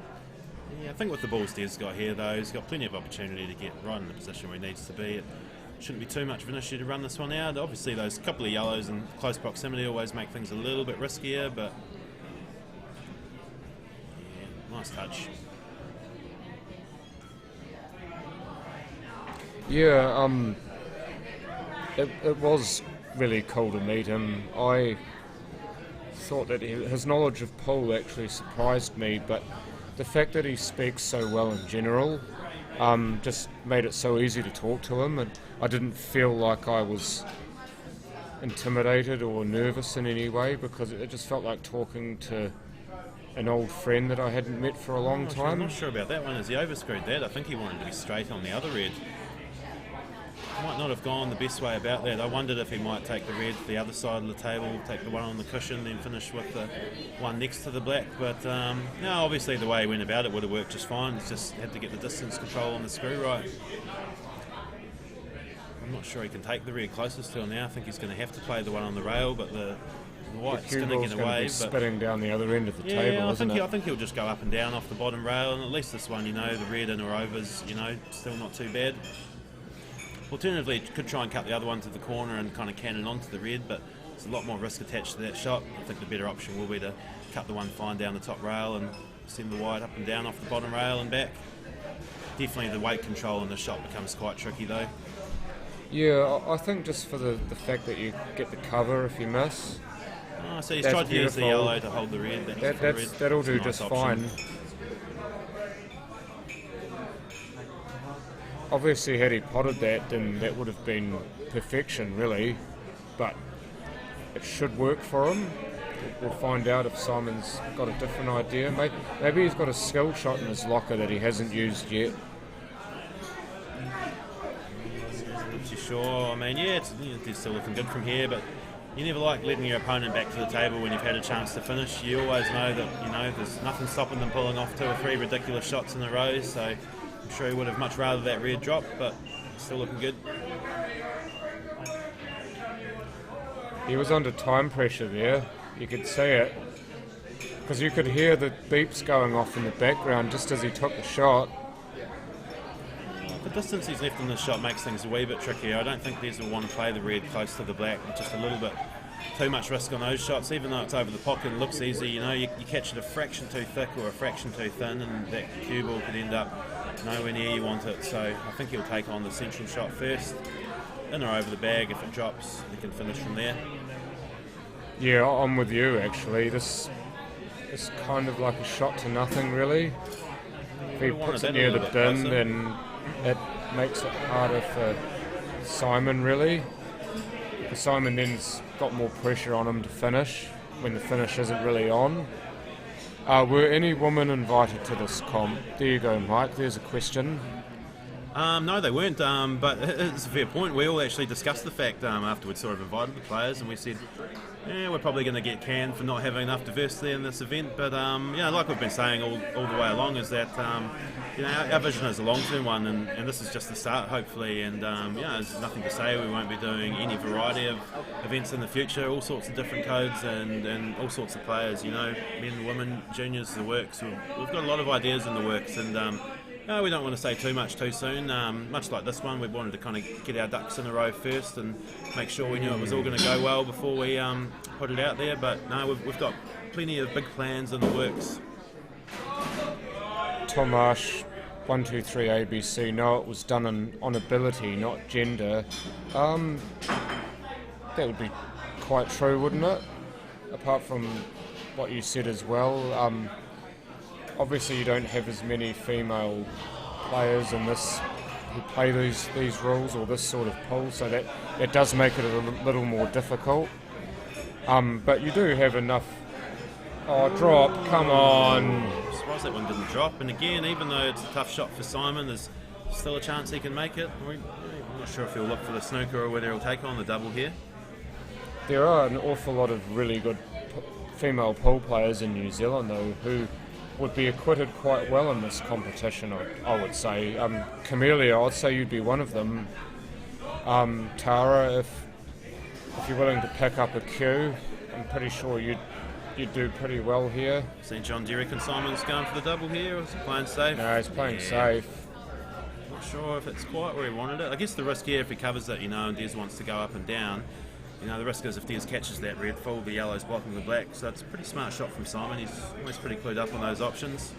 Yeah, I think with the balls Des got here though, he's got plenty of opportunity to get right in the position where he needs to be. It shouldn't be too much of an issue to run this one out. Obviously those couple of yellows in close proximity always make things a little bit riskier, but yeah, nice touch. Yeah, it was really cool to meet him. I thought that his knowledge of pool actually surprised me, but the fact that he speaks so well in general just made it so easy to talk to him, and I didn't feel like I was intimidated or nervous in any way because it just felt like talking to an old friend that I hadn't met for a long I'm time. not sure about that one, as he overscrewed that. I think he wanted to be straight on the other red. Might not have gone the best way about that. I wondered if he might take the red to the other side of the table, take the one on the cushion, then finish with the one next to the black. But no, obviously the way he went about it would have worked just fine. It's just had to get the distance control on the screw right. I'm not sure he can take the red closest to him now. I think he's going to have to play the one on the rail, but the white's going to get away. Be spinning down the other end of the table, I isn't think it? I think he'll just go up and down off the bottom rail, and at least this one, the red in or overs, still not too bad. Alternatively, could try and cut the other one to the corner and kind of cannon onto the red, but there's a lot more risk attached to that shot. I think the better option will be to cut the one fine down the top rail and send the white up and down off the bottom rail and back. Definitely the weight control in the shot becomes quite tricky though. Yeah, I think just for the fact that you get the cover if you miss. Oh, so he's That's tried to use the beautiful. yellow to hold the red. That'll do a nice just option. fine. Obviously, had he potted that, then that would have been perfection, really. But it should work for him. We'll find out if Simon's got a different idea. Maybe he's got a skill shot in his locker that he hasn't used yet. Not too sure. I mean, yeah, it's still looking good from here, but you never like letting your opponent back to the table when you've had a chance to finish. You always know that there's nothing stopping them pulling off 2 or 3 ridiculous shots in a row. So I'm sure he would have much rather that red drop, but still looking good. He was under time pressure there. You could see it because you could hear the beeps going off in the background just as he took the shot. The distance he's left in this shot makes things a wee bit trickier. I don't think Des will want to play the red close to the black. Just a little bit too much risk on those shots. Even though it's over the pocket and looks easy, you catch it a fraction too thick or a fraction too thin, and that cue ball could end up nowhere near you want it. So I think he'll take on the central shot first, in or over the bag. If it drops, he can finish from there. Yeah, I'm with you actually. This is kind of like a shot to nothing, really. If he puts it near the bin, then it makes it harder for Simon, really. Because Simon then's got more pressure on him to finish when the finish isn't really on. Were any women invited to this comp? There you go, Mike. There's a question. No, they weren't, but it's a fair point. We all actually discussed the fact after we'd sort of invited the players, and we said, we're probably going to get canned for not having enough diversity in this event. But like we've been saying all the way along, is that our vision is a long-term one, and this is just the start, hopefully. And there's nothing to say we won't be doing any variety of events in the future, all sorts of different codes and all sorts of players. Men, women, juniors, the works. We've got a lot of ideas in the works, and we don't want to say too much too soon. Much like this one, we wanted to kind of get our ducks in a row first and make sure we knew it was all going to go well before we put it out there. But no, we've got plenty of big plans in the works. Tomash, 123 ABC. No, it was done on ability, not gender. That would be quite true, wouldn't it? Apart from what you said as well. Obviously, you don't have as many female players in this who play these rules or this sort of pool, so that does make it a little more difficult. But you do have enough. Oh, drop! Come on! I'm surprised that one didn't drop. And again, even though it's a tough shot for Simon, there's still a chance he can make it. I'm not sure if he'll look for the snooker or whether he'll take on the double here. There are an awful lot of really good female pool players in New Zealand, though, who would be acquitted quite well in this competition, I would say. Camellia, I'd say you'd be one of them. Tara, if you're willing to pick up a cue, I'm pretty sure you'd do pretty well here. St. John, do you reckon Simon's going for the double here, or is he playing safe? No, he's playing safe. Not sure if it's quite where he wanted it. I guess the risk here, if he covers it, and Des wants to go up and down, the risk is if Des catches that red full, the yellow's blocking the black. So it's a pretty smart shot from Simon. He's almost pretty clued up on those options.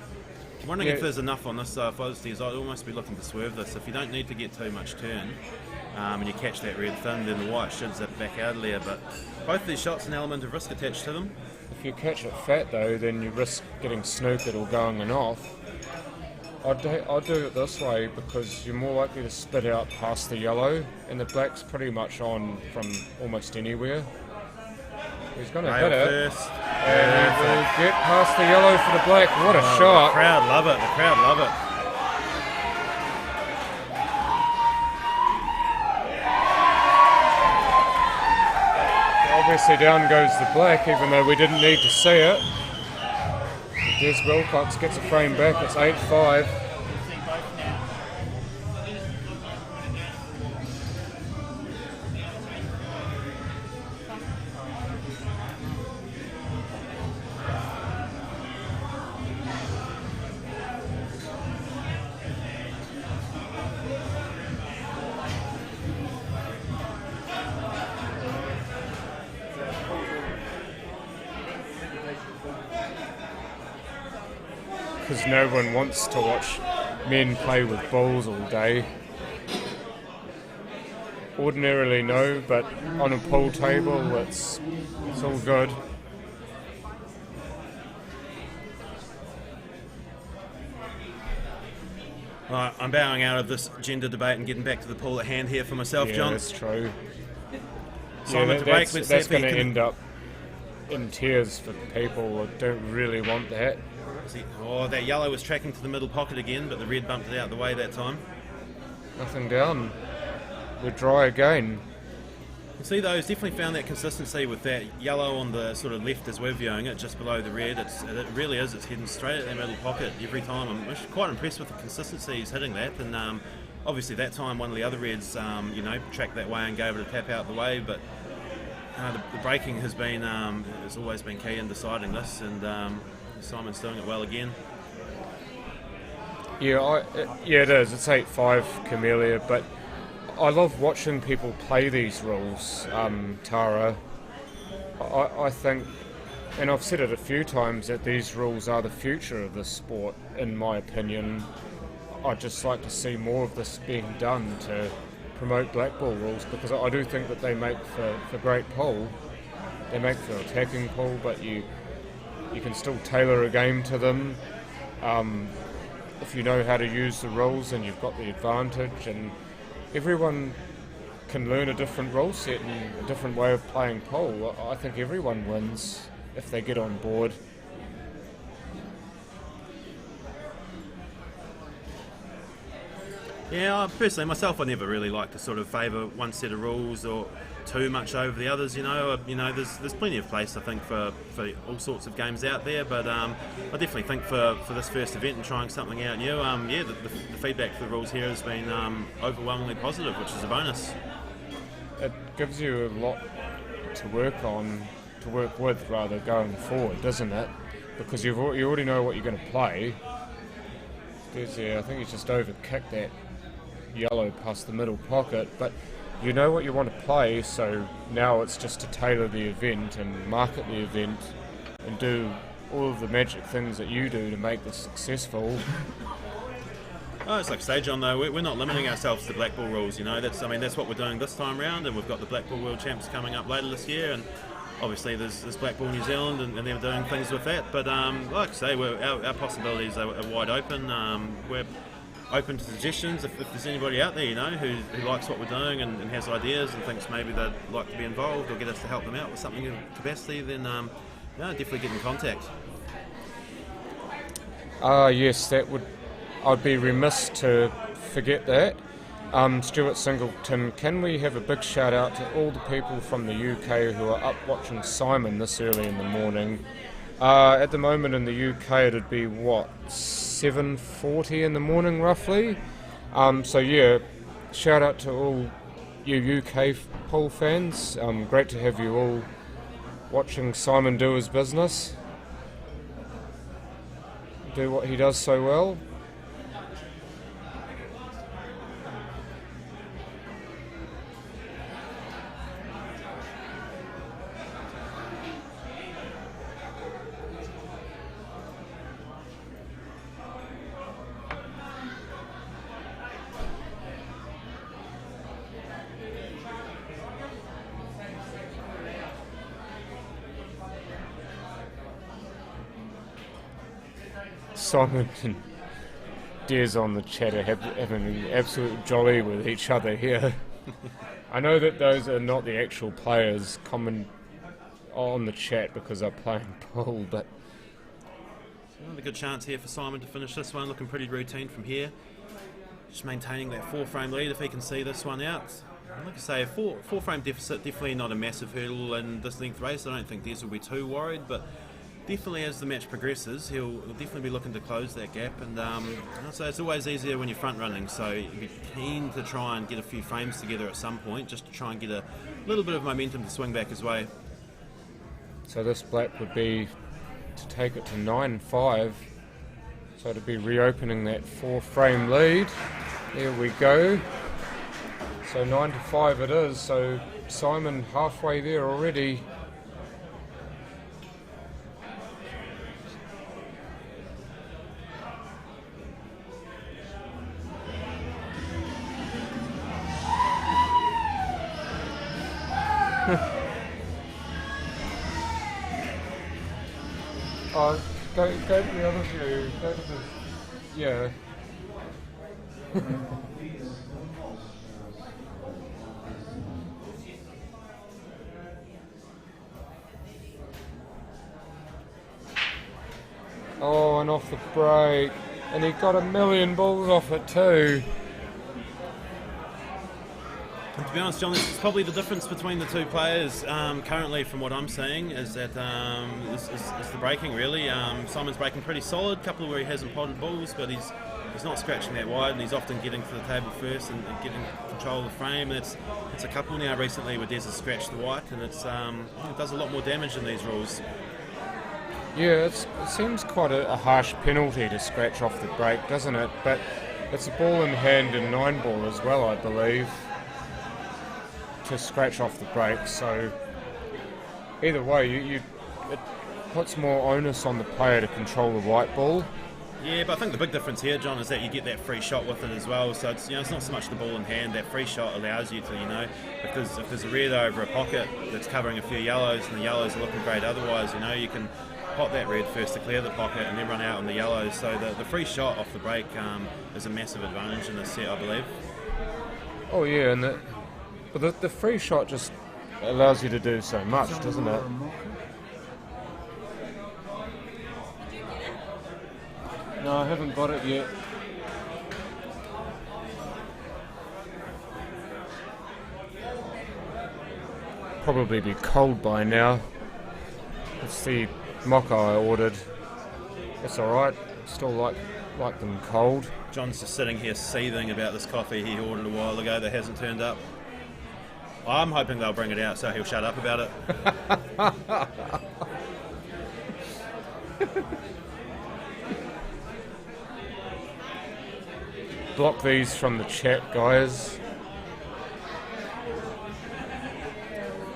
I'm wondering if there's enough on this. If I was Des, I'd almost be looking to swerve this. If you don't need to get too much turn, and you catch that red thin, then the white should zip back out earlier. But both these shots, an element of risk attached to them. If you catch it fat, though, then you risk getting snookered or going and off. I'd do it this way because you're more likely to spit out past the yellow, and the black's pretty much on from almost anywhere. He's going to hit it. First. And get past the yellow for the black. What a shot. The crowd love it. The crowd love it. Obviously down goes the black, even though we didn't need to see it. Des Wilcox gets a frame back. It's 8-5. Because no one wants to watch men play with balls all day. Ordinarily no, but on a pool table it's all good. Right, I'm bowing out of this gender debate and getting back to the pool at hand here for myself, Yeah, John. that's true. Simon to break, let's see that's if he going to can... end up in tears for people that don't really want that. Oh, that yellow was tracking to the middle pocket again, but the red bumped it out the way that time. Nothing down. We're dry again. You see though, he's definitely found that consistency with that yellow on the sort of left as we're viewing it, just below the red. It really is, it's heading straight at that middle pocket every time. I'm actually quite impressed with the consistency he's hitting that, and obviously that time one of the other reds, tracked that way and gave it a tap out the way, but the braking has been, has always been key in deciding this, and Simon's doing it well again. Yeah, it is. It's 8-5 Camellia, but I love watching people play these rules, Tara. I think, and I've said it a few times, that these rules are the future of the sport, in my opinion. I'd just like to see more of this being done to promote blackball rules, because I do think that they make for great pool. They make for attacking pool, but you can still tailor a game to them. If you know how to use the rules, and you've got the advantage, and everyone can learn a different rule set and a different way of playing pool. I think everyone wins if they get on board. Yeah, personally myself, I never really like to sort of favour one set of rules or too much over the others. There's plenty of place I think for all sorts of games out there, but I definitely think for this first event and trying something out new, the feedback for the rules here has been overwhelmingly positive, which is a bonus. It gives you a lot to work with rather, going forward, doesn't it? Because you already know what you're going to play. I think he's just overkicked that yellow past the middle pocket, but you know what you want to play, so now it's just to tailor the event and market the event and do all of the magic things that you do to make this successful. Oh, it's like I say, John, though, we're not limiting ourselves to blackball rules, that's what we're doing this time round, and we've got the Blackball World Champs coming up later this year, and obviously there's Blackball New Zealand and they're doing things with that, but like I say, our possibilities are wide open. We're open to suggestions. If there's anybody out there who likes what we're doing and has ideas and thinks maybe they'd like to be involved or get us to help them out with something in capacity, then definitely get in contact. Yes, I'd be remiss to forget that. Stuart Singleton, can we have a big shout out to all the people from the UK who are up watching Simon this early in the morning? At the moment in the UK it'd be 7:40 in the morning roughly. Shout out to all you UK pool fans. Great to have you all watching Simon do his business, do what he does so well. Simon and Des on the chat are having an absolute jolly with each other here. I know that those are not the actual players comment on the chat because they're playing pool, but Another good chance here for Simon to finish this one, looking pretty routine from here. Just maintaining that 4-frame lead if he can see this one out. And like I say, a 4-frame deficit, definitely not a massive hurdle in this length race. I don't think Des will be too worried, but definitely as the match progresses, he'll definitely be looking to close that gap. And so it's always easier when you're front running, so you'd be keen to try and get a few frames together at some point, just to try and get a little bit of momentum to swing back his way. So this black would be to take it to 9-5, so to be reopening that 4-frame lead. There we go. So 9-5 it is, so Simon halfway there already. Oh, go to the other view. Go to the... Yeah. Oh, and off the break. And he got a million balls off it too. And to be honest, John, this is probably the difference between the two players currently, from what I'm seeing, is that is the breaking really. Simon's breaking pretty solid, a couple where he hasn't potted balls, but he's not scratching that wide, and he's often getting to the table first and getting control of the frame. And it's a couple now recently where Des has scratched the white, and it does a lot more damage in these rules. Yeah, it seems quite a harsh penalty to scratch off the break, doesn't it? But it's a ball in hand and 9-ball as well, I believe, to scratch off the break. So either way, it puts more onus on the player to control the white ball. Yeah, but I think the big difference here, John, is that you get that free shot with it as well. So it's it's not so much the ball in hand. That free shot allows you to if there's a red over a pocket that's covering a few yellows and the yellows are looking great otherwise, you can pot that red first to clear the pocket and then run out on the yellows. So the free shot off the break is a massive advantage in this set, I believe. Oh yeah, but the free shot just allows you to do so much, doesn't it? No, I haven't got it yet. Probably be cold by now. It's the mocha I ordered. It's alright, still like them cold. John's just sitting here seething about this coffee he ordered a while ago that hasn't turned up. I'm hoping they'll bring it out so he'll shut up about it. Block these from the chat, guys.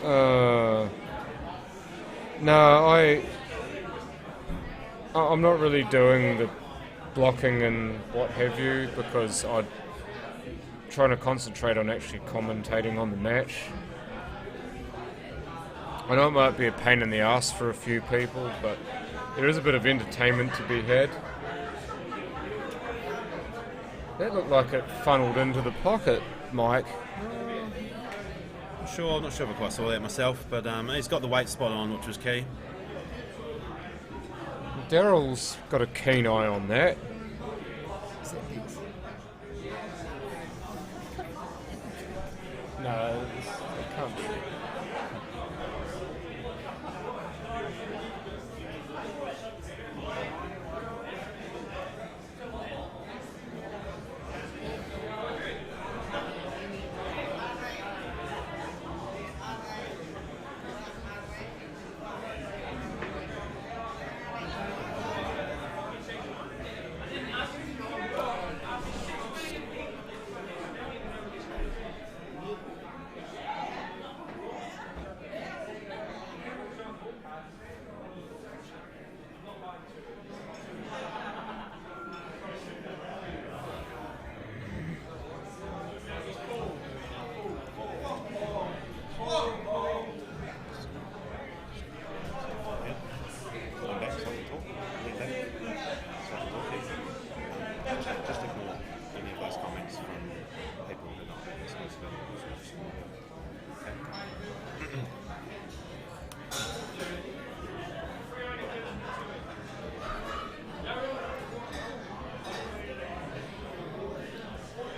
No, I'm not really doing the blocking and what have you, because I'm trying to concentrate on actually commentating on the match. I know it might be a pain in the ass for a few people, but there is a bit of entertainment to be had. That looked like it funneled into the pocket, Mike. I'm not sure if I quite saw that myself, but he's got the weight spot on, which was key. Daryl's got a keen eye on that. No, it can't be.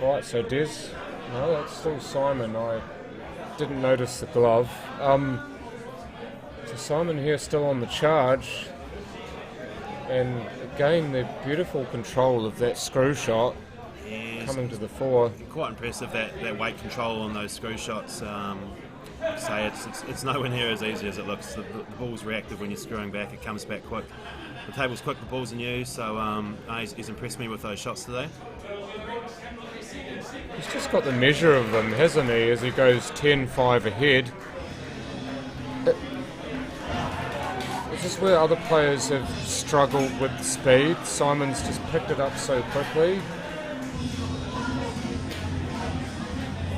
Right, so Des, no, that's still Simon. I didn't notice the glove. So Simon here still on the charge, and again the beautiful control of that screw shot coming to the fore. Quite impressive that weight control on those screw shots. Say it's nowhere near as easy as it looks. The ball's reactive when you're screwing back; it comes back quick. The table's quick, the ball's in use. So he's impressed me with those shots today. He's just got the measure of them, hasn't he? As he goes 10-5 ahead. This is where other players have struggled with speed. Simon's just picked it up so quickly.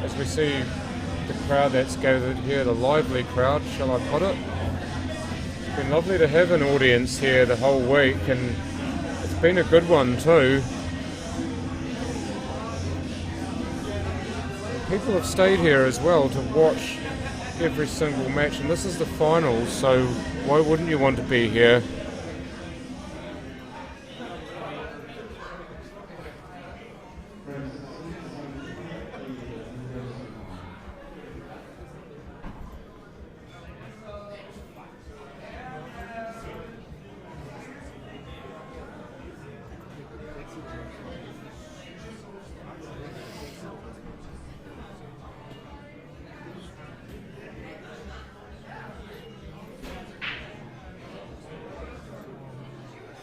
As we see the crowd that's gathered here, the lively crowd, shall I put it. It's been lovely to have an audience here the whole week, and it's been a good one too. People have stayed here as well to watch every single match, and this is the finals, so why wouldn't you want to be here?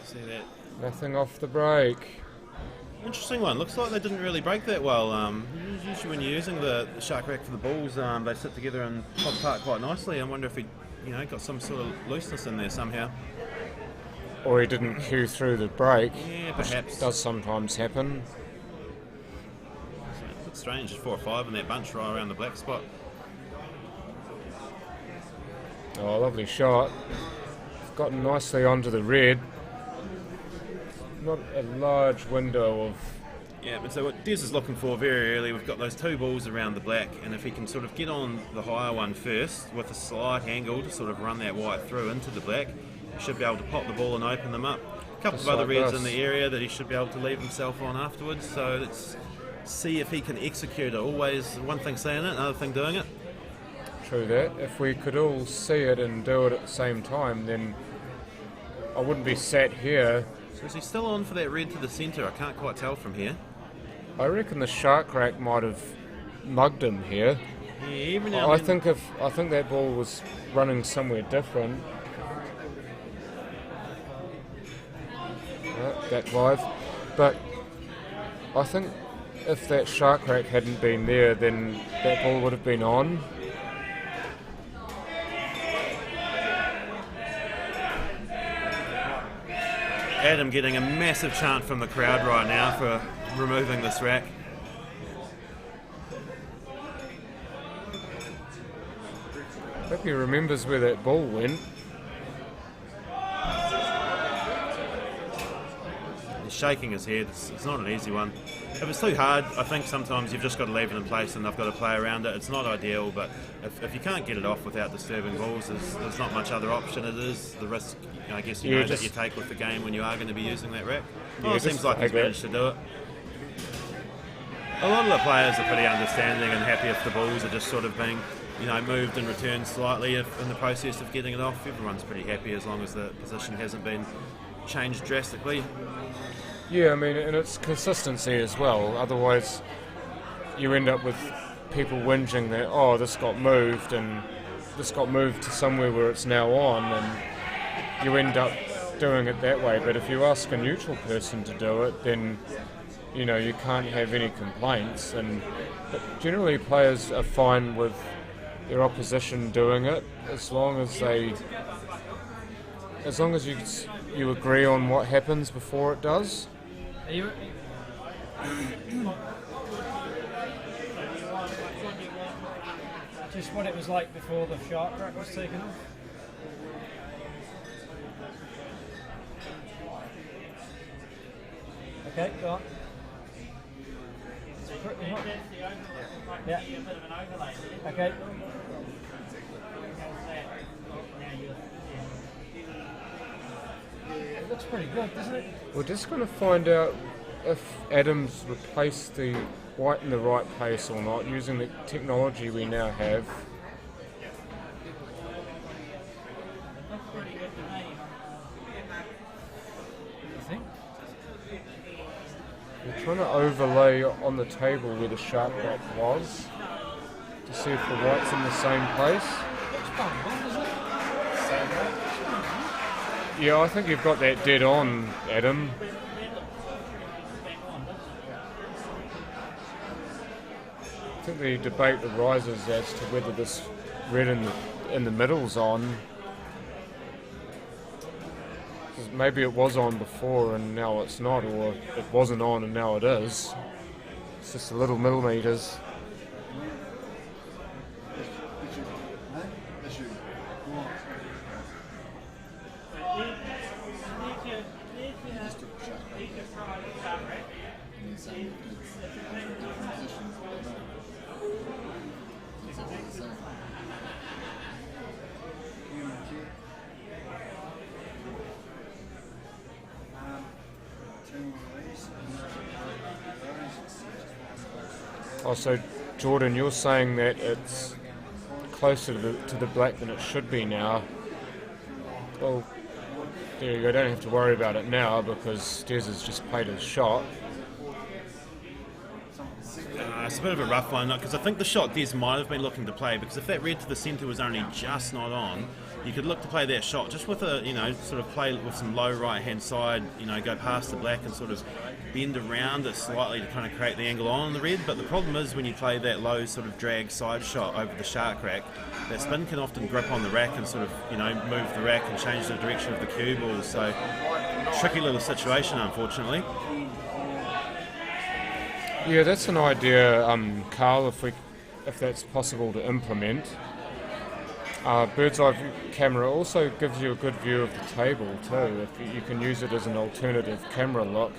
See that? Nothing off the break. Interesting one. Looks like they didn't really break that well. Usually when you're using the shark rack for the balls, they sit together and pop apart quite nicely. I wonder if he, got some sort of looseness in there somehow. Or he didn't cue through the break. Yeah, perhaps. Which does sometimes happen. It's a bit strange, 4 or 5 in that bunch right around the black spot. Oh, lovely shot. Gotten nicely onto the red. Not a large window of... Yeah, but so what Des is looking for very early, we've got those 2 balls around the black, and if he can sort of get on the higher one first with a slight angle to sort of run that white through into the black, he should be able to pop the ball and open them up. A couple Just of other like reds this. in the area that he should be able to leave himself on afterwards, so let's see if he can execute it. Always one thing saying it, another thing doing it. True that. If we could all see it and do it at the same time, then I wouldn't be sat here. So is he still on for that red to the centre? I can't quite tell from here. I reckon the shark rack might have mugged him here. Yeah, even now I think that ball was running somewhere different. Back live. But I think if that shark rack hadn't been there, then that ball would have been on. Adam getting a massive chant from the crowd right now for removing this rack. Hope he remembers where that ball went. He's shaking his head. It's not an easy one. If it's too hard, I think sometimes you've just got to leave it in place and they've got to play around it. It's not ideal, but if you can't get it off without disturbing balls, there's not much other option. It is the risk, I guess, you know, that you take with the game when you are going to be using that rack. Well, it seems like he's managed to do it. A lot of the players are pretty understanding and happy if the balls are just sort of being, moved and returned slightly in the process of getting it off. Everyone's pretty happy as long as the position hasn't been changed drastically. Yeah, I mean, and it's consistency as well. Otherwise, you end up with people whinging that, oh, this got moved and this got moved to somewhere where it's now on, and you end up doing it that way. But if you ask a neutral person to do it, then you can't have any complaints. But generally, players are fine with their opposition doing it as long as you agree on what happens before it does. Just what it was like before the shark rack was taken off. Okay, go on. Yeah. Okay. It looks pretty good, doesn't it? We're just going to find out if Adams replaced the white in the right place or not, using the technology we now have. We're trying to overlay on the table where the sharp rock was to see if the white's in the same place. Yeah, I think you've got that dead on, Adam. I think the debate arises as to whether this red in the middle's on. 'Cause maybe it was on before and now it's not, or it wasn't on and now it is. It's just a little millimetres. Oh, so Jordan, you're saying that it's closer to the black than it should be now. Well, there you go. Don't have to worry about it now because Des has just played his shot. It's a bit of a rough one because I think the shot Des might have been looking to play, because if that red to the centre was only just not on, you could look to play that shot just with a, sort of play with some low right hand side, go past the black and sort of bend around it slightly to kind of create the angle on the red. But the problem is when you play that low sort of drag side shot over the shark rack, that spin can often grip on the rack and sort of move the rack and change the direction of the cue ball. So tricky little situation, unfortunately. Yeah, that's an idea, Carl, if that's possible to implement. Bird's eye camera also gives you a good view of the table too, if you can use it as an alternative camera look.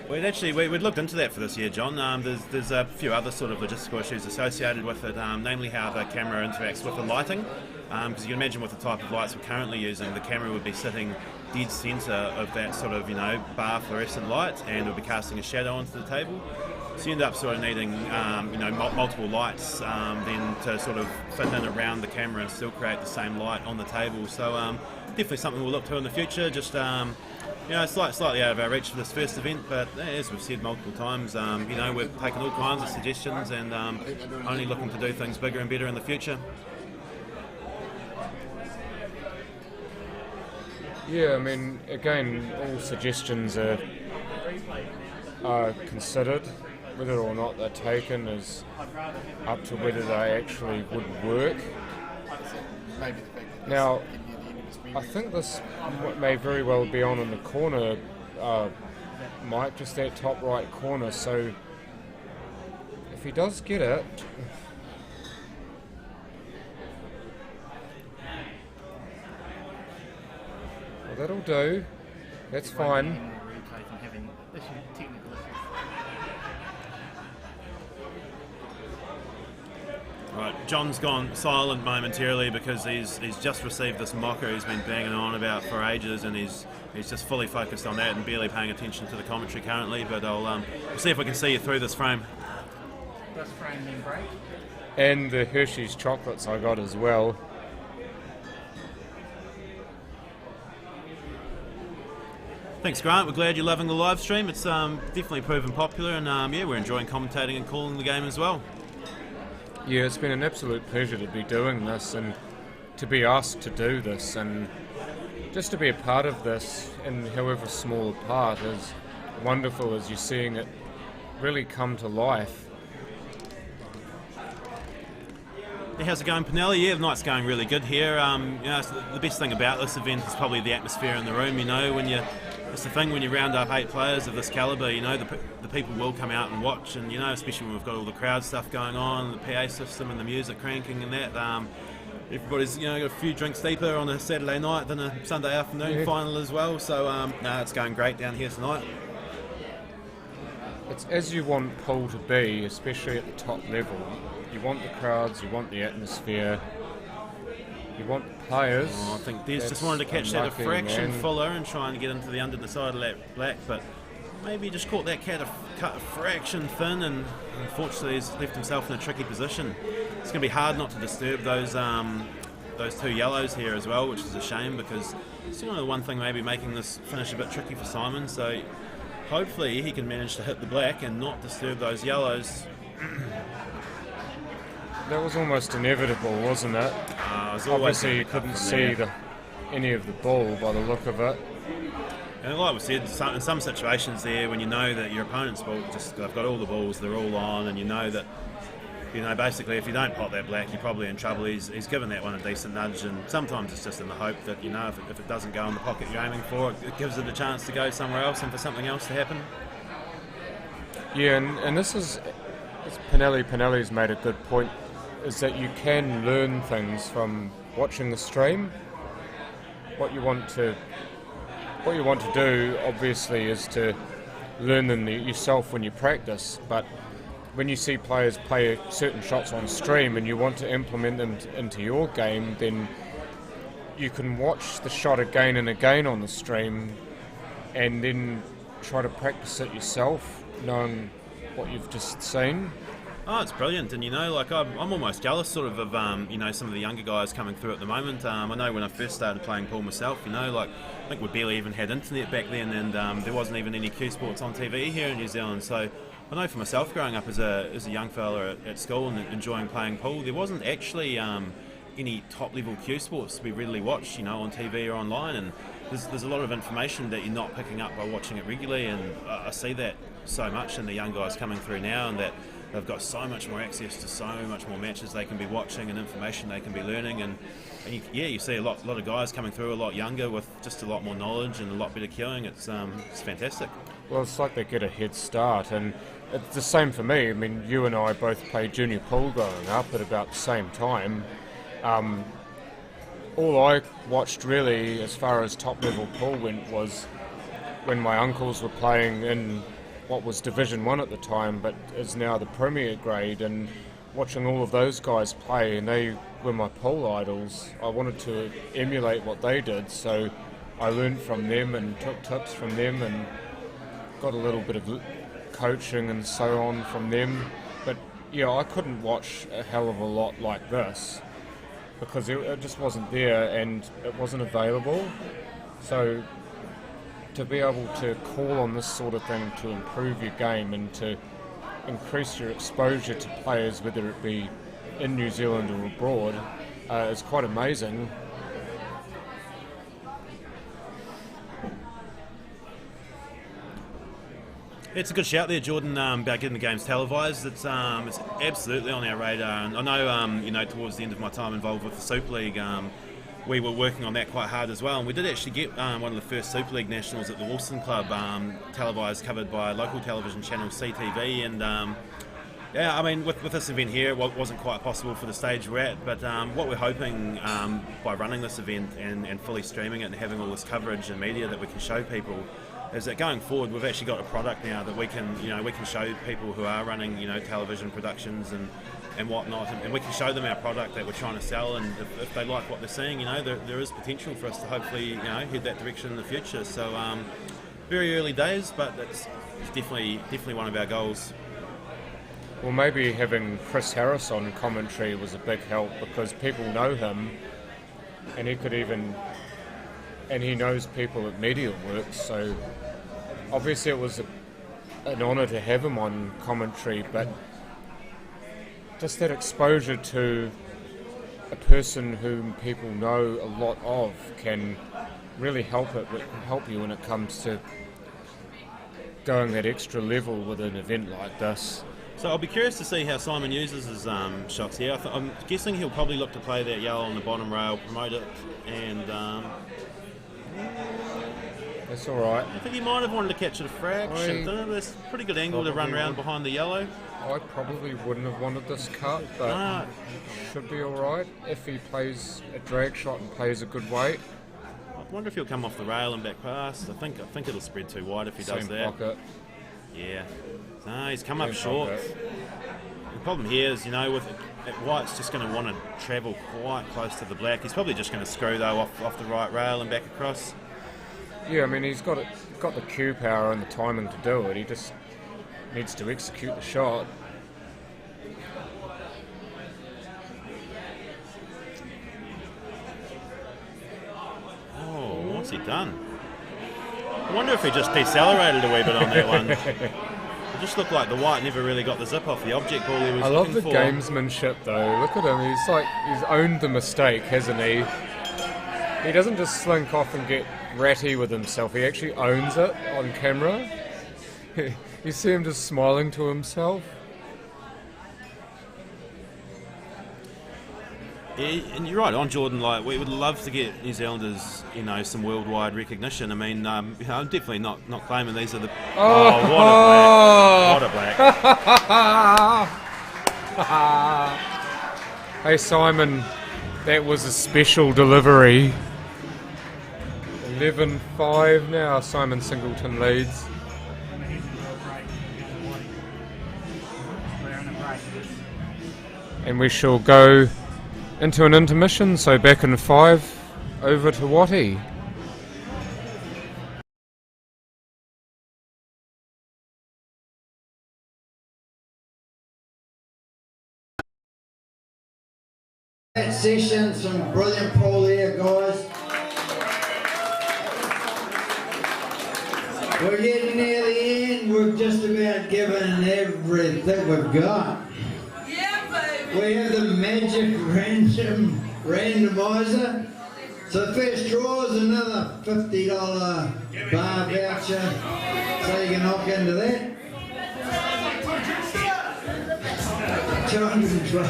We'd looked into that for this year, John. There's a few other sort of logistical issues associated with it, namely how the camera interacts with the lighting. Because you can imagine with the type of lights we're currently using, the camera would be sitting dead centre of that sort of bar fluorescent light, and it would be casting a shadow onto the table. So you end up sort of needing multiple lights then to sort of fit in around the camera and still create the same light on the table. So definitely something we'll look to in the future. Just slightly out of our reach for this first event, but as we've said multiple times, we've taken all kinds of suggestions and only looking to do things bigger and better in the future. Yeah, I mean, again, all suggestions are considered. Whether or not they're taken is up to whether they actually would work. Now, I think this may very well be on in the corner, Mike, just that top right corner, so if he does get it... Well, that'll do. That's fine. Right, John's gone silent momentarily because he's just received this mocker he's been banging on about for ages, and he's just fully focused on that and barely paying attention to the commentary currently. But we'll see if we can see you through this frame. This frame then break. And the Hershey's chocolates I got as well. Thanks, Grant. We're glad you're loving the live stream. It's definitely proven popular, and we're enjoying commentating and calling the game as well. Yeah, it's been an absolute pleasure to be doing this and to be asked to do this, and just to be a part of this, in however small a part, is wonderful as you're seeing it really come to life. Yeah, how's it going, Pinelli? Yeah, the night's going really good here. The best thing about this event is probably the atmosphere in the room. It's the thing when you round up 8 players of this calibre, the people will come out and watch, and especially when we've got all the crowd stuff going on, the PA system and the music cranking and that. Everybody's got a few drinks deeper on a Saturday night than a Sunday afternoon final as well. So it's going great down here tonight. It's as you want pool to be, especially at the top level. You want the crowds, you want the atmosphere, you want the players. I think Des just wanted to catch that a fraction fuller and trying to get into the under the side of that black, but maybe just caught that cat cut a fraction thin, and unfortunately has left himself in a tricky position. It's going to be hard not to disturb those 2 yellows here as well, which is a shame, because it's the one thing maybe making this finish a bit tricky for Simon. So hopefully he can manage to hit the black and not disturb those yellows. That was almost inevitable, wasn't it? Obviously you couldn't see any of the ball by the look of it. And like we said, in some situations there, when you know that your opponent's ball they've got all the balls, they're all on, and you know that, basically if you don't pot that black, you're probably in trouble. He's given that one a decent nudge, and sometimes it's just in the hope that, if it doesn't go in the pocket you're aiming for, it gives it a chance to go somewhere else and for something else to happen. Yeah, and this is, Pinelli's made a good point, is that you can learn things from watching the stream. What you want to do, obviously, is to learn them yourself when you practice, but when you see players play certain shots on stream and you want to implement them into your game, then you can watch the shot again and again on the stream and then try to practice it yourself, knowing what you've just seen. Oh, it's brilliant, and I'm almost jealous sort of some of the younger guys coming through at the moment. I know when I first started playing pool myself, I think we barely even had internet back then, and there wasn't even any Q Sports on TV here in New Zealand. So I know for myself, growing up as a young fella at school and enjoying playing pool, there wasn't actually any top level Q Sports to be readily watched, on TV or online, and there's a lot of information that you're not picking up by watching it regularly, and I see that so much in the young guys coming through now, and that they've got so much more access to so much more matches they can be watching and information they can be learning, and you see a lot of guys coming through a lot younger with just a lot more knowledge and a lot better cueing. It's fantastic. Well, it's like they get a head start, and it's the same for me. I mean, you and I both played junior pool growing up at about the same time. All I watched really as far as top level pool went was when my uncles were playing in what was Division 1 at the time, but is now the Premier grade, and watching all of those guys play, and they were my pool idols. I wanted to emulate what they did, so I learned from them and took tips from them and got a little bit of coaching and so on from them. But I couldn't watch a hell of a lot like this because it just wasn't there and it wasn't available. So to be able to call on this sort of thing to improve your game and to increase your exposure to players, whether it be in New Zealand or abroad, is quite amazing. It's a good shout there, Jordan, about getting the games televised. It's absolutely on our radar, and I know, towards the end of my time involved with the Super League, we were working on that quite hard as well, and we did actually get one of the first Super League nationals at the Wolston Club televised, covered by local television channel CTV, and with this event here, it wasn't quite possible for the stage we're at, but what we're hoping by running this event and fully streaming it and having all this coverage and media that we can show people is that going forward we've actually got a product now that we can show people who are running television productions and whatnot, and we can show them our product that we're trying to sell, and if they like what they're seeing, there is potential for us to hopefully head that direction in the future. So very early days, but it's definitely one of our goals. Well, maybe having Chris Harris on commentary was a big help because people know him, and he knows people at MediaWorks, so obviously it was an honour to have him on commentary, but just that exposure to a person whom people know a lot of can really help you when it comes to going that extra level with an event like this. So I'll be curious to see how Simon uses his shots here. I'm guessing he'll probably look to play that yellow on the bottom rail, promote it, and that's all right. I think he might have wanted to catch it a fraction. There's a pretty good angle to run around behind the yellow. I probably wouldn't have wanted this cut, but should be all right if he plays a drag shot and plays a good weight. I wonder if he'll come off the rail and back past. I think it'll spread too wide if he does that. Pocket. Yeah. No, he's come up short. The problem here is, with White's just going to want to travel quite close to the black. He's probably just going to screw though off the right rail and back across. Yeah, I mean, he's got the cue power and the timing to do it. He just needs to execute the shot. Oh, what's he done? I wonder if he just decelerated a wee bit on that one. It just looked like the white never really got the zip off the object ball he was I love looking the for. gamesmanship though. Look at him. He's owned the mistake, hasn't he? He doesn't just slink off and get ratty with himself. He actually owns it on camera. You see him just smiling to himself. Yeah, and you're right on, Jordan. Like, we would love to get New Zealanders, you know, some worldwide recognition. I mean, I'm definitely not claiming these are the. Oh, what a black! Hey Simon, that was a special delivery. 11-5 now. Simon Singleton leads. And we shall go into an intermission, so back in 5, over to Watty. That session, some brilliant pool there, guys. We're getting near the end. We've just about given everything we've got. We have the magic randomizer. So first draw is another $50 bar voucher, so you can knock into that. 212.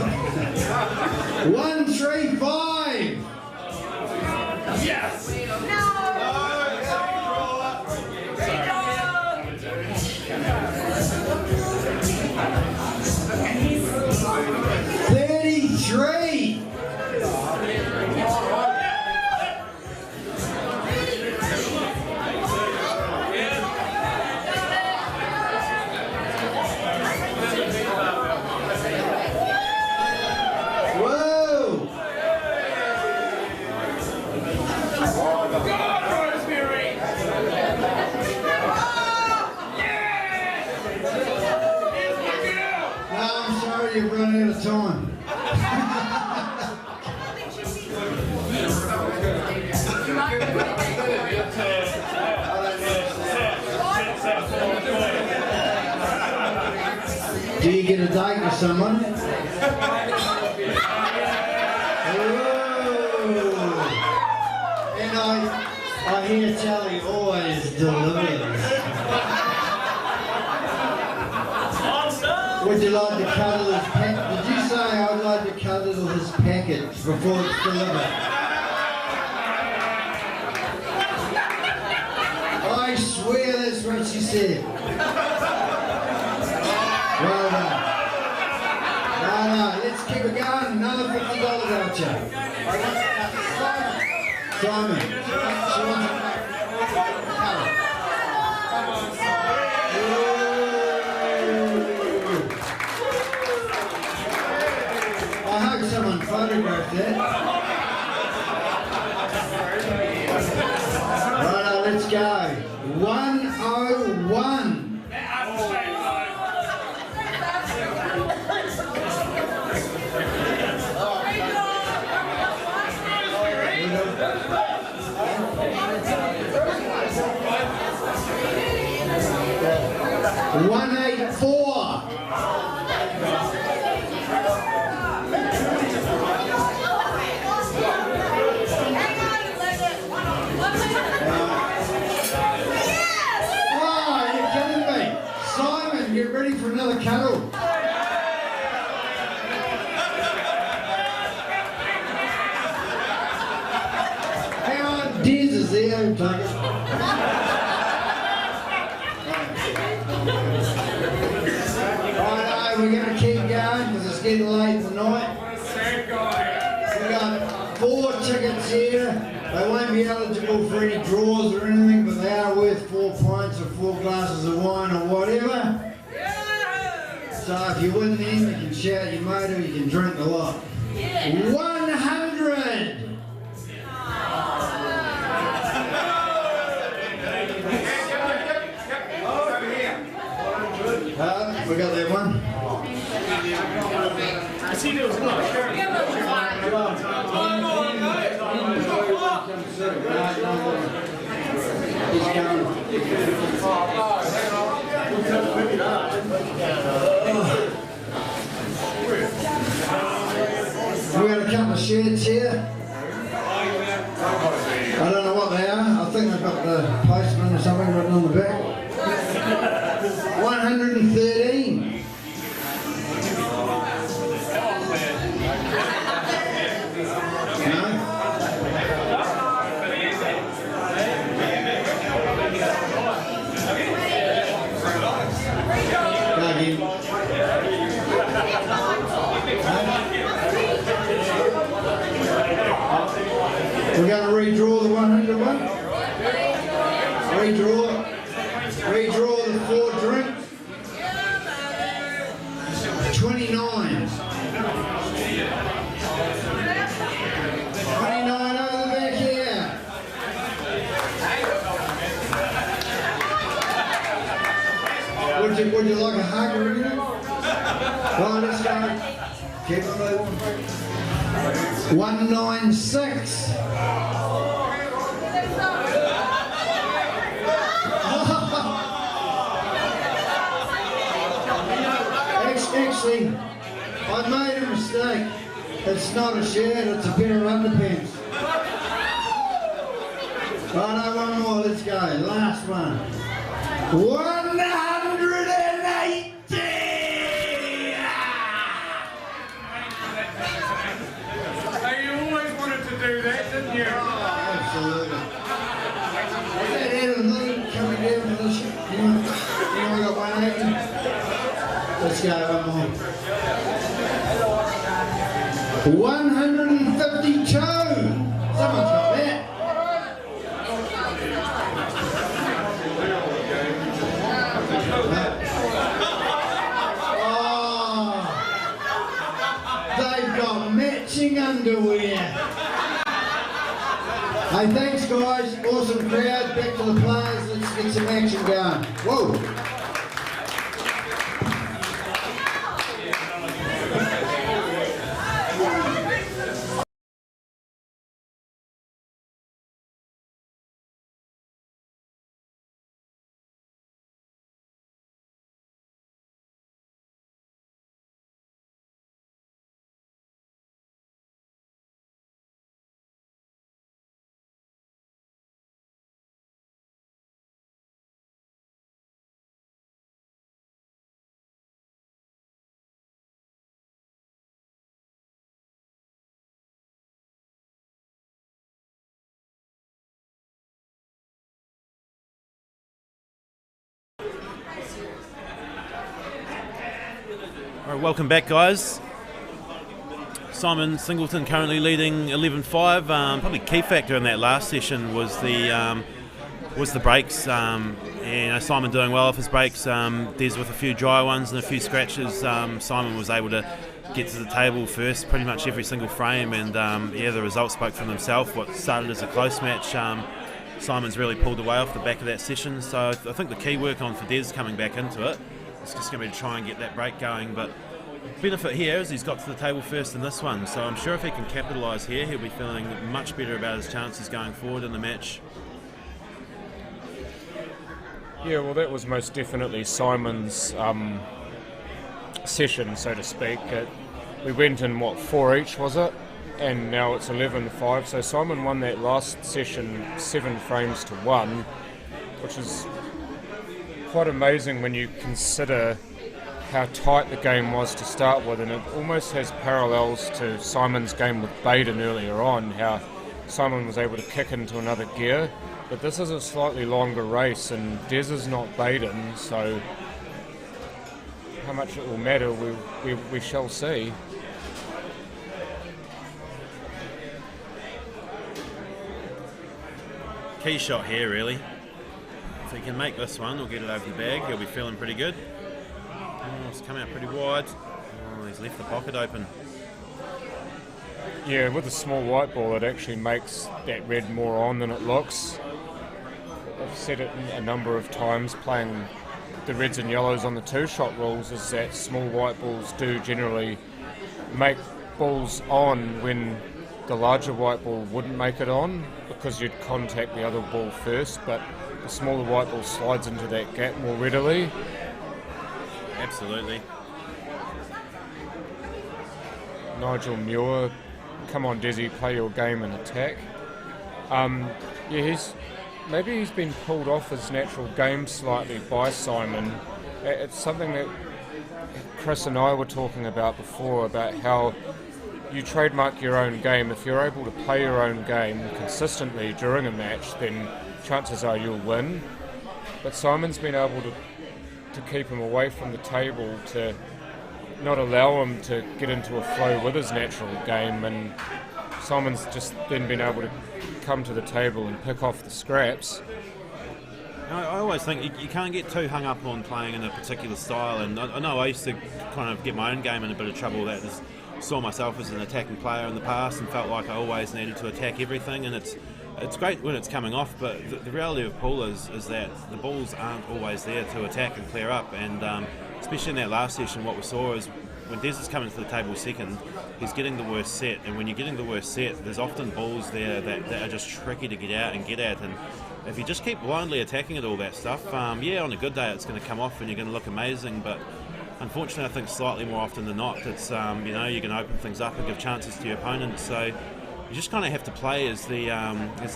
135. Yes. You've run out of time. Do you get a date with someone? And I hear Charlie always delivers. Would you like to cuddle his package? Did you say I'd like to cuddle his package before it's delivered? I swear that's what she said. Well done. No, let's keep it going. Another $50 voucher. Simon. She wants to cuddle. I hope someone photographed that. Right, let's go. 101. Get ready for another cuddle. Hang on, Diz is there. Take it. Alright, we're going to keep going because it's getting late in the night. We've got 4 tickets here. They won't be eligible for any draws or anything, but they are worth 4 pints or 4 glasses of wine or whatever. So if you win them, you can shout your mate or you can drink a lot. 100! We got that one. He's going. We got a couple of shirts here. I don't know what they are. I think I've got the postman or something written on the back. 113. No? Go again. We're going to redraw the 100 one. Redraw the 4 drinks. 29. 29 over the back here. Would you like a hug or anything? Right, let's go. Keep it moving. 196. Actually, I made a mistake. It's not a shirt, it's a pair of underpants. Right, one more, let's go. Last one. 180! You always wanted to do that, didn't you? Absolutely. Is that Adam Lee coming down for this? Anyone got 180? Let's go, one more. 152! Someone's got that. Oh, they've got matching underwear. Hey, thanks guys. Awesome crowd. Back to the players. Let's get some action going. Whoa! All right, welcome back, guys. Simon Singleton currently leading 11-5. Probably key factor in that last session was the breaks. Simon doing well off his breaks. Des with a few dry ones and a few scratches. Simon was able to get to the table first pretty much every single frame, and the results spoke for themselves. What started as a close match, Simon's really pulled away off the back of that session. So I think the key work on for Des coming back into it, it's just going to be to try and get that break going. But benefit here is he's got to the table first in this one, so I'm sure if he can capitalise here, he'll be feeling much better about his chances going forward in the match. Yeah, well, that was most definitely Simon's session, so to speak. We went in, 4 each, was it? And now it's 11-5. So Simon won that last session 7 frames to 1, which is quite amazing when you consider how tight the game was to start with, and it almost has parallels to Simon's game with Baden earlier on, how Simon was able to kick into another gear. But this is a slightly longer race, and Des is not Baden, so how much it will matter, we shall see. Key shot here, really. If he can make this one or get it over the bag, he'll be feeling pretty good. Oh, it's come out pretty wide. Oh, he's left the pocket open. Yeah, with a small white ball, it actually makes that red more on than it looks. I've said it a number of times, playing the reds and yellows on the two-shot rules is that small white balls do generally make balls on when the larger white ball wouldn't make it on, because you'd contact the other ball first, but the smaller white ball slides into that gap more readily. Absolutely. Nigel Muir, come on Desi, play your game and attack. Maybe he's been pulled off his natural game slightly by Simon. It's something that Chris and I were talking about before, about how you trademark your own game. If you're able to play your own game consistently during a match, then chances are you'll win. But Simon's been able to keep him away from the table, to not allow him to get into a flow with his natural game, and Simon's just then been able to come to the table and pick off the scraps. I always think you can't get too hung up on playing in a particular style, and I know I used to kind of get my own game in a bit of trouble with that. I saw myself as an attacking player in the past and felt like I always needed to attack everything, and it's great when it's coming off, but the reality of pool is that the balls aren't always there to attack and clear up, and especially in that last session, what we saw is when Des is coming to the table second, he's getting the worst set, and when you're getting the worst set, there's often balls there that are just tricky to get out and get at, and if you just keep blindly attacking at all that stuff, on a good day it's going to come off and you're going to look amazing, but unfortunately I think slightly more often than not it's you're going to open things up and give chances to your opponent, so you just kind of have to play as the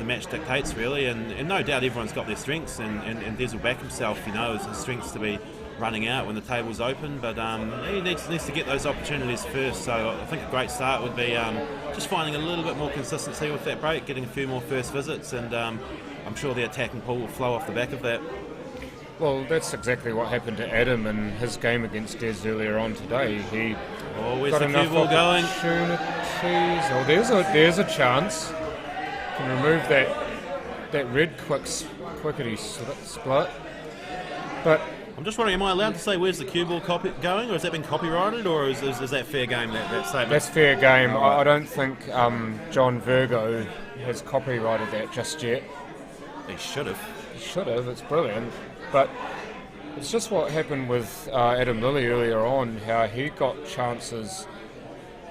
match dictates, really, and no doubt everyone's got their strengths, and Des will back himself, as his strengths to be running out when the table's open, but he needs to get those opportunities first. So I think a great start would be just finding a little bit more consistency with that break, getting a few more first visits, and I'm sure the attacking pool will flow off the back of that. Well, that's exactly what happened to Adam in his game against Des earlier on today. He got enough opportunities. There's a chance. Can remove that red quickety split, but I'm just wondering, am I allowed to say where's the cue ball going, or has that been copyrighted, or is that fair game, that statement? That's fair game. I don't think John Virgo has copyrighted that just yet. He should have. It's brilliant. But it's just what happened with Adam Lilly earlier on, how he got chances,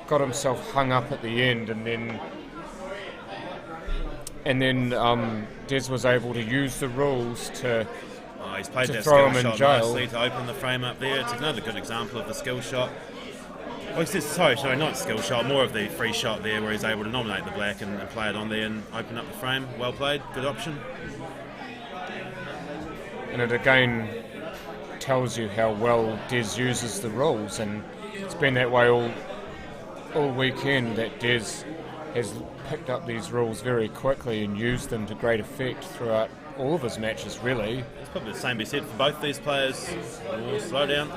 got himself hung up at the end, and then Des was able to use the rules to he's played that throw skill him in shot jail. nicely to open the frame up there. It's another good example of the skill shot. Sorry, not skill shot, more of the free shot there, where he's able to nominate the black and play it on there and open up the frame. Well played, good option. And it again tells you how well Des uses the rules, and it's been that way all weekend, that Des has picked up these rules very quickly and used them to great effect throughout all of his matches, really. It's probably the same be said for both these players. Slow down.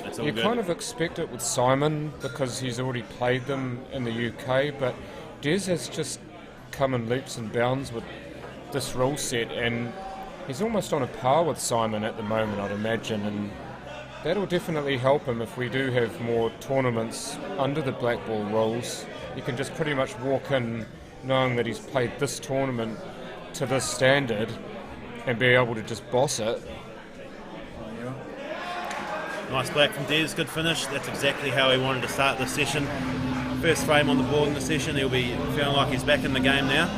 It's all you good. kind of expect it with Simon because he's already played them in the UK, but Des has just come in leaps and bounds with this rule set, and he's almost on a par with Simon at the moment, I'd imagine, and that'll definitely help him if we do have more tournaments under the Blackball rules. You can just pretty much walk in knowing that he's played this tournament to this standard and be able to just boss it. Nice black from Des, good finish. That's exactly how he wanted to start the session. First frame on the board in the session, he'll be feeling like he's back in the game now.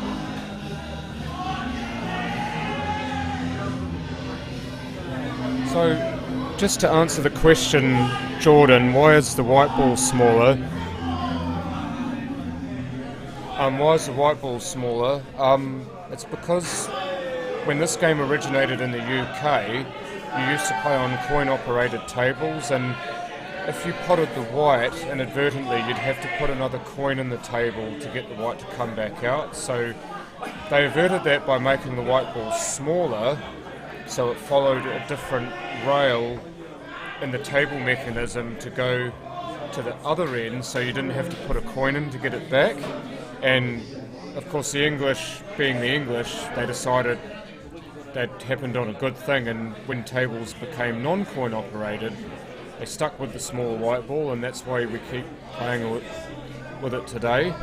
So, just to answer the question, Jordan, why is the white ball smaller? Why is the white ball smaller? It's because when this game originated in the UK, you used to play on coin-operated tables, and if you potted the white inadvertently, you'd have to put another coin in the table to get the white to come back out. So they averted that by making the white ball smaller, so it followed a different rail in the table mechanism to go to the other end, so you didn't have to put a coin in to get it back. And of course the English, being the English, they decided that happened on a good thing, and when tables became non-coin operated, they stuck with the small white ball, and that's why we keep playing with it today.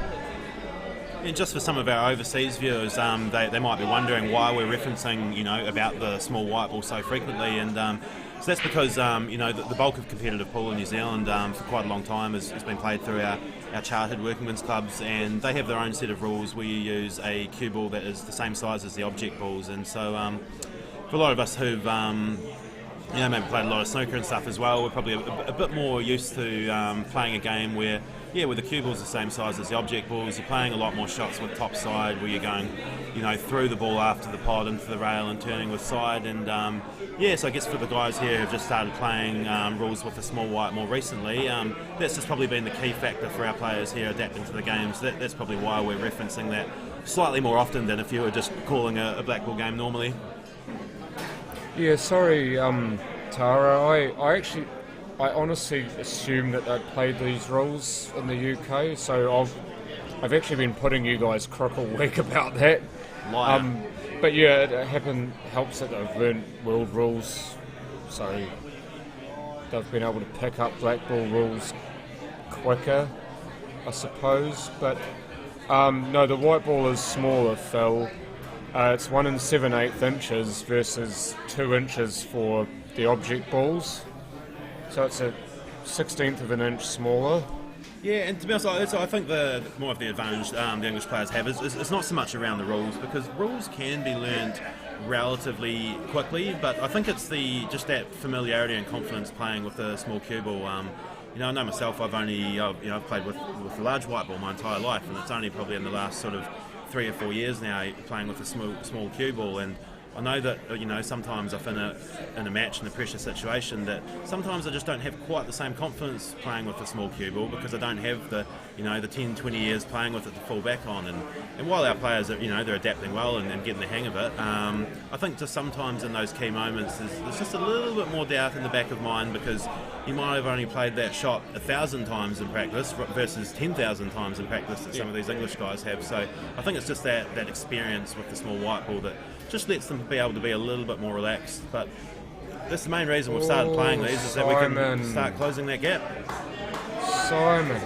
And just for some of our overseas viewers, they might be wondering why we're referencing, about the small white ball so frequently, and So that's because the bulk of competitive pool in New Zealand for quite a long time has been played through our chartered workingmen's clubs, and they have their own set of rules. We use a cue ball that is the same size as the object balls, and so for a lot of us who've maybe played a lot of snooker and stuff as well, we're probably a bit more used to playing a game where, with the cue balls the same size as the object balls, you're playing a lot more shots with top side, where you're going, through the ball after the pod into the rail and turning with side. And so I guess for the guys here who've just started playing rules with the small white more recently, that's just probably been the key factor for our players here adapting to the games. That's probably why we're referencing that slightly more often than if you were just calling a blackball game normally. Yeah, sorry, Tara. I honestly assumed that they'd played these rules in the UK, so I've actually been putting you guys crook all week about that. But yeah, it helps that they've learned world rules, so they've been able to pick up blackball rules quicker, I suppose. But no, the white ball is smaller, Phil. It's 1 7/8 inches versus 2 inches for the object balls. So it's a 1/16 of an inch smaller. Yeah, and to be honest, I think the more of the advantage the English players have is not so much around the rules, because rules can be learnt relatively quickly, but I think it's just that familiarity and confidence playing with the small cue ball. I know myself, I've played with a large white ball my entire life, and it's only probably in the last sort of 3 or 4 years now playing with a small cue ball. And I know that sometimes if in a match in a pressure situation, that sometimes I just don't have quite the same confidence playing with a small cue ball, because I don't have the 10-20 years playing with it to fall back on. And while our players are they're adapting well and getting the hang of it, I think just sometimes in those key moments there's just a little bit more doubt in the back of mind, because you might have only played that shot 1,000 times in practice versus 10,000 times in practice that some of these English guys have. So I think it's just that experience with the small white ball that just lets them be able to be a little bit more relaxed. But that's the main reason we've started playing these, is that we can start closing that gap. Simon.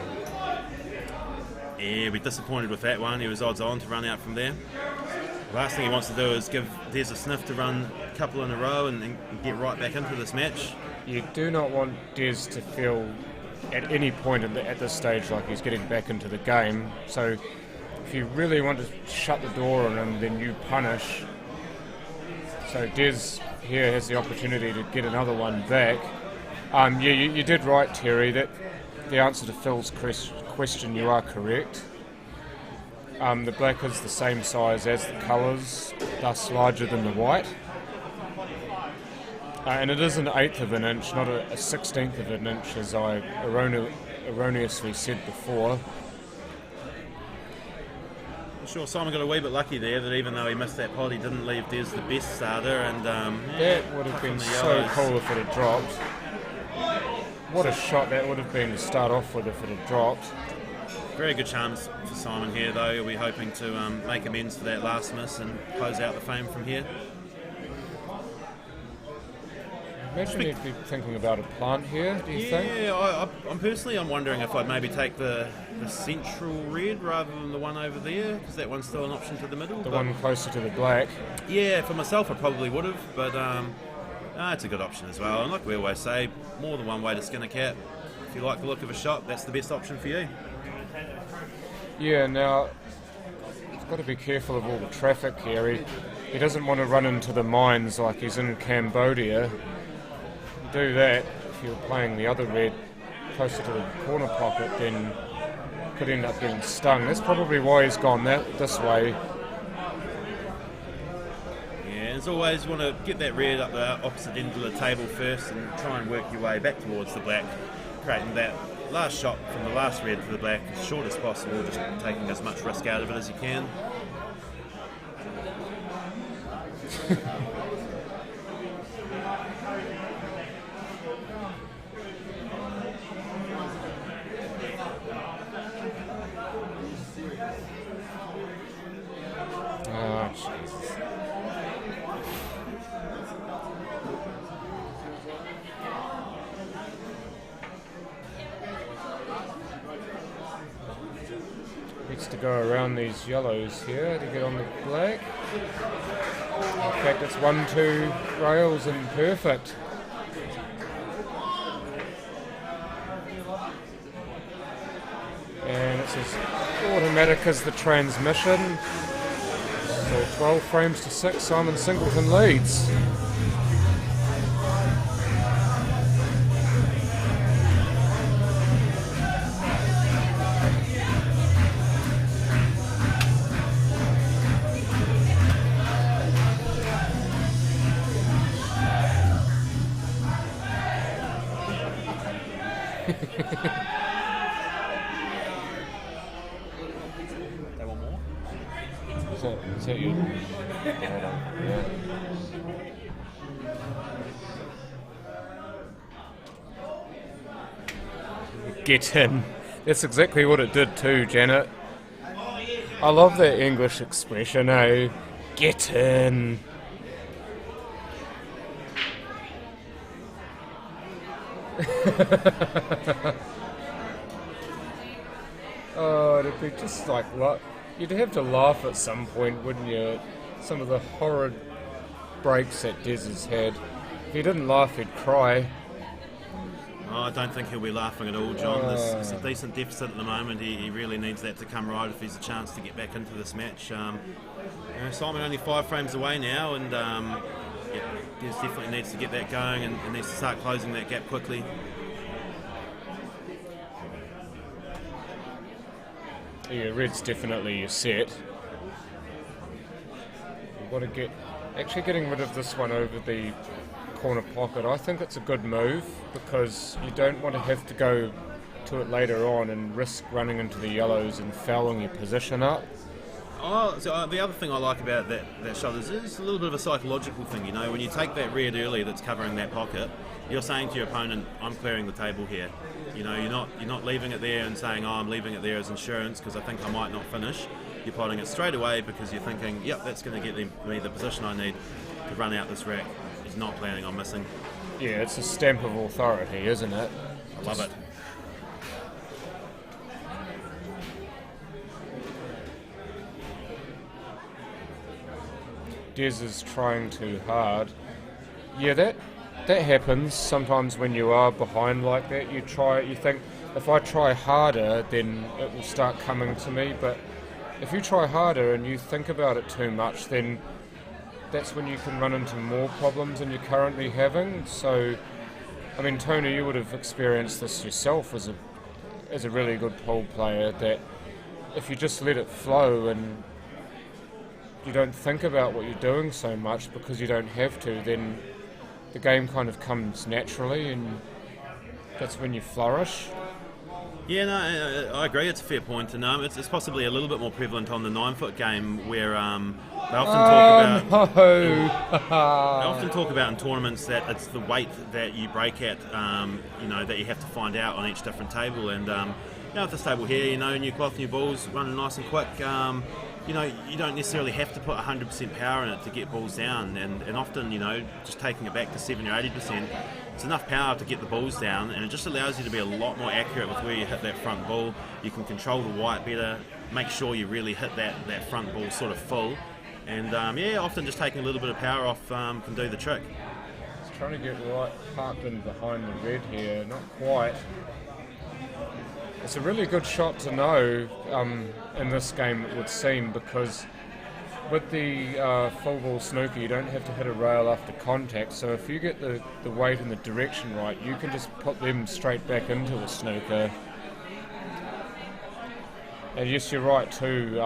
Yeah, we're disappointed with that one. He was odds on to run out from there. The last thing he wants to do is give Des a sniff to run a couple in a row and get right back into this match. You do not want Des to feel at any point at this stage like he's getting back into the game. So if you really want to shut the door on him, then you punish. So Des here has the opportunity to get another one back. You did right, Terry, that the answer to Phil's question, you are correct. The black is the same size as the colours, thus larger than the white. And it is an 1/8 of an inch, not a 1/16 of an inch, as I erroneously said before. Sure, Simon got a wee bit lucky there, that even though he missed that pod, he didn't leave Des the best starter. And that would have been so cool if it had dropped. What a shot that would have been to start off with if it had dropped. Very good chance for Simon here, though. He'll be hoping to make amends for that last miss and close out the fame from here. Imagine you'd be thinking about a plant here, do you think? Yeah, I'm wondering if I'd maybe take the central red rather than the one over there, because that one's still an option to the middle. The one closer to the black. Yeah, for myself I probably would have, but it's a good option as well. And like we always say, more than one way to skin a cat. If you like the look of a shot, that's the best option for you. Yeah, now, he's got to be careful of all the traffic here. He doesn't want to run into the mines like he's in Cambodia. Do that, if you're playing the other red closer to the corner pocket, then could end up getting stung. That's probably why he's gone this way. Yeah, as always, you want to get that red up the opposite end of the table first and try and work your way back towards the black, creating that last shot from the last red to the black as short as possible, just taking as much risk out of it as you can. Oh, Jesus. Needs to go around these yellows here to get on the black. In fact, it's 1-2 rails and perfect. And it's as automatic as the transmission. So 12 frames to 6, Simon Singleton leads. They want more? Is that you? Yeah. Get in. That's exactly what it did too, Janet. I love that English expression, eh? Get in. Oh, it'd be just like what you'd have to laugh at some point, wouldn't you? Some of the horrid breaks that Des has had. If he didn't laugh, he'd cry. Oh, I don't think he'll be laughing at all, John. There's a decent deficit at the moment. He really needs that to come right if he's a chance to get back into this match. Simon only 5 frames away now, and Des definitely needs to get that going and needs to start closing that gap quickly. Yeah, red's definitely your set. You've got to getting rid of this one over the corner pocket. I think it's a good move because you don't want to have to go to it later on and risk running into the yellows and fouling your position up. Oh, so the other thing I like about that shot is it's a little bit of a psychological thing, you know. When you take that red early that's covering that pocket, you're saying to your opponent, I'm clearing the table here. You know, you're not leaving it there and saying, oh, I'm leaving it there as insurance because I think I might not finish. You're potting it straight away because you're thinking, yep, that's going to get me the position I need to run out this rack. He's not planning on missing. Yeah, it's a stamp of authority, isn't it? I love it. Des is trying too hard. Yeah, that happens sometimes when you are behind like that. You think, if I try harder, then it will start coming to me. But if you try harder and you think about it too much, then that's when you can run into more problems than you're currently having. So, I mean, Tony, you would have experienced this yourself as a really good pool player, that if you just let it flow and you don't think about what you're doing so much because you don't have to, then the game kind of comes naturally and that's when you flourish. Yeah, no, I agree. It's a fair point, and it's possibly a little bit more prevalent on the 9-foot game where they often talk about in tournaments that it's the weight that you break at, that you have to find out on each different table. And at this table here, new cloth, new balls, running nice and quick. You don't necessarily have to put 100% power in it to get balls down, and often, just taking it back to 70 or 80%, it's enough power to get the balls down, and it just allows you to be a lot more accurate with where you hit that front ball. You can control the white better, make sure you really hit that front ball sort of full, and often just taking a little bit of power off can do the trick. Just trying to get right parked in behind the red here, not quite. It's a really good shot to know in this game, it would seem, because with the full ball snooker you don't have to hit a rail after contact, so if you get the weight and the direction right, you can just put them straight back into a snooker. And yes, you're right too,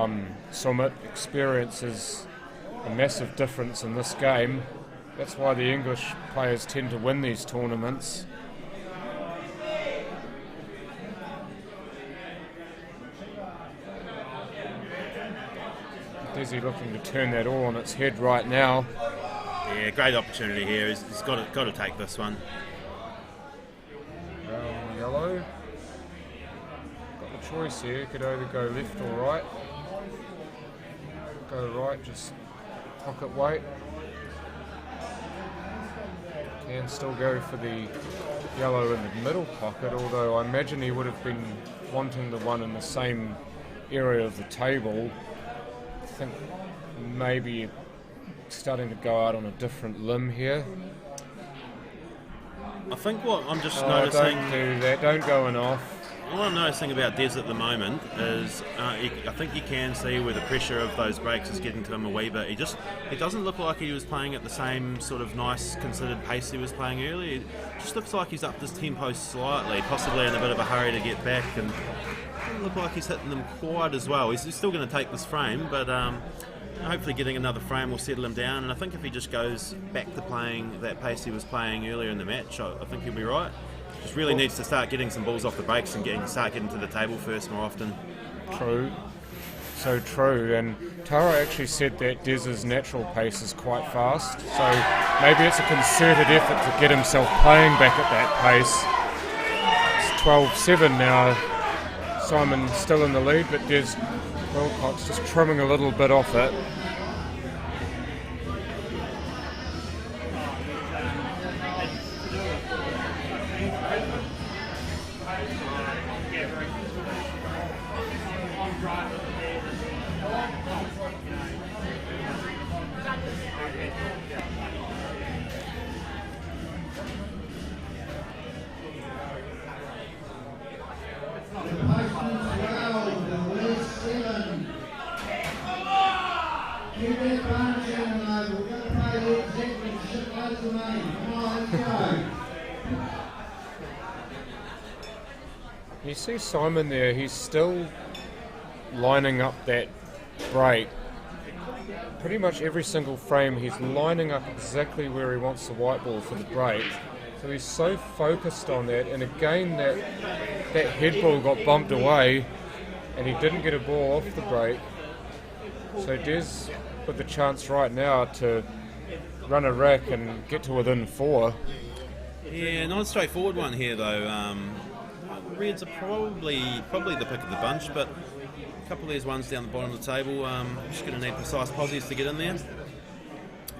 Sumit, experience is a massive difference in this game. That's why the English players tend to win these tournaments. Desi looking to turn that all on its head right now. Yeah, great opportunity here. He's got to take this one. Yellow. Got the choice here. Could either go left or right. Go right, just pocket weight. Can still go for the yellow in the middle pocket, although I imagine he would have been wanting the one in the same area of the table. I think maybe starting to go out on a different limb here. I think what I'm just noticing... Don't do that, don't go in off. what I'm noticing about Des at the moment is I think you can see where the pressure of those breaks is getting to him a wee bit. It doesn't look like he was playing at the same sort of nice considered pace he was playing earlier. It just looks like he's upped his tempo slightly, possibly in a bit of a hurry to get back, and it doesn't look like he's hitting them quite as well. He's still going to take this frame, but hopefully getting another frame will settle him down, and I think if he just goes back to playing that pace he was playing earlier in the match, I think he'll be right. Just really needs to start getting some balls off the breaks and start getting to the table first more often. True. So true. And Tara actually said that Des's natural pace is quite fast. So maybe it's a concerted effort to get himself playing back at that pace. It's 12-7 now. Simon still in the lead, but Des Wilcox just trimming a little bit off it. You see Simon there, he's still lining up that break. Pretty much every single frame he's lining up exactly where he wants the white ball for the break. So he's so focused on that, and again that head ball got bumped away and he didn't get a ball off the break. So Des with the chance right now to run a rack and get to within 4. Yeah, not a straightforward one here though. Reds are probably the pick of the bunch, but a couple of these ones down the bottom of the table, just going to need precise posies to get in there.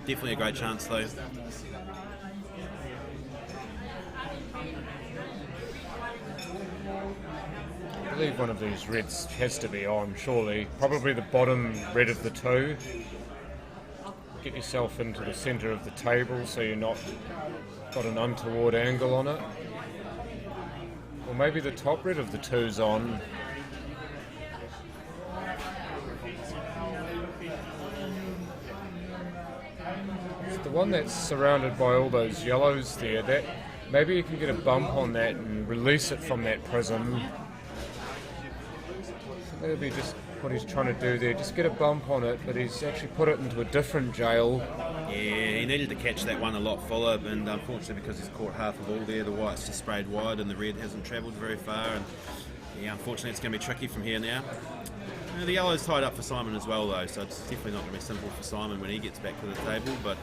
Definitely a great chance though. I believe one of these reds has to be on, surely. Probably the bottom red of the two. Get yourself into the centre of the table so you're not got an untoward angle on it. Or maybe the top red of the two's on. It's the one that's surrounded by all those yellows there. That maybe you can get a bump on that and release it from that prism. That'll be just what he's trying to do there. Just get a bump on it, but he's actually put it into a different jail. Yeah, he needed to catch that one a lot fuller, and unfortunately because he's caught half the ball there, the white's just sprayed wide and the red hasn't travelled very far, and yeah, unfortunately it's going to be tricky from here now. The yellow's tied up for Simon as well though, so it's definitely not going to be simple for Simon when he gets back to the table, but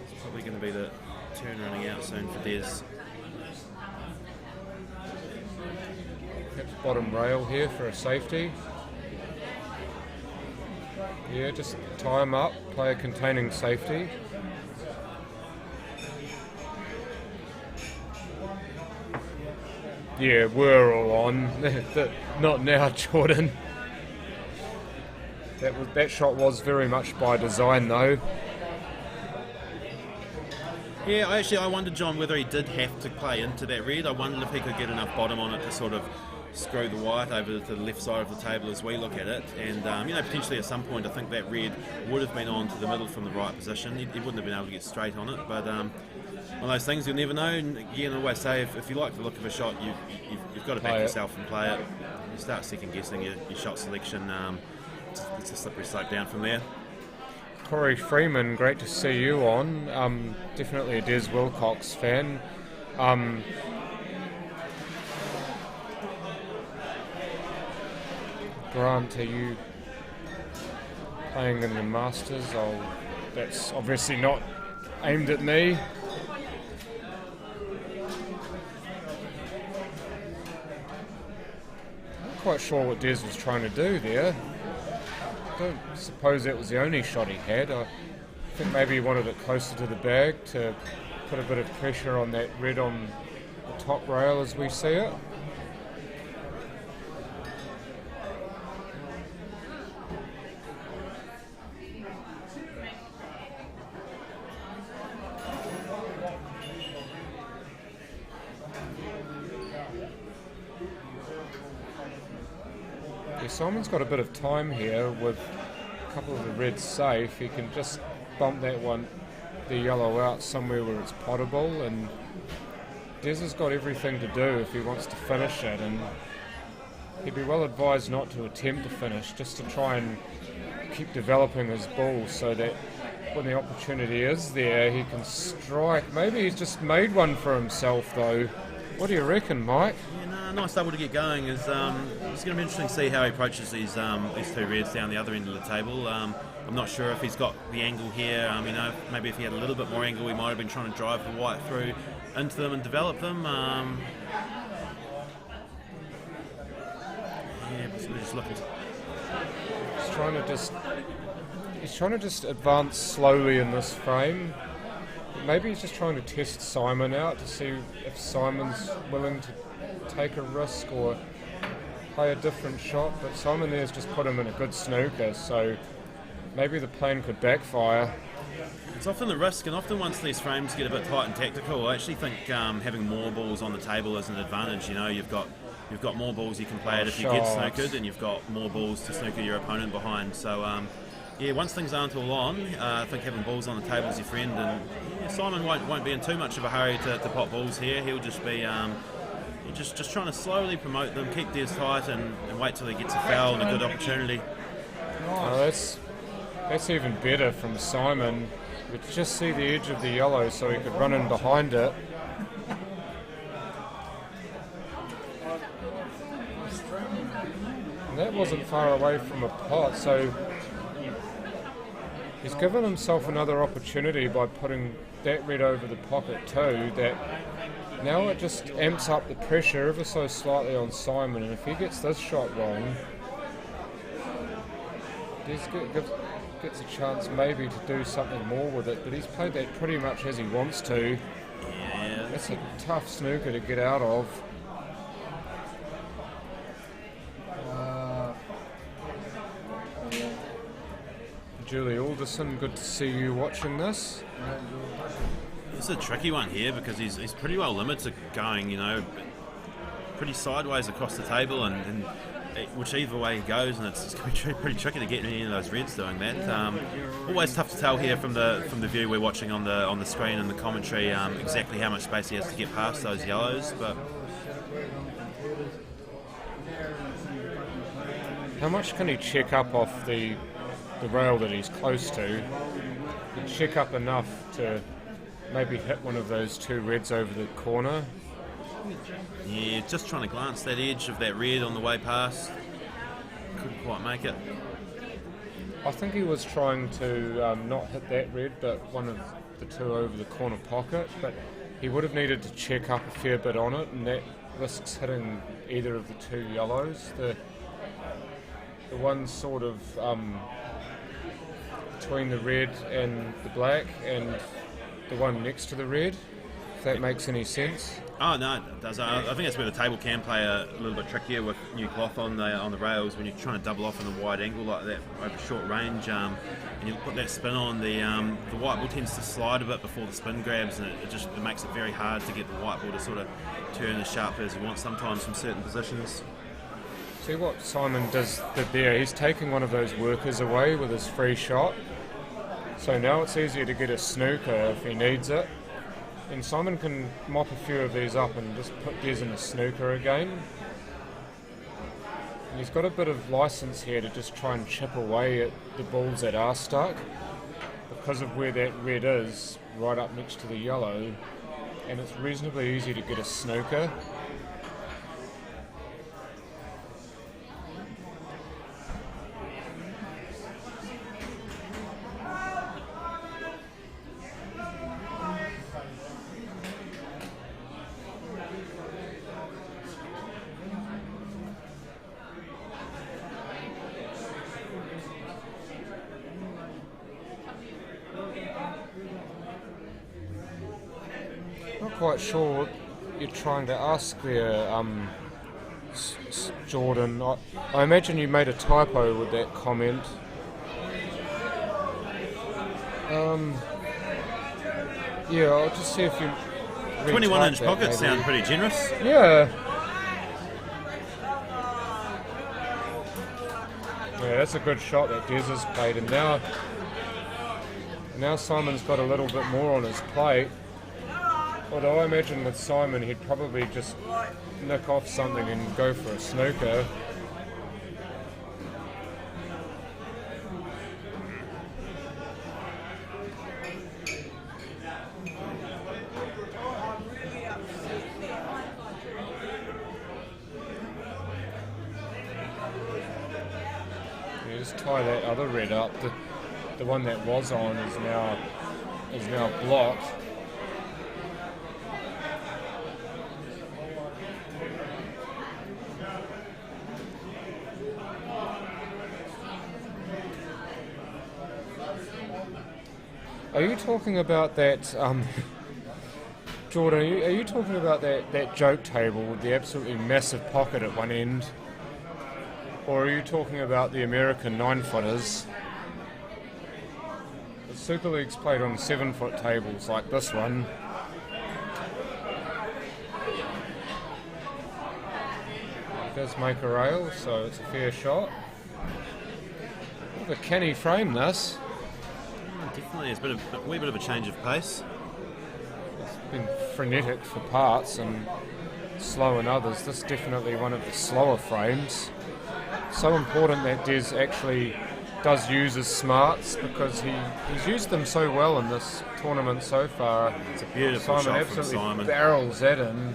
it's probably going to be the turn running out soon for Des. Perhaps bottom rail here for a safety. Yeah, just tie him up, play a containing safety. Yeah, we're all on. Not now, Jordan. That shot was very much by design, though. Yeah, I wondered, John, whether he did have to play into that red. I wondered if he could get enough bottom on it to sort of screw the white over to the left side of the table as we look at it, and potentially at some point I think that red would have been on to the middle from the right position. He wouldn't have been able to get straight on it, but one of those things you'll never know. And again, I always say if you like the look of a shot, you've got to back yourself and play it. You start second guessing your shot selection, it's a slippery slope down from there. Corey Freeman, great to see you on. Definitely a Des Wilcox fan. Grant, are you playing in the Masters? That's obviously not aimed at me. Not quite sure what Des was trying to do there. I don't suppose that was the only shot he had. I think maybe he wanted it closer to the bag to put a bit of pressure on that red on the top rail as we see it. Yeah, Simon's got a bit of time here with a couple of the reds safe. He can just bump that one, the yellow, out somewhere where it's potable, and Des has got everything to do if he wants to finish it, and he'd be well advised not to attempt to finish, just to try and keep developing his ball so that when the opportunity is there, he can strike. Maybe he's just made one for himself, though. What do you reckon, Mike? Yeah, nice double to get going. It's going to be interesting to see how he approaches these two reds down the other end of the table. I'm not sure if he's got the angle here. Maybe if he had a little bit more angle, he might have been trying to drive the white through into them and develop them. Just looking. He's trying to just advance slowly in this frame. Maybe he's just trying to test Simon out to see if Simon's willing to take a risk or play a different shot. But Simon there's just put him in a good snooker, so maybe the plan could backfire. It's often the risk, and often once these frames get a bit tight and tactical, I actually think having more balls on the table is an advantage. You've got more balls you can play at if you get snookered, and you've got more balls to snooker your opponent behind. So once things aren't all on, I think having balls on the table is your friend, and Simon won't be in too much of a hurry to pop balls here. He'll just be just trying to slowly promote them, keep theirs tight, and wait till he gets a foul and a good opportunity. Oh, that's even better from Simon. You could just see the edge of the yellow, so he could run in behind it. And that wasn't far away from a pot, so he's given himself another opportunity by putting that red over the pocket too, that now it just amps up the pressure ever so slightly on Simon, and if he gets this shot wrong, Des gets a chance maybe to do something more with it, but he's played that pretty much as he wants to. Yeah. That's a tough snooker to get out of. Julie Alderson, good to see you watching this. It's a tricky one here because he's pretty well limited going, pretty sideways across the table, and whichever way he goes, and it's going to be pretty tricky to get any of those reds doing that. Always tough to tell here from the view we're watching on the screen and the commentary exactly how much space he has to get past those yellows, but. How much can he check up off the rail that he's close to? He'd check up enough to maybe hit one of those two reds over the corner. Yeah, just trying to glance that edge of that red on the way past. Couldn't quite make it. I think he was trying to not hit that red, but one of the two over the corner pocket, but he would have needed to check up a fair bit on it, and that risks hitting either of the two yellows. The one sort of between the red and the black, and the one next to the red, if that makes any sense. Oh no, it does. I think that's where the table can play a little bit trickier with new cloth on the rails when you're trying to double off in a wide angle like that over short range, and you put that spin on. The white ball tends to slide a bit before the spin grabs, and it makes it very hard to get the white ball to sort of turn as sharp as you want sometimes from certain positions. See what Simon did there? He's taking one of those workers away with his free shot. So now it's easier to get a snooker if he needs it. And Simon can mop a few of these up and just put Des in a snooker again. And he's got a bit of license here to just try and chip away at the balls that are stuck, because of where that red is, right up next to the yellow. And it's reasonably easy to get a snooker. Quite sure what you're trying to ask there, Jordan. I imagine you made a typo with that comment. Yeah, I'll just see if you 21-inch pockets maybe. sound pretty generous. Yeah. that's a good shot that Des has played, and now Simon's got a little bit more on his plate. Although I imagine with Simon he'd probably just nick off something and go for a snooker. You just tie that other red up. The one that was on is now blocked. Are you talking about that, Jordan, are you talking about that joke table with the absolutely massive pocket at one end? Or are you talking about the American 9-footers? The Super League's played on 7-foot tables like this one. It does make a rail, so it's a fair shot. What a canny frame, this. Definitely, it's a wee bit of a change of pace. It's been frenetic for parts and slow in others. This is definitely one of the slower frames. So important that Des actually does use his smarts, because he's used them so well in this tournament so far. It's a beautiful shot from Simon. Barrels at him.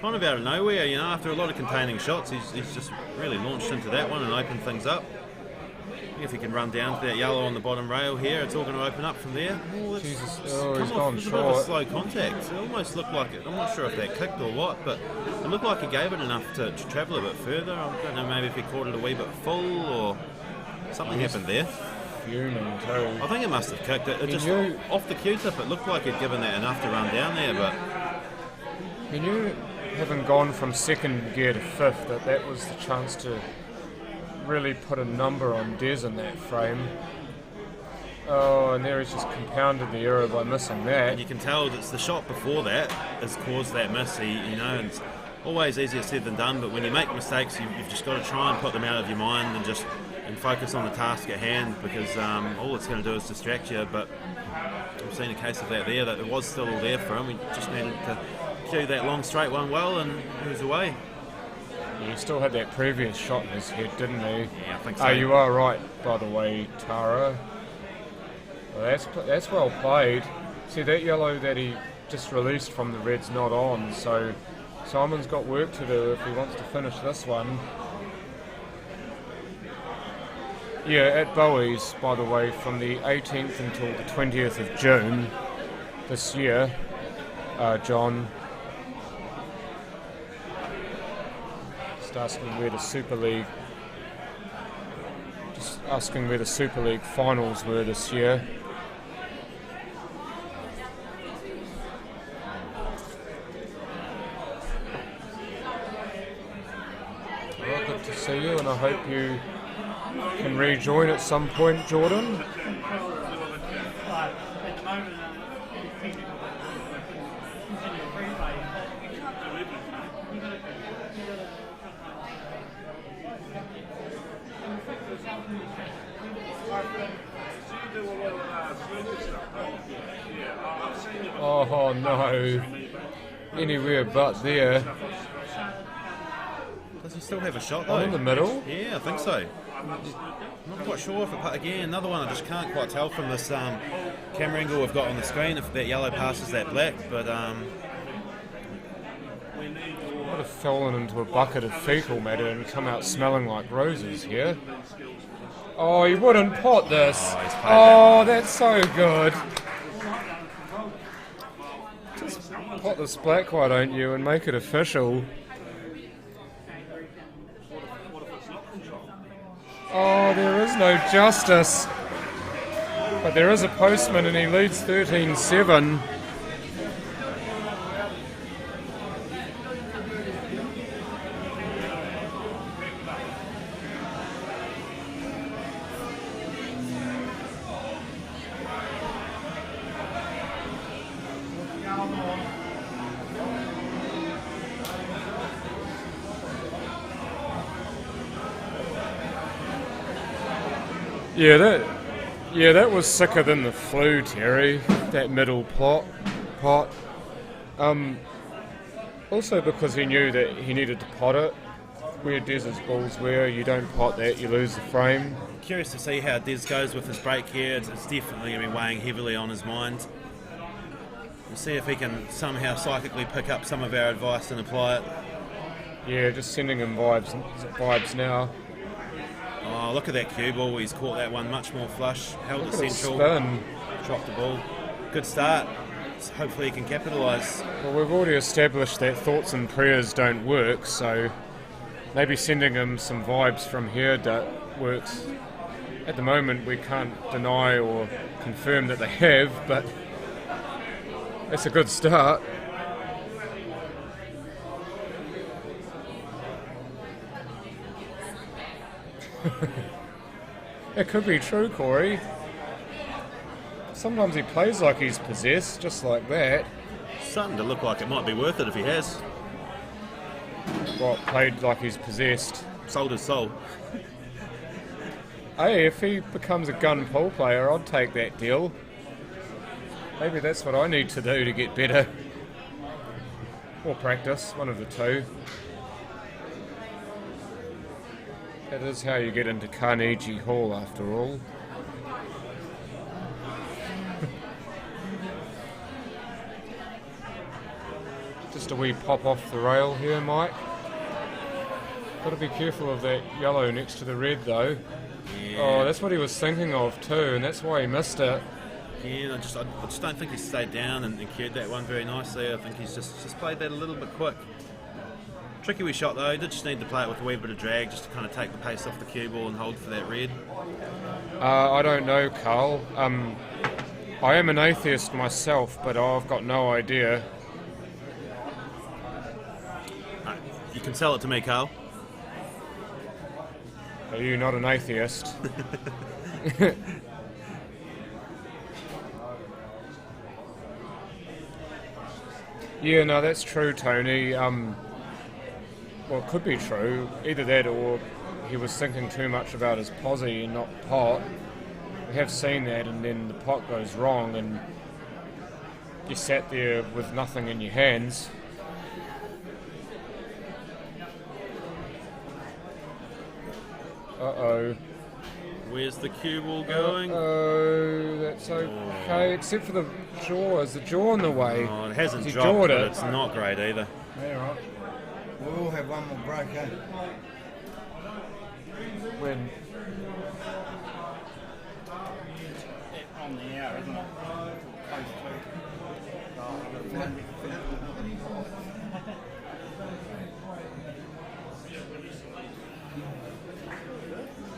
Kind of out of nowhere, you know, after a lot of containing shots, he's just really launched into that one and opened things up. If he can run down to that yellow on the bottom rail here, it's all going to open up from there. Oh, Jesus, he's gone off a short. bit of a slow contact. It almost looked like it. I'm not sure if that kicked or what, but it looked like he gave it enough to travel a bit further. I don't know, maybe if he caught it a wee bit full or something happened there. Fuming too. I think it must have kicked it. It just off the Q-tip. It looked like he'd given that enough to run down there, but He knew, having gone from second gear to fifth, that was the chance to really put a number on Des in that frame. Oh, and there he's just compounded the error by missing that. And you can tell it's the shot before that has caused that miss. And it's always easier said than done, but when you make mistakes, you've just got to try and put them out of your mind and focus on the task at hand, because all it's going to do is distract you. But we've seen a case of that there, that it was still all there for him. He just needed to cue that long straight one well, and he was away. He still had that previous shot in his head, didn't he? Yeah, I think so. You are right, by the way, Tara. Well, that's well played. See, that yellow that he just released from the red's not on, so Simon's got work to do if he wants to finish this one. Yeah, at Bowie's, by the way, from the 18th until the 20th of June this year, John. Asking where the Super League finals were this year. Well, good to see you, and I hope you can rejoin at some point, Jordan. Oh no, anywhere but there. Does he still have a shot though? In the middle? Yeah, I think so. Not quite sure if it, again, another one I just can't quite tell from this camera angle we've got on the screen if that yellow passes that black, but would have fallen into a bucket of fecal matter and come out smelling like roses here. Oh, he wouldn't pot this. Oh, that's so good. Just pot this black, why don't you, and make it official. Oh, there is no justice. But there is a postman and he leads 13-7. That was sicker than the flu, Terry. That middle pot. Also because he knew that he needed to pot it. Where Dez's balls were, you don't pot that, you lose the frame. Curious to see how Dez goes with his break here. It's definitely going to be weighing heavily on his mind. We'll see if he can somehow psychically pick up some of our advice and apply it. Yeah, just sending him vibes now. Oh, look at that cue ball. He's caught that one much more flush. Held it central. Spin. Dropped the ball. Good start. So hopefully he can capitalise. Well, we've already established that thoughts and prayers don't work, so maybe sending him some vibes from here works. At the moment, we can't deny or confirm that they have, but that's a good start. It could be true, Corey. Sometimes he plays like he's possessed, just like that. Starting to look like it might be worth it if he has. What, played like he's possessed? Sold his soul. Hey, if he becomes a gun pole player, I'd take that deal. Maybe that's what I need to do to get better. Or practice, one of the two. That is how you get into Carnegie Hall, after all. Just a wee pop off the rail here, Mike. Got to be careful of that yellow next to the red, though. Yeah. Oh, that's what he was thinking of too, and that's why he missed it. Yeah, I just don't think he stayed down and cued that one very nicely. I think he's just played that a little bit quick. Tricky wee shot though. He did just need to play it with a wee bit of drag just to kind of take the pace off the cue ball and hold for that red. I don't know, Carl. I am an atheist myself, but I've got no idea. You can sell it to me, Carl. Are you not an atheist? Yeah, no, that's true, Tony. Well, it could be true. Either that or he was thinking too much about his posse and not pot. We have seen that, and then the pot goes wrong and you sat there with nothing in your hands. Uh-oh. Where's the cue ball going? Oh, that's okay, except for the jaw. Is the jaw in the way? Oh, it hasn't He dropped, jawed but it. it's not great either. Yeah, right. We'll all have one more break, eh? When? On the hour, isn't it? Close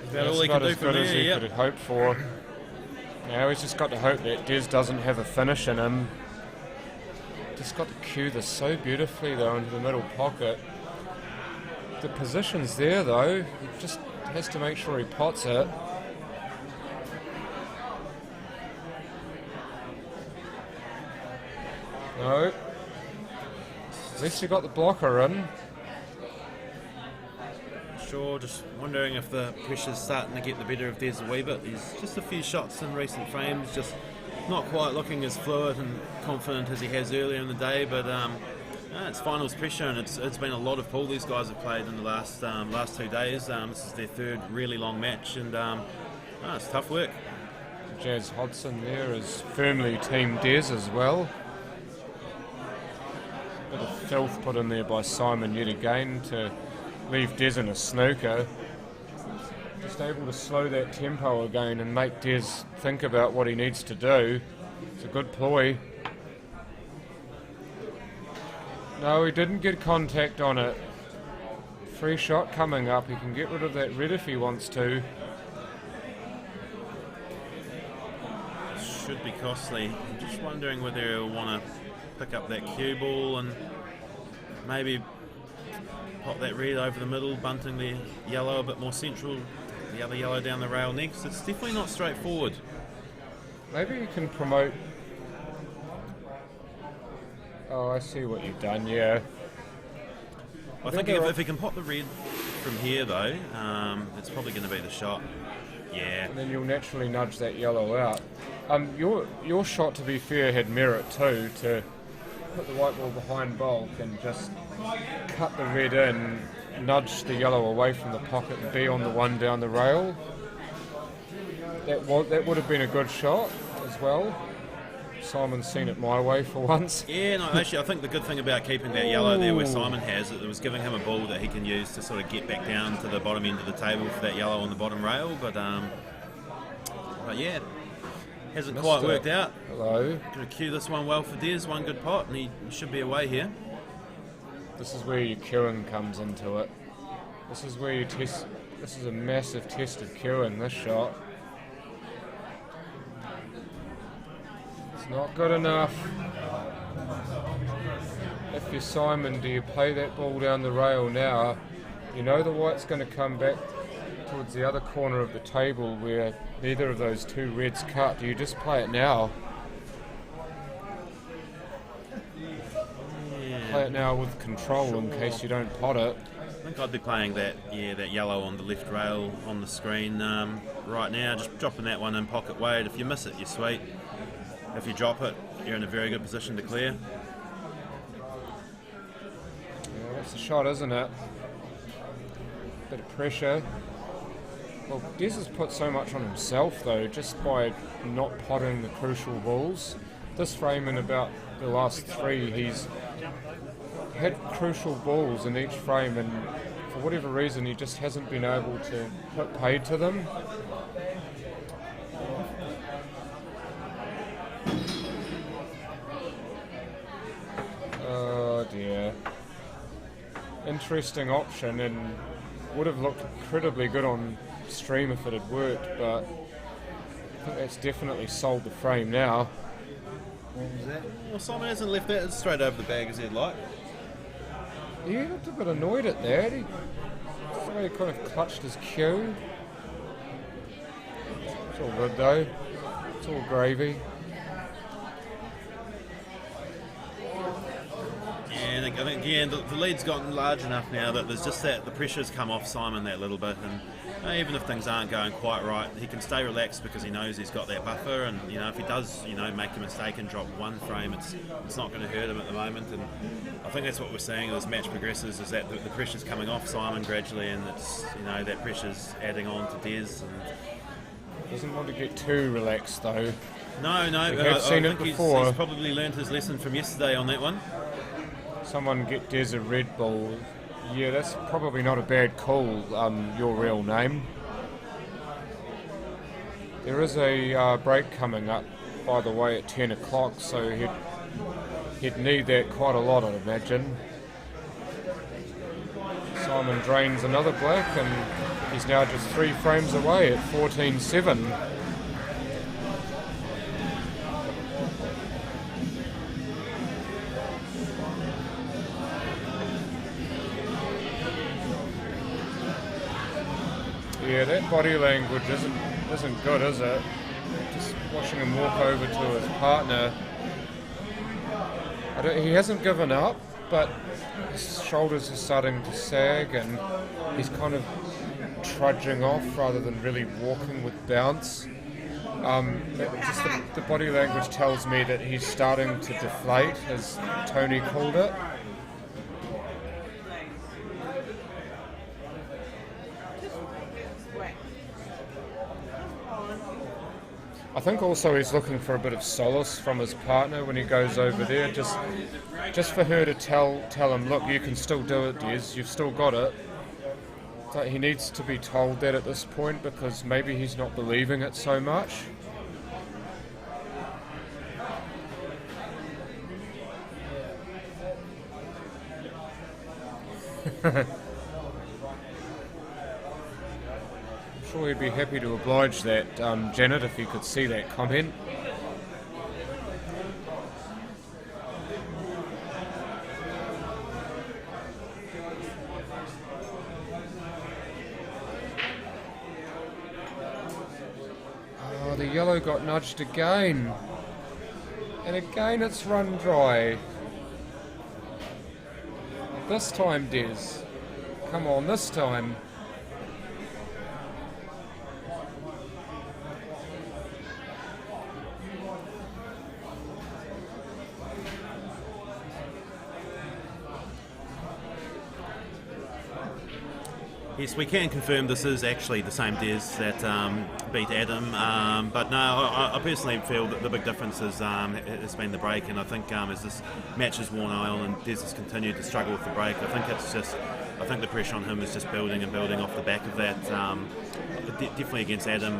Is that all he can do from there? As he Yep. could hope for. Now he's just got to hope that Des doesn't have a finish in him. Just got to cue this so beautifully though into the middle pocket. The position's there though. He just has to make sure he pots it. No. At least he got the blocker in. Sure, just wondering if the pressure's starting to get the better of Des a wee bit. There's just a few shots in recent frames, just not quite looking as fluid and confident as he has earlier in the day, but it's finals pressure, and it's been a lot of pool these guys have played in the last 2 days. This is their third really long match, and it's tough work. Jazz Hodson there is firmly Team Des as well. Bit of filth put in there by Simon yet again to leave Des in a snooker. Just able to slow that tempo again and make Des think about what he needs to do. It's a good ploy. No, he didn't get contact on it. Free shot coming up. He can get rid of that red if he wants to. Should be costly. I'm just wondering whether he'll want to pick up that cue ball and maybe pop that red over the middle, bunting the yellow a bit more central, the other yellow down the rail next. It's definitely not straightforward. Maybe you can promote... Oh, I see what you've done, yeah. I think if he can pop the red from here though, it's probably going to be the shot. Yeah. And then you'll naturally nudge that yellow out. Your shot, to be fair, had merit too, to put the white ball behind bulk and just cut the red in, nudge the yellow away from the pocket and be on the one down the rail. That would have been a good shot as well. Simon's seen it my way for once. Yeah, no, actually, I think the good thing about keeping that yellow there where Simon has it was giving him a ball that he can use to sort of get back down to the bottom end of the table for that yellow on the bottom rail. But yeah, hasn't quite worked out. Hello. Going to cue this one well for Des. One good pot, and he should be away here. This is where your queuing comes into it. This is where you test. This is a massive test of queuing, this shot. It's not good enough. If you're Simon, do you play that ball down the rail now? You know the white's going to come back towards the other corner of the table where neither of those two reds cut. Do you just play it now? Play it now with control in case you don't pot it. I think I'd be playing that yellow on the left rail on the screen right now, just dropping that one in pocket weight. If you miss it, you're sweet. If you drop it, you're in a very good position to clear. Yeah, that's a shot, isn't it? Bit of pressure. Well, Des has put so much on himself though, just by not potting the crucial balls. This frame in about the last three, he's had crucial balls in each frame, and for whatever reason he just hasn't been able to put paid to them. Oh dear. Interesting option, and would have looked incredibly good on stream if it had worked, but I think that's definitely sold the frame now. What was that? Well, Simon hasn't left that as straight over the bag as he'd like. He looked a bit annoyed at that. He kind of clutched his cue. It's all good though. It's all gravy. And I think again the lead's gotten large enough now that there's just that the pressure's come off Simon that little bit, and even if things aren't going quite right, he can stay relaxed because he knows he's got that buffer, and if he does make a mistake and drop one frame, it's not going to hurt him at the moment. And I think that's what we're seeing as match progresses, is that the pressure's coming off Simon gradually, and it's that pressure's adding on to Des. And Doesn't want to get too relaxed though. No, I've seen it before. He's probably learned his lesson from yesterday on that one. Someone get Des a red ball. Yeah, that's probably not a bad call, your real name. There is a break coming up, by the way, at 10 o'clock, so he'd need that quite a lot, I'd imagine. Simon drains another black, and he's now just 3 frames away at 14-7. Yeah, that body language isn't good, is it? Just watching him walk over to his partner. He hasn't given up, but his shoulders are starting to sag, and he's kind of trudging off rather than really walking with bounce. Just the body language tells me that he's starting to deflate, as Tony called it. I think also he's looking for a bit of solace from his partner when he goes over there, just for her to tell him, look, you can still do it, Des, you've still got it. But he needs to be told that at this point, because maybe he's not believing it so much. Sure, he'd be happy to oblige that, Janet, if he could see that comment. Oh, the yellow got nudged again. And again it's run dry. This time, Des. Come on, this time. Yes, we can confirm this is actually the same Des that beat Adam, but no, I personally feel that the big difference has been the break, and I think as this match has worn on and Des has continued to struggle with the break, I think the pressure on him is just building and building off the back of that. Definitely against Adam,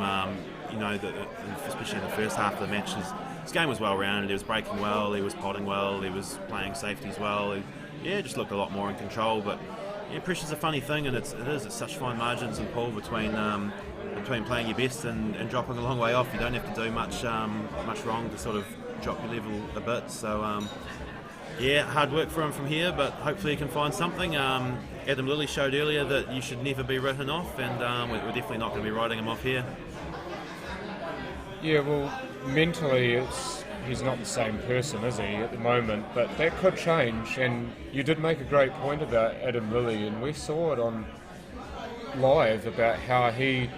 especially in the first half of the match, his game was well rounded. He was breaking well, he was potting well, he was playing safeties well. He just looked a lot more in control, but. Yeah, pressure's a funny thing, and it is at such fine margins and pull between playing your best and dropping a long way off. You don't have to do much wrong to sort of drop your level a bit. So hard work for him from here, but hopefully he can find something. Adam Lilly showed earlier that you should never be written off, and we're definitely not going to be writing him off here. Yeah, well, mentally he's not the same person, is he, at the moment? But that could change, and you did make a great point about Adam Lilly, and we saw it on live about how he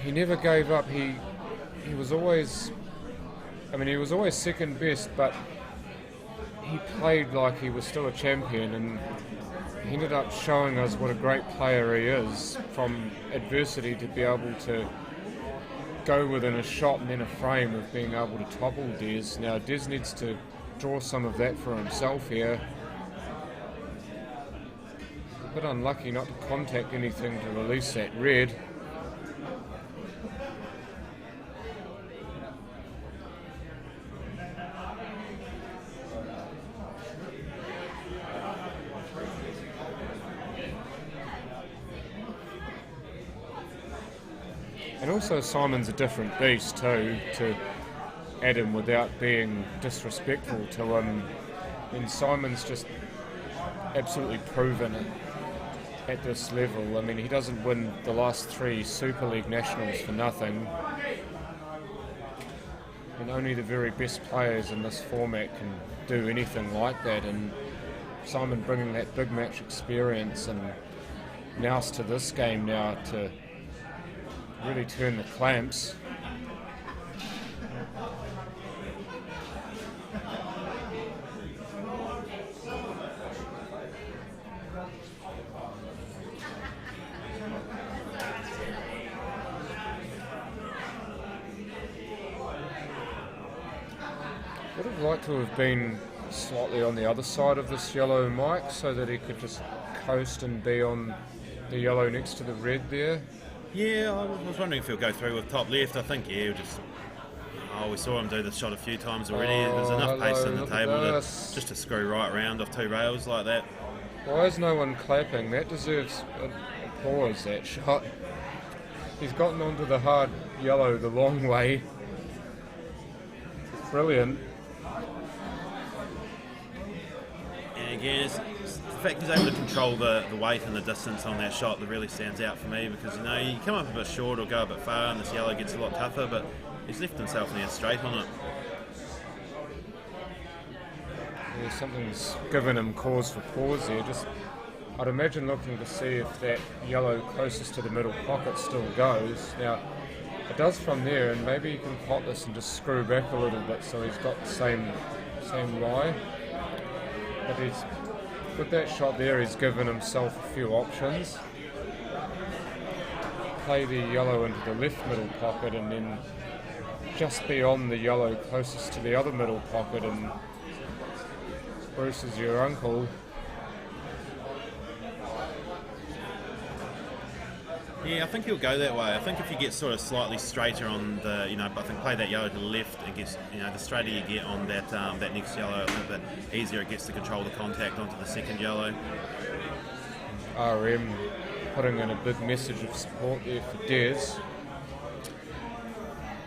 never gave up. He was always second best, but he played like he was still a champion, and he ended up showing us what a great player he is from adversity to be able to go within a shot and then a frame of being able to topple Des. Now Des needs to draw some of that for himself here. A bit unlucky not to contact anything to release that red. And also Simon's a different beast too to Adam without being disrespectful to him. And Simon's just absolutely proven it at this level. I mean, he doesn't win the last 3 Super League Nationals for nothing. And only the very best players in this format can do anything like that. And Simon bringing that big match experience and nous to this game now to really turn the clamps. Would have liked to have been slightly on the other side of this yellow mic so that he could just coast and be on the yellow next to the red there. Yeah, I was wondering if he'll go through with top left. I think, we saw him do this shot a few times already. There's enough pace in the table just to screw right round off 2 rails like that. Why is no one clapping? That deserves applause, that shot. He's gotten onto the hard yellow the long way. Brilliant. And again, the fact he's able to control the weight and the distance on that shot that really stands out for me, because you come up a bit short or go a bit far and this yellow gets a lot tougher, but he's left himself near straight on it. Yeah, something's given him cause for pause there. I'd imagine looking to see if that yellow closest to the middle pocket still goes. Now, it does from there, and maybe he can pot this and just screw back a little bit so he's got the same lie. But with that shot there, he's given himself a few options. Play the yellow into the left middle pocket and then just beyond the yellow closest to the other middle pocket, and Bruce is your uncle. Yeah, I think he'll go that way. I think if you get sort of slightly straighter on the, I think play that yellow to the left, it gets, the straighter you get on that next yellow, a little bit easier it gets to control the contact onto the second yellow. RM putting in a big message of support there for Des.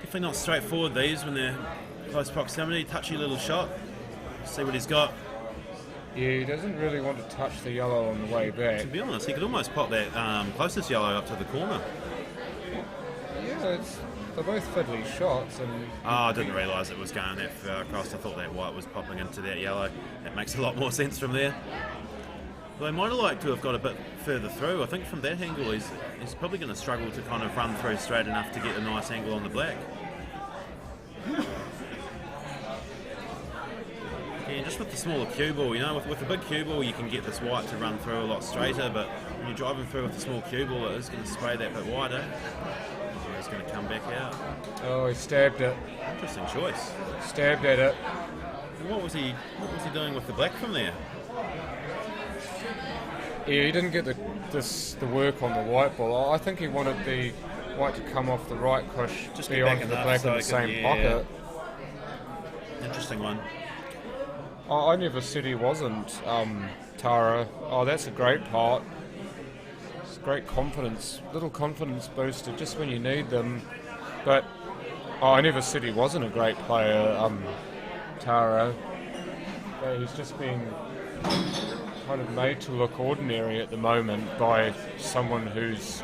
Definitely not straightforward these when they're close proximity. Touchy little shot. See what he's got. Yeah, he doesn't really want to touch the yellow on the way back. To be honest, he could almost pop that closest yellow up to the corner. Yeah, they're both fiddly shots. I didn't realise it was going that far across. I thought that white was popping into that yellow. That makes a lot more sense from there. Well, they might have liked to have got a bit further through. I think from that angle, he's probably going to struggle to kind of run through straight enough to get a nice angle on the black. Again, just with the smaller cue ball, with the big cue ball you can get this white to run through a lot straighter, but when you're driving through with the small cue ball, it is going to spray that bit wider. It's going to come back out. Oh, he stabbed it. Interesting choice. Stabbed at it. And what was he doing with the black from there? Yeah, he didn't get the work on the white ball. I think he wanted the white to come off the right cush, Just be get back onto the enough black so in the it same can- pocket. Interesting one. I never said he wasn't, Tara. Oh, that's a great part. It's great confidence, little confidence booster just when you need them. But I never said he wasn't a great player, Tara. He's just being kind of made to look ordinary at the moment by someone who's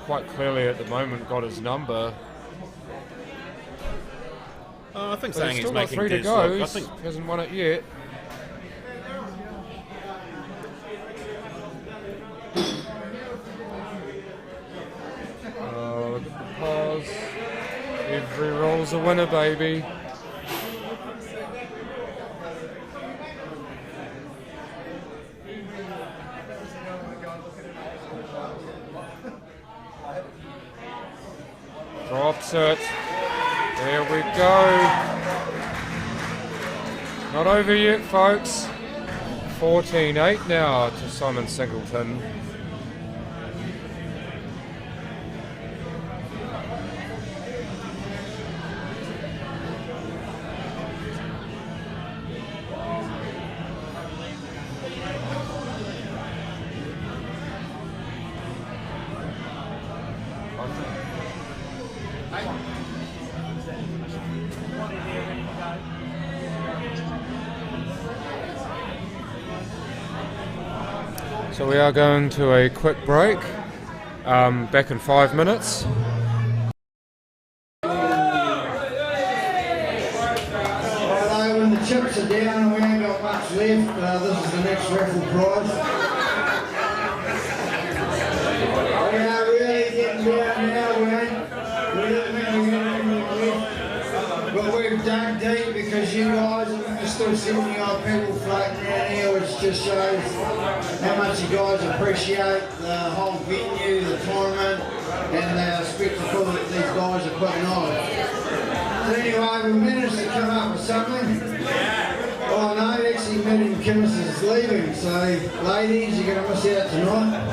quite clearly at the moment got his number. I think But saying he's he's still got making 3 to Des go. look. I He think hasn't won it yet. Oh, look at the pause. Every roll's a winner, baby. Drops it. There we go. Not over yet, folks. 14-8 now to Simon Singleton. So we are going to a quick break, back in 5 minutes. Righto, when the chips are down and we ain't got much left, this is the next raffle prize. We are really getting down now, we don't think we're getting anything left. But we've dug deep because you guys are still 70-odd people floating around here, which just shows how much you guys appreciate the whole venue, the tournament, and the spectacle that these guys are putting on. So anyway, we managed to come up with something. Oh no, actually Maddie McKinnis is leaving, so ladies, you're going to miss out tonight.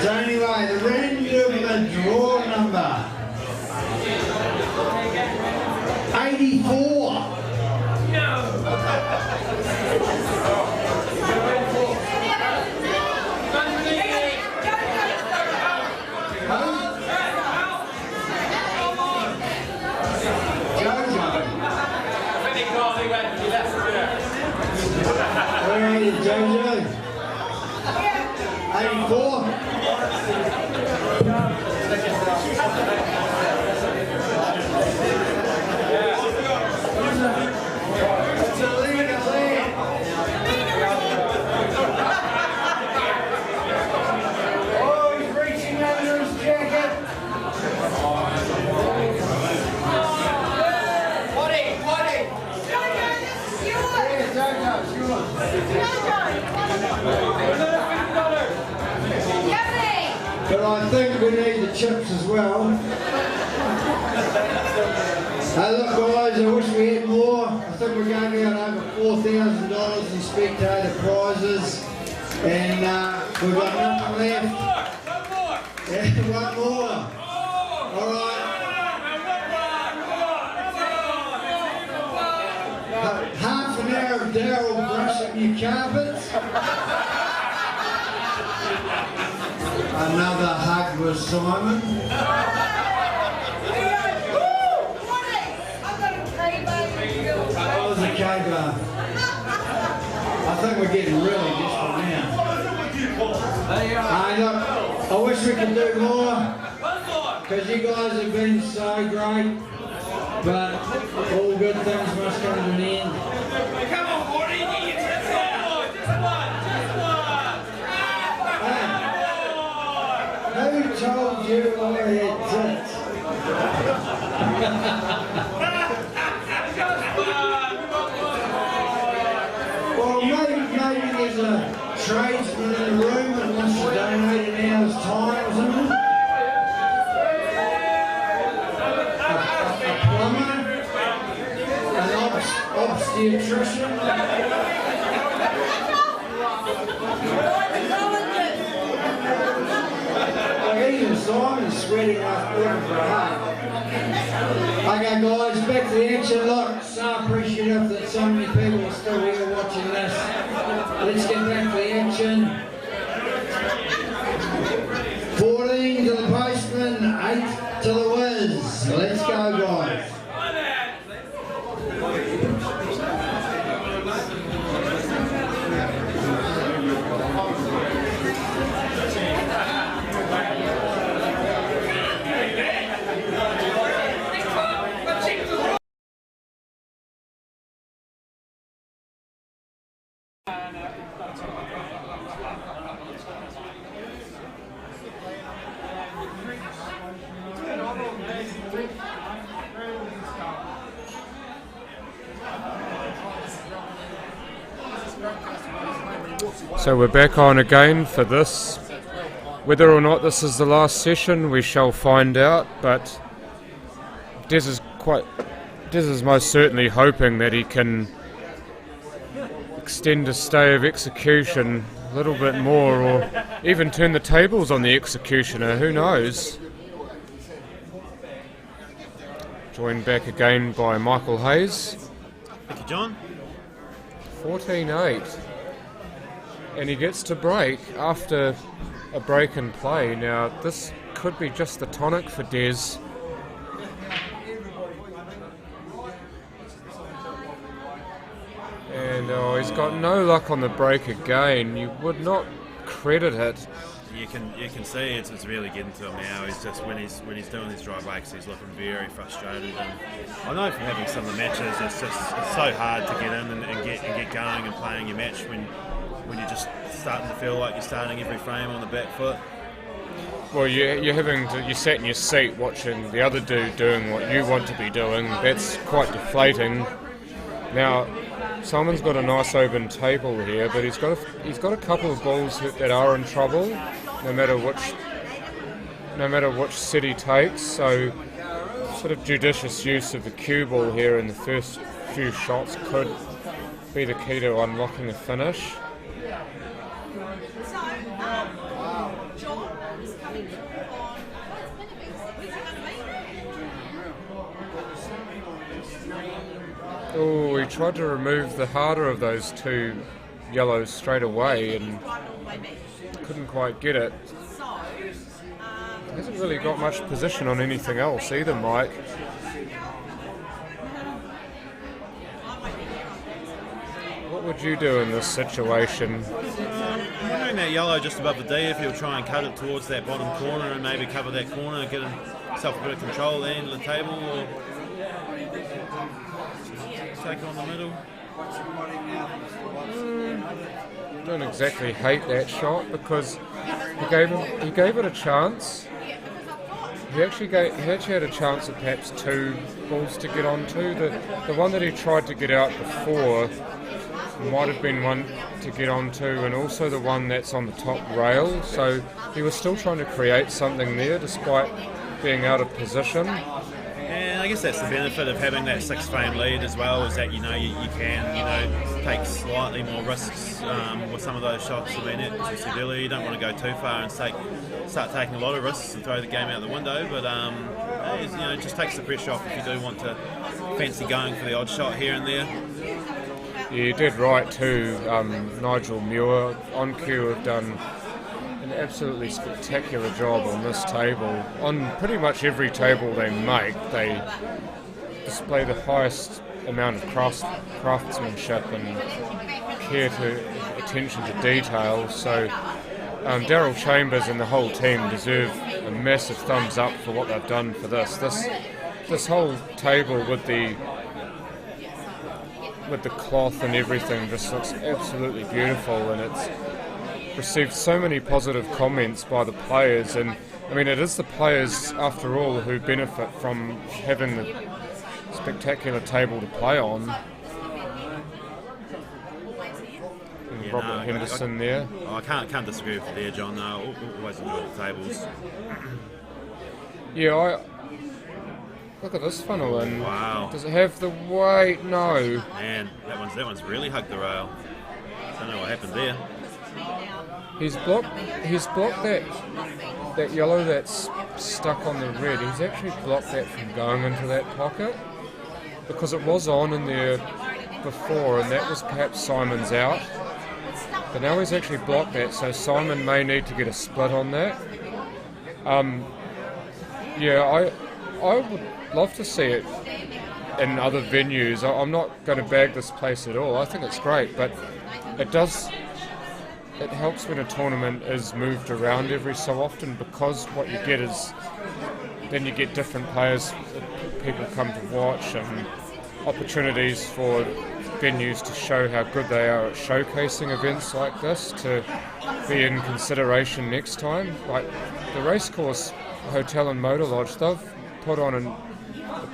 So anyway, the random draw number 84. Where are you, Jojo? 84? It's a legal land. Oh, he's reaching under his jacket. But I think we need the chips as well. Hey look guys, I wish we had more. I think we're going to get over $4,000 in spectator prizes. And we've got nothing left. Yeah, one more. Alright. Half an hour of Daryl brushing your carpets. Another hug with Simon. That was a K-bar. I think we're getting really desperate now. Hey, look, I wish we could do more, because you guys have been so great, but all good things must come to an end. Come on, Gordy, get your tits out! Just one! Who told you I had tits? postman in the room that wants to donate an hour's time or something? A plumber? An obstetrician? Like even Simon's sweating after working for a half. Okay guys, back to the action. Look, so appreciative that so many people are still here watching this. Let's get back to the action. 14 to the postman, 8 to the whiz. Let's go guys. So we're back on again for this. Whether or not this is the last session, we shall find out, but Des is most certainly hoping that he can extend his stay of execution a little bit more, or even turn the tables on the executioner, who knows. Joined back again by Michael Hayes. Thank you, John. 14-8. And he gets to break after a break in play. Now, this could be just the tonic for Des. And he's got no luck on the break again. You would not credit it. You can see it's really getting to him now. He's just when he's doing these dry breaks, he's looking very frustrated. And I know from having some of the matches, it's so hard to get in and get going and playing your match when you're just starting to feel like you're starting every frame on the back foot. Well, you're sat in your seat watching the other dude doing what you want to be doing. That's quite deflating. Now, Simon's got a nice open table here, but he's got a couple of balls that are in trouble, no matter which set he takes. So, sort of judicious use of the cue ball here in the first few shots could be the key to unlocking a finish. Oh, he tried to remove the harder of those two yellows straight away and couldn't quite get it. Hasn't really got much position on anything else either, Mike. What would you do in this situation? Doing that yellow just above the D, if he'll try and cut it towards that bottom corner and maybe cover that corner and get himself a bit of control at the end of the table, or take on the middle. Don't exactly hate that shot because he gave it a chance. He actually had a chance at perhaps two balls to get onto. The one that he tried to get out before might have been one to get onto, and also the one that's on the top rail. So he was still trying to create something there despite being out of position. And I guess that's the benefit of having that 6-frame lead as well, is that you can take slightly more risks with some of those shots. I mean, as you said earlier, you don't want to go too far and start taking a lot of risks and throw the game out the window. But it just takes the pressure off if you do want to fancy going for the odd shot here and there. Yeah, you did right too. Nigel Muir on cue have done an absolutely spectacular job on this table. On pretty much every table they make, they display the highest amount of craftsmanship and attention to detail. So Daryl Chambers and the whole team deserve a massive thumbs up for what they've done for this. This whole table with the cloth and everything just looks absolutely beautiful, and it's received so many positive comments by the players. And I mean, it is the players after all who benefit from having the spectacular table to play on. Yeah, Robert Henderson there. I can't disagree with you there, John. Always enjoyed the tables. Yeah, look at this funnel, and wow. Does it have the weight? No. Man, that one's really hugged the rail. I don't know what happened there. He's blocked that yellow that's stuck on the red. He's actually blocked that from going into that pocket because it was on in there before, and that was perhaps Simon's out. But now he's actually blocked that, so Simon may need to get a split on that. Yeah, I would love to see it in other venues. I'm not going to bag this place at all. I think it's great, but it helps when a tournament is moved around every so often, because what you get is then you get different players, people come to watch, and opportunities for venues to show how good they are at showcasing events like this, to be in consideration next time. Like the Racecourse Hotel and Motor Lodge, they've put on a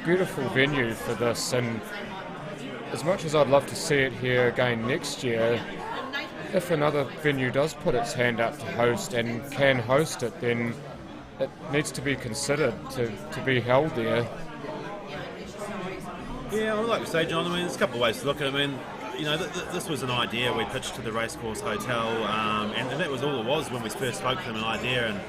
beautiful venue for this, and as much as I'd love to see it here again next year, if another venue does put its hand up to host and can host it, then it needs to be considered to be held there. Yeah, well, like you say, John, I mean, there's a couple of ways to look at it. I mean, you know, this was an idea we pitched to the Racecourse Hotel, and that was all it was when we first spoke to them, an idea, and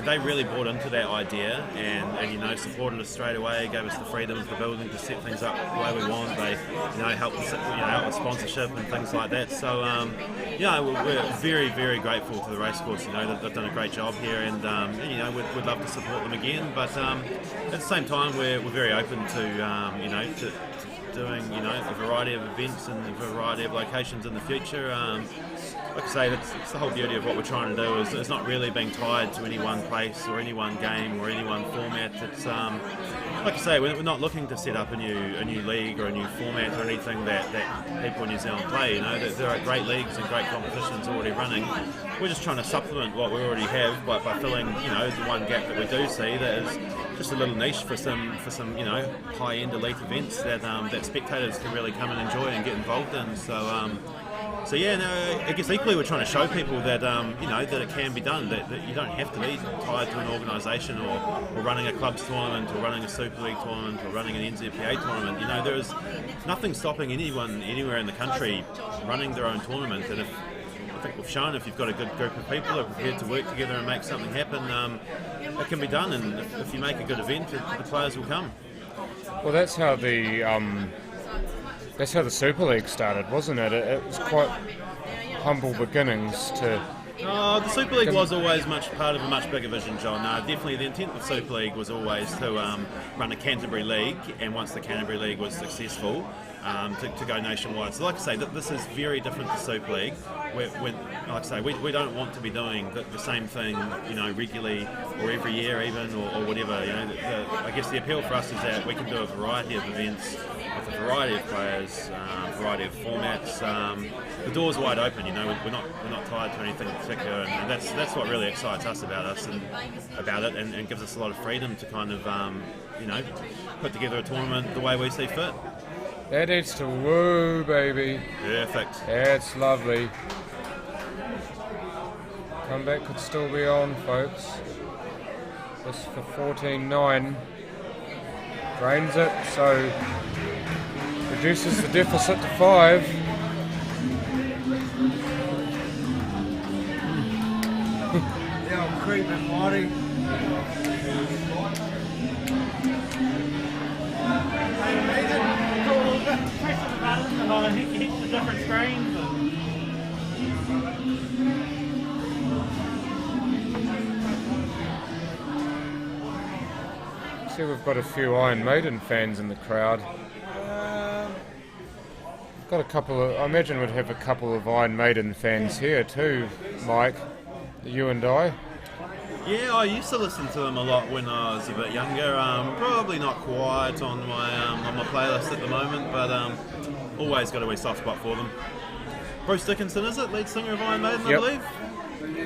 they really bought into that idea and you know, supported us straight away, gave us the freedom of the building to set things up the way we want. They, you know, helped us, out with sponsorship and things like that. So, we're very, very grateful to the Racecourse. You know, they've done a great job here, and you know, we'd love to support them again. But at the same time, we're very open to doing, you know, a variety of events and a variety of locations in the future. Like I say, that's the whole beauty of what we're trying to do. Is not really being tied to any one place or any one game or any one format. It's like I say, we're not looking to set up a new league or a new format or anything that people in New Zealand play. You know, there are great leagues and great competitions already running. We're just trying to supplement what we already have by filling, you know, the one gap that we do see that is just a little niche for some you know, high-end elite events that spectators can really come and enjoy and get involved in. So yeah, no, I guess equally we're trying to show people that you know, that it can be done, that you don't have to be tied to an organisation or running a clubs tournament or running a Super League tournament or running an NZPA tournament. You know, there is nothing stopping anyone anywhere in the country running their own tournament, and I think we've shown if you've got a good group of people who are prepared to work together and make something happen, it can be done, and if you make a good event, the players will come. Well, that's how the Super League started, wasn't it? It was quite humble beginnings to... the Super League was always part of a much bigger vision, John. Definitely the intent of Super League was always to run a Canterbury League, and once the Canterbury League was successful, to go nationwide. So like I say, this is very different to Super League. Like I say, we don't want to be doing the same thing, you know, regularly or every year even, or whatever. You know, I guess the appeal for us is that we can do a variety of events with a variety of players, variety of formats. The door's wide open. You know, we're not tied to anything in particular, and that's what really excites us about it, and gives us a lot of freedom to kind of you know, put together a tournament the way we see fit. That needs to woo, baby. Perfect. That's lovely. Comeback could still be on, folks. This for 14-9. Drains it, so reduces the deficit to 5. Yeah, I'm creeping, Marty. The different screens. See, we've got a few Iron Maiden fans in the crowd. Got a couple of, I imagine we'd have a couple of Iron Maiden fans here too, Mike. You and I. Yeah, I used to listen to them a lot when I was a bit younger. Probably not quite on my playlist at the moment, but always got a wee soft spot for them. Bruce Dickinson, is it? Lead singer of Iron Maiden, I believe?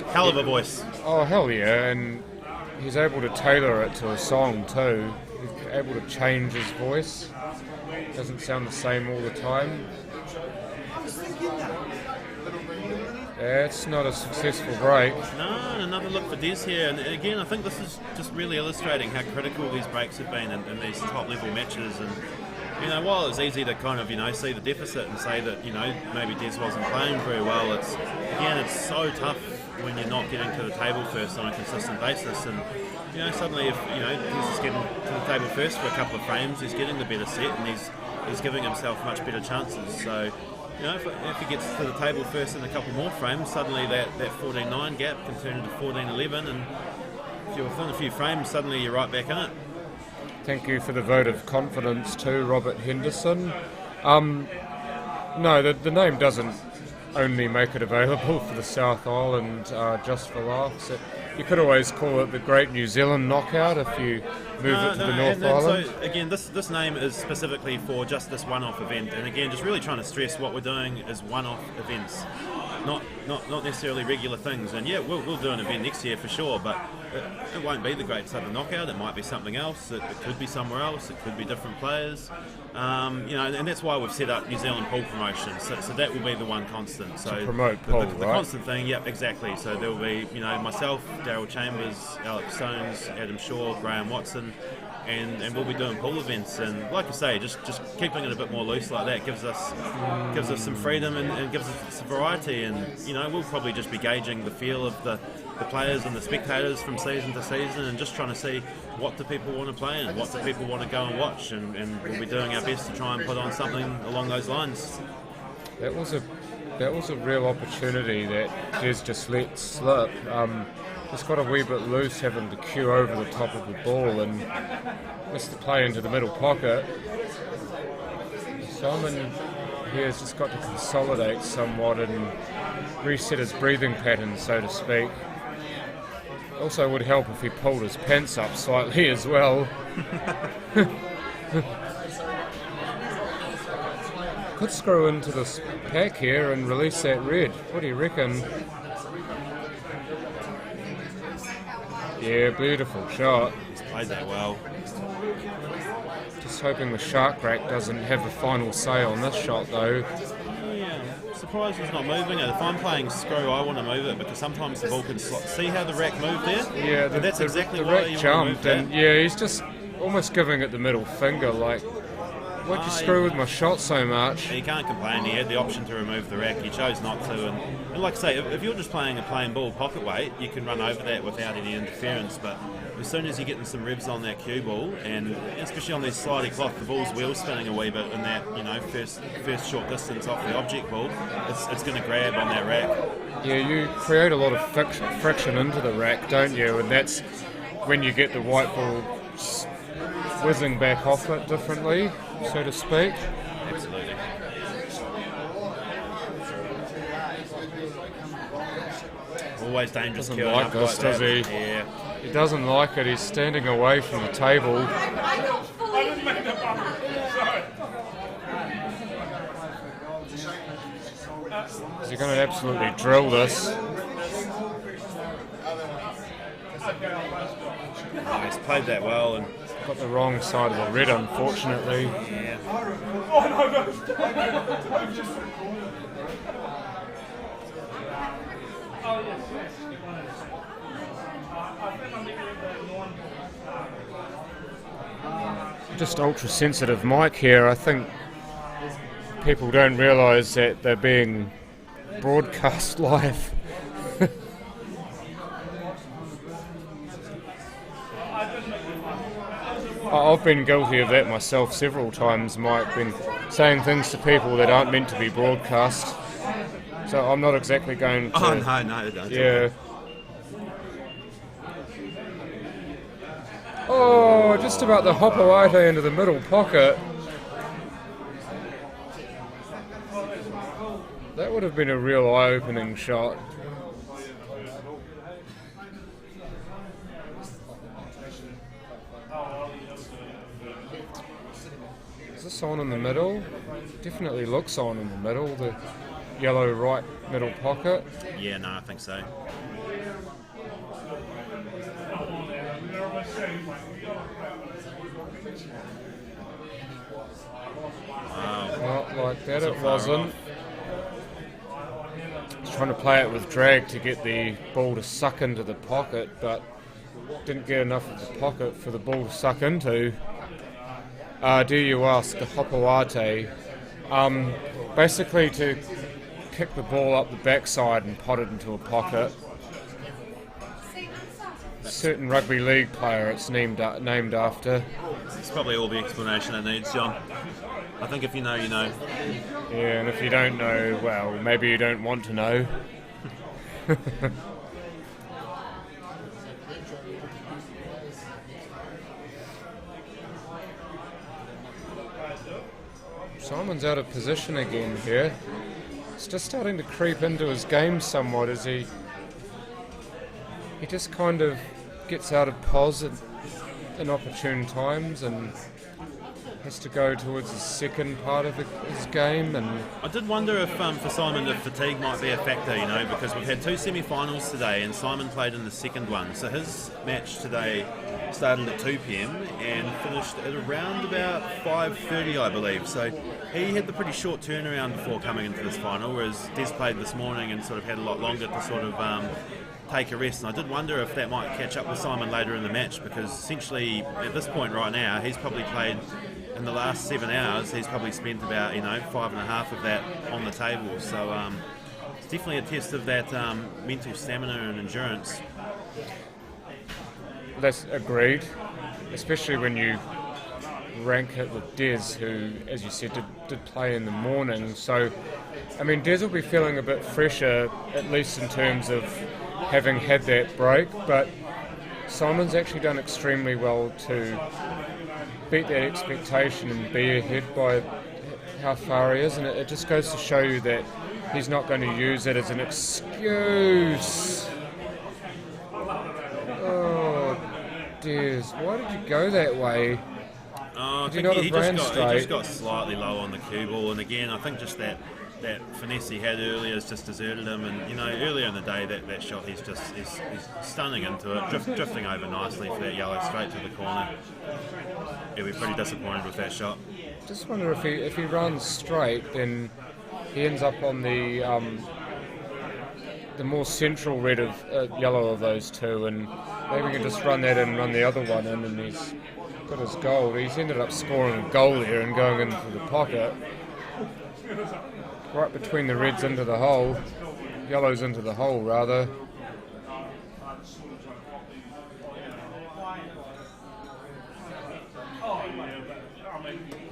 Hell of a voice. Oh, hell yeah, and he's able to tailor it to a song too. He's able to change his voice. Doesn't sound the same all the time. That's not a successful break. No, and another look for Des here, and again, I think this is just really illustrating how critical these breaks have been in these top-level matches. And you know, while it's easy to kind of see the deficit and say that maybe Des wasn't playing very well, it's so tough when you're not getting to the table first on a consistent basis. And suddenly if Des is getting to the table first for a couple of frames, he's getting the better set, and he's giving himself much better chances. So if he gets to the table first in a couple more frames, suddenly that 14-9 gap can turn into 14-11, and if you're within a few frames, suddenly you're right back in it. Thank you for the vote of confidence too, Robert Henderson. No, the name doesn't only make it available for the South Island just for laughs. You could always call it the Great New Zealand Knockout if you move it to the North Island. So again, this name is specifically for just this one-off event, and again, just really trying to stress what we're doing is one-off events, not necessarily regular things. And yeah, we'll do an event next year for sure, but it won't be the Great Southern Knockout. It might be something else. It could be somewhere else. It could be different players. And that's why we've set up New Zealand pool promotions. So that will be the one constant. So to promote pool, the constant thing. Yep, exactly. So there will be myself, Daryl Chambers, Alex Stones, Adam Shaw, Graham Watson, and we'll be doing pool events. And like I say, just keeping it a bit more loose like that gives us some freedom and gives us some variety. And we'll probably just be gauging the feel of the players and the spectators from season to season, and just trying to see what do people want to play and what do people want to go and watch, and we'll be doing our best to try and put on something along those lines. That was a real opportunity that Des just let slip. Just got a wee bit loose, having to queue over the top of the ball and missed the play into the middle pocket. Simon here has just got to consolidate somewhat and reset his breathing pattern, so to speak. Also would help if he pulled his pants up slightly as well. Could screw into this pack here and release that red. What do you reckon? Yeah, beautiful shot. He's played that well. Just hoping the shark rack doesn't have the final say on this shot though. Yeah, surprised he's not moving it. If I'm playing screw, I want to move it because sometimes the ball can see how the rack moved there? Yeah, that's exactly the why rack you jumped, want to move and yeah, he's just almost giving it the middle finger, like, why'd you screw with my shot so much? He can't complain. He had the option to remove the rack. He chose not to. And like I say, if you're just playing a plain ball pocket weight, you can run over that without any interference. But as soon as you're getting some ribs on that cue ball, and especially on these slidey cloth, the ball's wheel spinning a wee bit in that first short distance off the object ball, it's going to grab on that rack. Yeah, you create a lot of friction into the rack, don't you? And that's when you get the white ball whizzing back off it differently, so to speak. Absolutely. Always dangerous. Doesn't like this, does he? Yeah. He doesn't like it. He's standing away from the table. Is he going to absolutely drill this? Oh, he's played that well and got the wrong side of the red, unfortunately. Yeah. Just ultra sensitive mic here. I think people don't realise that they're being broadcast live. I've been guilty of that myself several times, Mike, been saying things to people that aren't meant to be broadcast. So I'm not exactly going to... Oh, no, don't. Yeah. Oh, just about the Hopoate into the middle pocket. That would have been a real eye-opening shot. Is this on in the middle? Definitely looks on in the middle, the yellow right middle pocket. Yeah, no, I think so. Wow. Not like that, it wasn't. trying to play it with drag to get the ball to suck into the pocket, but didn't get enough of the pocket for the ball to suck into. Do you ask? The Hopoate. Basically to kick the ball up the backside and pot it into a pocket. Certain rugby league player it's named after. It's probably all the explanation it needs, John. I think if you know, you know. Yeah, and if you don't know, well, maybe you don't want to know. Simon's out of position again here. It's just starting to creep into his game somewhat as he just kind of gets out of pos at inopportune times and has to go towards the second part of his game. And I did wonder if for Simon if fatigue might be a factor, you know, because we've had 2 semi-finals today and Simon played in the second one. So his match today started at 2 p.m. and finished at around about 5:30, I believe. So he had the pretty short turnaround before coming into this final, whereas Des played this morning and sort of had a lot longer to sort of take a rest. And I did wonder if that might catch up with Simon later in the match, because essentially at this point right now he's probably played, in the last 7 hours, he's probably spent about 5.5 of that on the table. So it's definitely a test of that mental stamina and endurance. That's agreed, especially when you rank it with Des, who, as you said, did play in the morning. So, I mean, Des will be feeling a bit fresher, at least in terms of having had that break, but Simon's actually done extremely well to beat that expectation and be ahead by how far he is, and it just goes to show you that he's not going to use it as an excuse. Oh, Des, why did you go that way? I Did think you not have he just got slightly low on the cue ball, and again, I think just that finesse he had earlier has just deserted him. And earlier in the day, that shot he's stunning into it, drifting over nicely for that yellow straight to the corner. He'll be pretty disappointed with that shot. Just wonder if he runs straight, then he ends up on the more central red of yellow of those two, and maybe he can just run that in and run the other one in, and he's got his goal. He's ended up scoring a goal there and going into the pocket, right between the reds into the hole, yellows into the hole rather.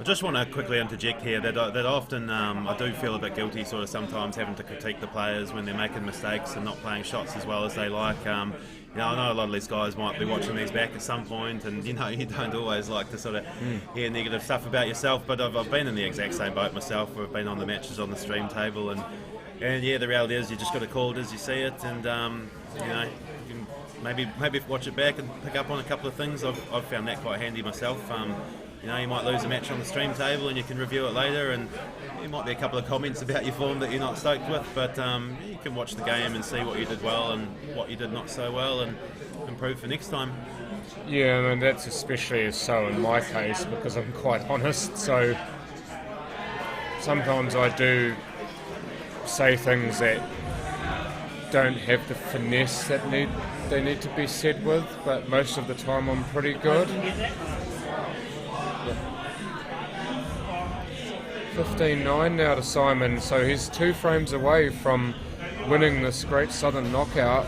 I just want to quickly interject here that often I do feel a bit guilty sort of sometimes having to critique the players when they're making mistakes and not playing shots as well as they like. I know a lot of these guys might be watching these back at some point, and you don't always like to sort of hear negative stuff about yourself, but I've been in the exact same boat myself. I've been on the matches on the stream table, and yeah, the reality is you just got to call it as you see it, and you can maybe watch it back and pick up on a couple of things. I've found that quite handy myself. You might lose a match on the stream table and you can review it later, and there might be a couple of comments about your form that you're not stoked with, but you can watch the game and see what you did well and what you did not so well and improve for next time. Yeah, I mean, that's especially so in my case because I'm quite honest, so sometimes I do say things that don't have the finesse that they need to be said with, but most of the time I'm pretty good. 15-9 now to Simon, so he's 2 frames away from winning this Great Southern Knockout.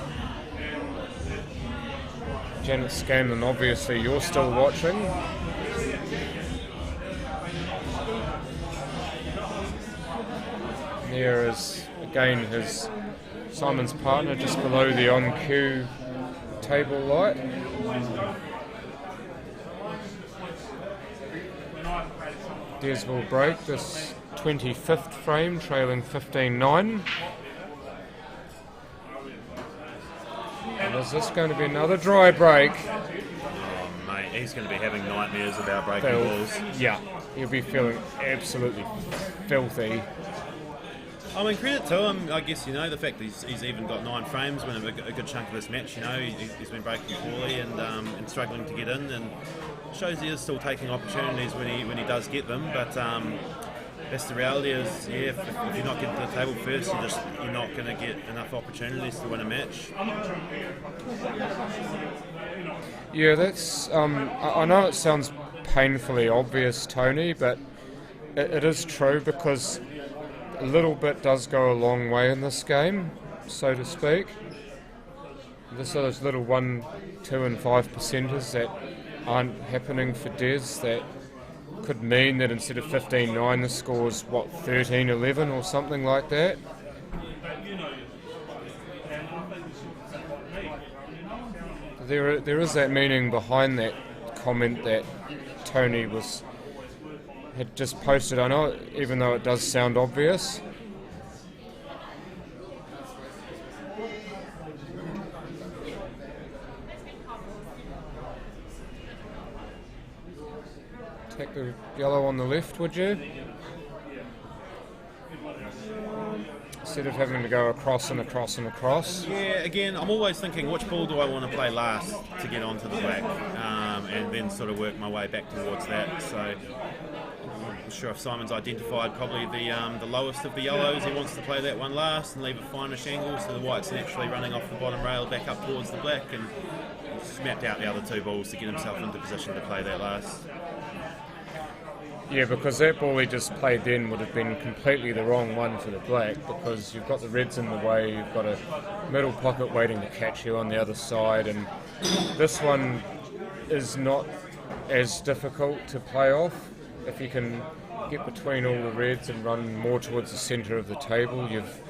Janet Scanlon, obviously you're still watching. Here is again Simon's partner just below the on-cue table light. Des will break this 25th frame, trailing 15-9. And is this going to be another dry break? Oh, mate, he's going to be having nightmares about breaking balls. Yeah, he'll be feeling absolutely filthy. I mean, credit to him, I guess, the fact that he's even got 9 frames when a good chunk of this match, he's been breaking poorly and struggling to get in, and shows he is still taking opportunities when he does get them, but that's the reality. Is if you're not getting to the table first, you're not going to get enough opportunities to win a match. Yeah, that's. I know it sounds painfully obvious, Tony, but it is true, because a little bit does go a long way in this game, so to speak. There's those little 1, 2 and 5 percenters that aren't happening for Des that could mean that instead of 15-9 the score's 13-11 or something like that. There is that meaning behind that comment that Tony had just posted. I know, even though it does sound obvious. Take the yellow on the left, would you? Instead of having to go across and across and across. Yeah, again, I'm always thinking, which ball do I want to play last to get onto the black, and then sort of work my way back towards that. So I'm not sure if Simon's identified probably the lowest of the yellows. He wants to play that one last and leave a finish angle, so the white's naturally running off the bottom rail back up towards the black, and he's mapped out the other two balls to get himself into position to play that last. Yeah, because that ball he just played then would have been completely the wrong one for the black, because you've got the reds in the way, you've got a middle pocket waiting to catch you on the other side, and this one is not as difficult to play off. If you can get between all the reds and run more towards the centre of the table, you've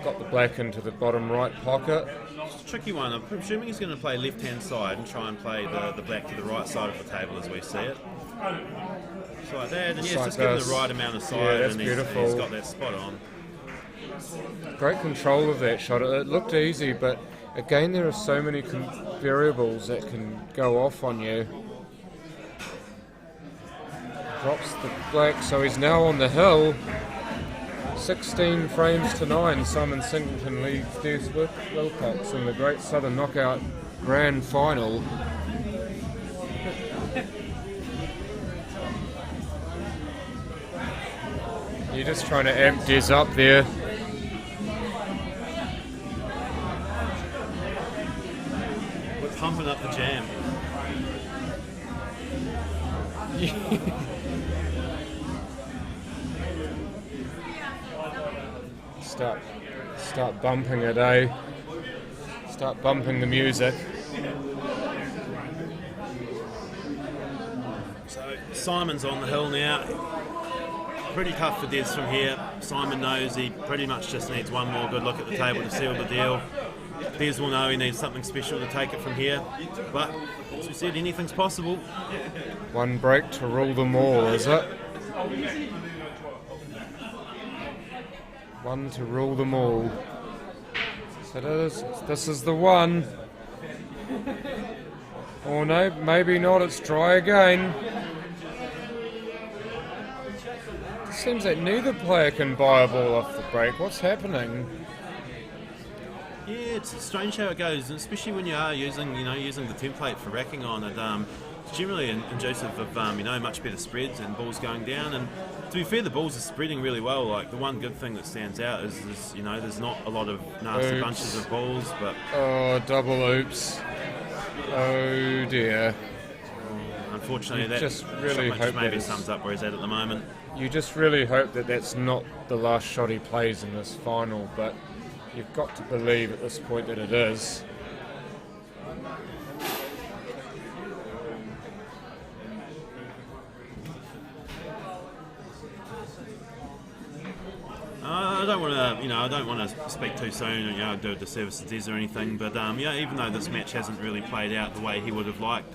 got the black into the bottom right pocket. It's a tricky one. I'm assuming he's going to play left-hand side and try and play the black to the right side of the table as we see it. Just like that, and yes, like just give him the right amount of side, yeah, that's and beautiful. He's got that spot on. Great control of that shot. It looked easy, but again there are so many variables that can go off on you. Drops the black, so he's now on the hill. 16 frames to 9, Simon Singleton leads Des Wilcox in the Great Southern Knockout Grand Final. You're just trying to amp Des up there. We're pumping up the jam. Start bumping it, eh? Start bumping the music. So Simon's on the hill now. Pretty tough for Des from here. Simon knows he pretty much just needs one more good look at the table to seal the deal. Des will know he needs something special to take it from here. But, as we said, anything's possible. One break to rule them all, is it? One to rule them all. So it is. This is the one. Or no, maybe not. It's dry again. It seems that neither player can buy a ball off the break. What's happening? Yeah, it's strange how it goes, especially when you are using the template for racking on it. It's generally inducive of much better spreads and balls going down. And to be fair, the balls are spreading really well. Like the one good thing that stands out is there's not a lot of nasty bunches of balls, but double oops. Oh dear. Unfortunately, that just really hope maybe sums up where he's at the moment. You just really hope that that's not the last shot he plays in this final, but you've got to believe at this point that it is. I don't want to speak too soon and do a disservice to Des or anything, but even though this match hasn't really played out the way he would have liked,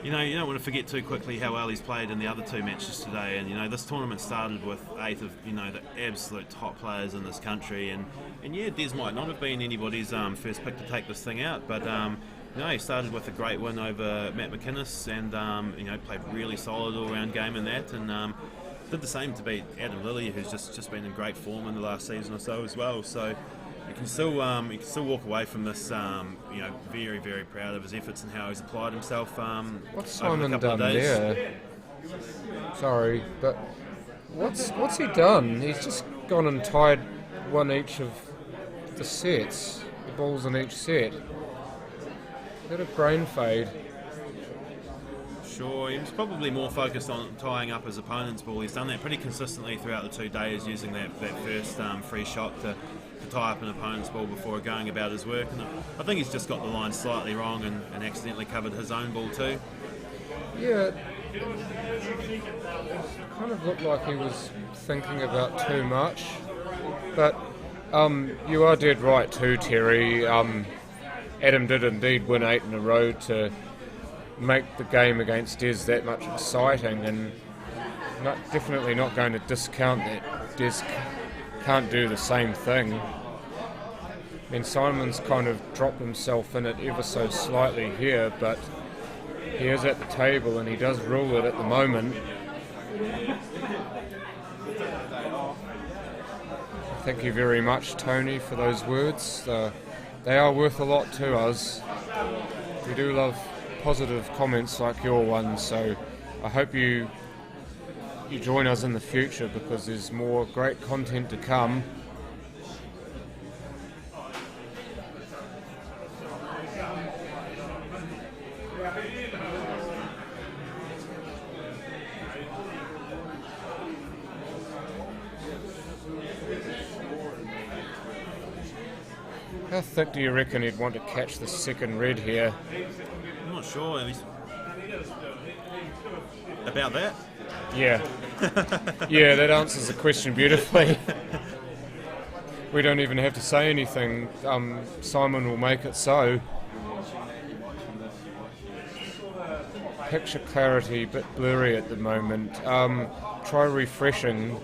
you don't want to forget too quickly how well he's played in the other two matches today. And this tournament started with 8 of the absolute top players in this country, and Des might not have been anybody's first pick to take this thing out, but he started with a great win over Matt McInnes, and played really solid all-round game in that, and did the same to beat Adam Lilly, who's just been in great form in the last season or so as well. So you can still walk away from this very, very proud of his efforts and how he's applied himself. What's Simon done there? Sorry, but What's he done? He's just gone and tied one each of the sets, the balls in each set. Is that a brain fade? Sure, he was probably more focused on tying up his opponent's ball. He's done that pretty consistently throughout the 2 days, using that first free shot to tie up an opponent's ball before going about his work. And I think he's just got the line slightly wrong and accidentally covered his own ball too. Yeah, it kind of looked like he was thinking about too much. But you are dead right too, Terry. Adam did indeed win 8 in a row to make the game against Des that much exciting, and definitely not going to discount that Des can't do the same thing. I mean, Simon's kind of dropped himself in it ever so slightly here, but he is at the table and he does rule it at the moment. Thank you very much, Tony, for those words. They are worth a lot to us. We do love positive comments like your one, so I hope you join us in the future, because there's more great content to come. How thick do you reckon he'd want to catch the second red here? I'm not sure. About that? Yeah. Yeah, that answers the question beautifully. We don't even have to say anything. Simon will make it so. Picture clarity, bit blurry at the moment. Try refreshing,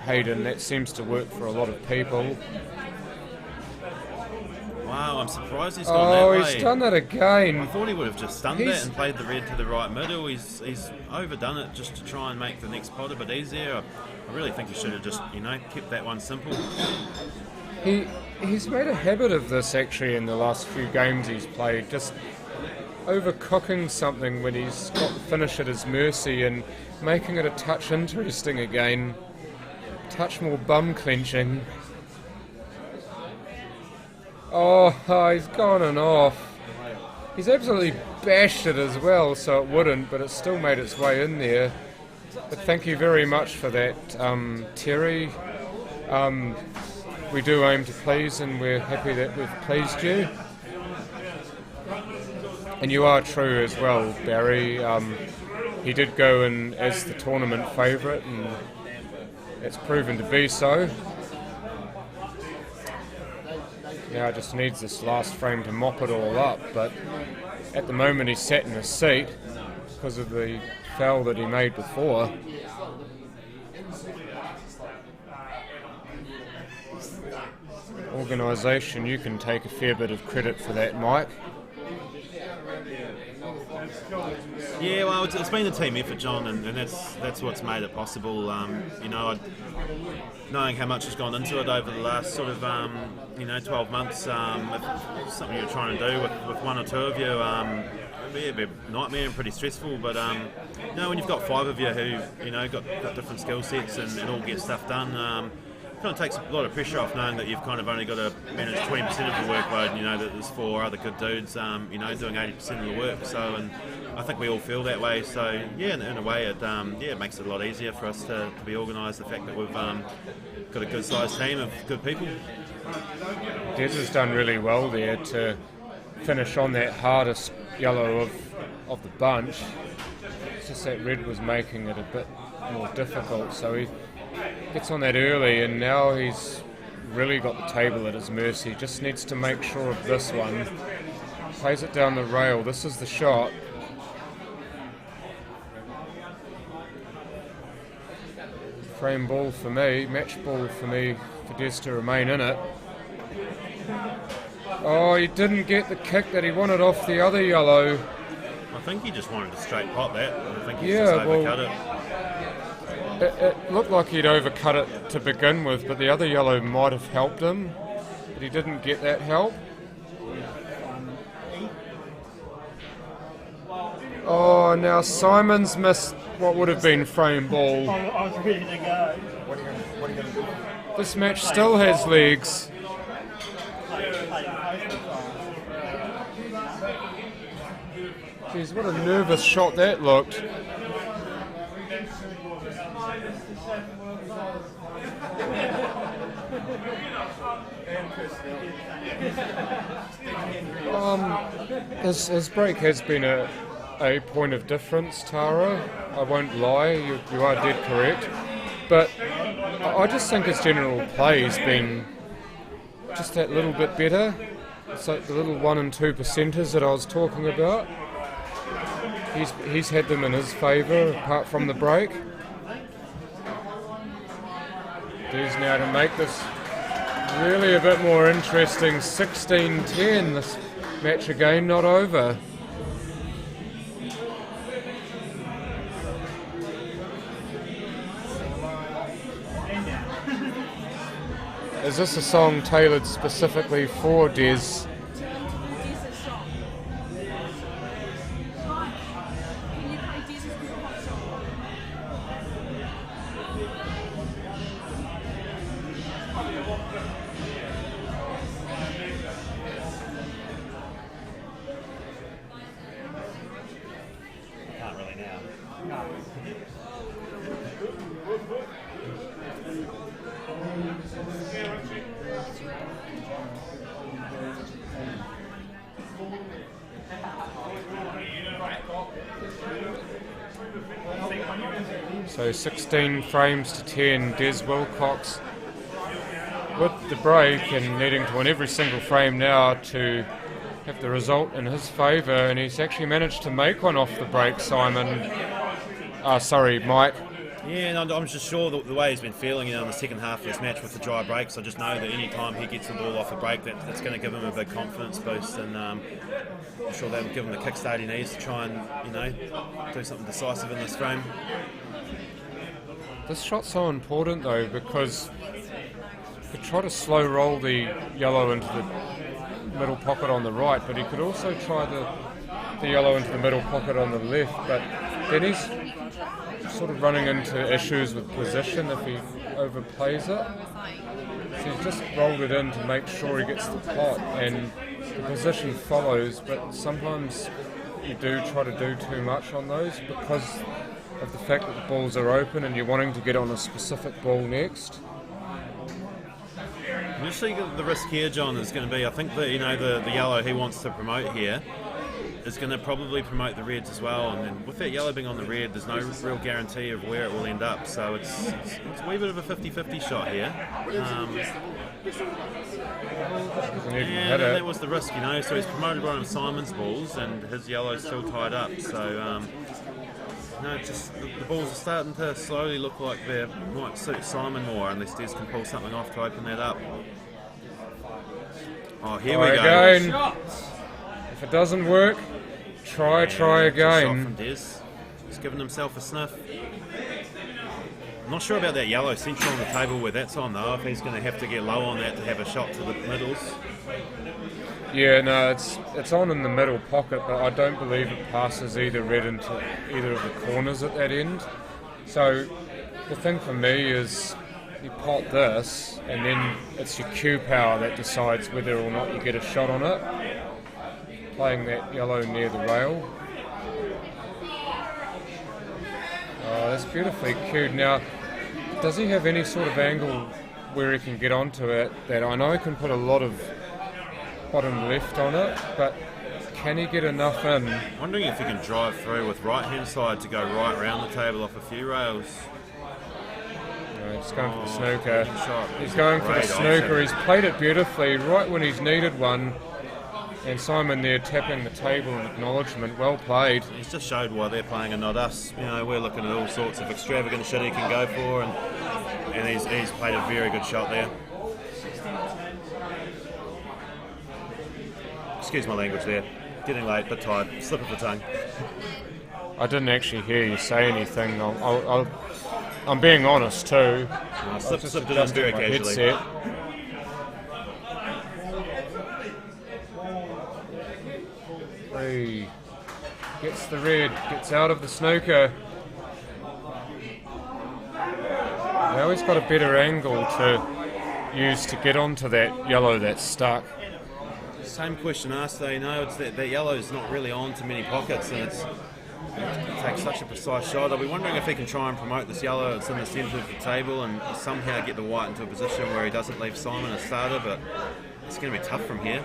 Hayden. That seems to work for a lot of people. Wow, I'm surprised he's gone that way. Oh, he's done that again. I thought he would have just stunned that and played the red to the right middle. He's overdone it just to try and make the next pot a bit easier. I really think he should have just, kept that one simple. He's made a habit of this actually in the last few games he's played, just overcooking something when he's got the finish at his mercy and making it a touch interesting again, touch more bum clenching. Oh, he's gone and off. He's absolutely bashed it as well, so it wouldn't, but it still made its way in there. But thank you very much for that, Terry. We do aim to please, and we're happy that we've pleased you. And you are true as well, Barry. He did go in as the tournament favourite, and it's proven to be so. Now just needs this last frame to mop it all up, but at the moment he's sat in his seat because of the foul that he made before. Organisation, you can take a fair bit of credit for that, Mike. Yeah, well, it's been a team effort, John, and that's what's made it possible. Knowing how much has gone into it over the last sort of 12 months, if something you're trying to do with one or two of you, it'd be a nightmare and pretty stressful. But when you've got 5 of you who got different skill sets and all get stuff done. It kind of takes a lot of pressure off knowing that you've kind of only got to manage 20% of the workload, that there's 4 other good dudes, doing 80% of the work. So, and I think we all feel that way. So, yeah, in a way, it makes it a lot easier for us to be organised. The fact that we've got a good-sized team of good people. Des has done really well there to finish on that hardest yellow of the bunch. It's just that red was making it a bit more difficult. So he gets on that early, and now he's really got the table at his mercy. Just needs to make sure of this one. Plays it down the rail. This is the shot. Frame ball for me, match ball for me, for Des to remain in it. Oh, he didn't get the kick that he wanted off the other yellow. I think he just wanted to straight pot that. I think he's just overcut it. It looked like he'd overcut it to begin with, but the other yellow might have helped him, but he didn't get that help. Oh, now Simon's missed what would have been frame ball. I was ready to go. What are you going to do? This match still has legs. Jeez, what a nervous shot that looked. His break has been a point of difference, Tara. I won't lie, you are dead correct. But I just think his general play has been just that little bit better. It's like the little 1 and 2 percenters that I was talking about. He's had them in his favour, apart from the break. There's now to make this really a bit more interesting. 16-10, this match again not over. Is this a song tailored specifically for Des? Can't really now. So 16 frames to 10, Des Wilcox with the break and needing to win every single frame now to have the result in his favour, and he's actually managed to make one off the break, Simon. Mike. Yeah, and I'm just sure the way he's been feeling in the second half of this match with the dry breaks, I just know that any time he gets the ball off a break, that's going to give him a big confidence boost, and I'm sure that'll give him the kickstart he needs to try and, do something decisive in this frame. This shot's so important though, because he could try to slow roll the yellow into the middle pocket on the right, but he could also try the yellow into the middle pocket on the left, but then he's sort of running into issues with position if he overplays it. So he's just rolled it in to make sure he gets the pot, and the position follows, but sometimes you do try to do too much on those because of the fact that the balls are open and you're wanting to get on a specific ball next. Initially, the risk here, John, is going to be, I think that the yellow he wants to promote here is going to probably promote the reds as well, and then with that yellow being on the red, there's no real guarantee of where it will end up, so it's a wee bit of a 50-50 shot here. And that was the risk, so he's promoted one of Simon's balls and his yellow's still tied up, so just the balls are starting to slowly look like they might suit Simon more unless Des can pull something off to open that up. Oh, here we go. Again. If it doesn't work, try again. Shot from Des. He's given himself a sniff. I'm not sure about that yellow central on the table where that's on though, if he's going to have to get low on that to have a shot to the middles. Yeah, no, it's on in the middle pocket, but I don't believe it passes either red into either of the corners at that end. So the thing for me is you pot this, and then it's your cue power that decides whether or not you get a shot on it. Playing that yellow near the rail. Oh, that's beautifully cued. Now, does he have any sort of angle where he can get onto it? That I know he can put a lot of bottom left on it, but can he get enough in? Wondering if he can drive through with right hand side to go right round the table off a few rails. No, he's going for the snooker. He's going for the snooker. He's played it beautifully right when he's needed one. And Simon there tapping the table in acknowledgement. Well played. He's just showed why they're playing and not us. We're looking at all sorts of extravagant shit he can go for, and he's played a very good shot there. Excuse my language there. Getting late, but tired. Slip of the tongue. I didn't actually hear you say anything. I'm being honest too. Slipped it in very casually. Headset. Gets the red, gets out of the snooker. Now he's got a better angle to use to get onto that yellow that's stuck. Same question asked though, it's that yellow's not really on to many pockets, and it takes such a precise shot. I'll be wondering if he can try and promote this yellow that's in the centre of the table and somehow get the white into a position where he doesn't leave Simon a starter, but it's going to be tough from here.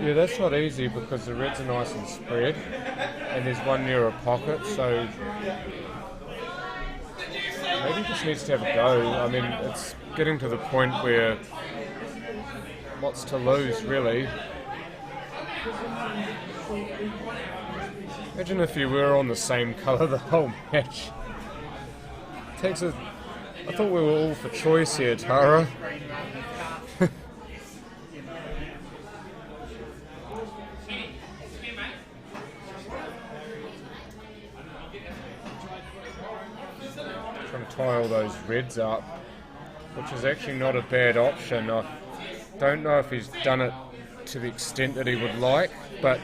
Yeah, that's not easy because the reds are nice and spread, and there's one near a pocket, so maybe he just needs to have a go. I mean, it's getting to the point where what's to lose, really? Imagine if you were on the same colour the whole match. I thought we were all for choice here, Tara. Trying to tie all those reds up, which is actually not a bad option. I don't know if he's done it to the extent that he would like, but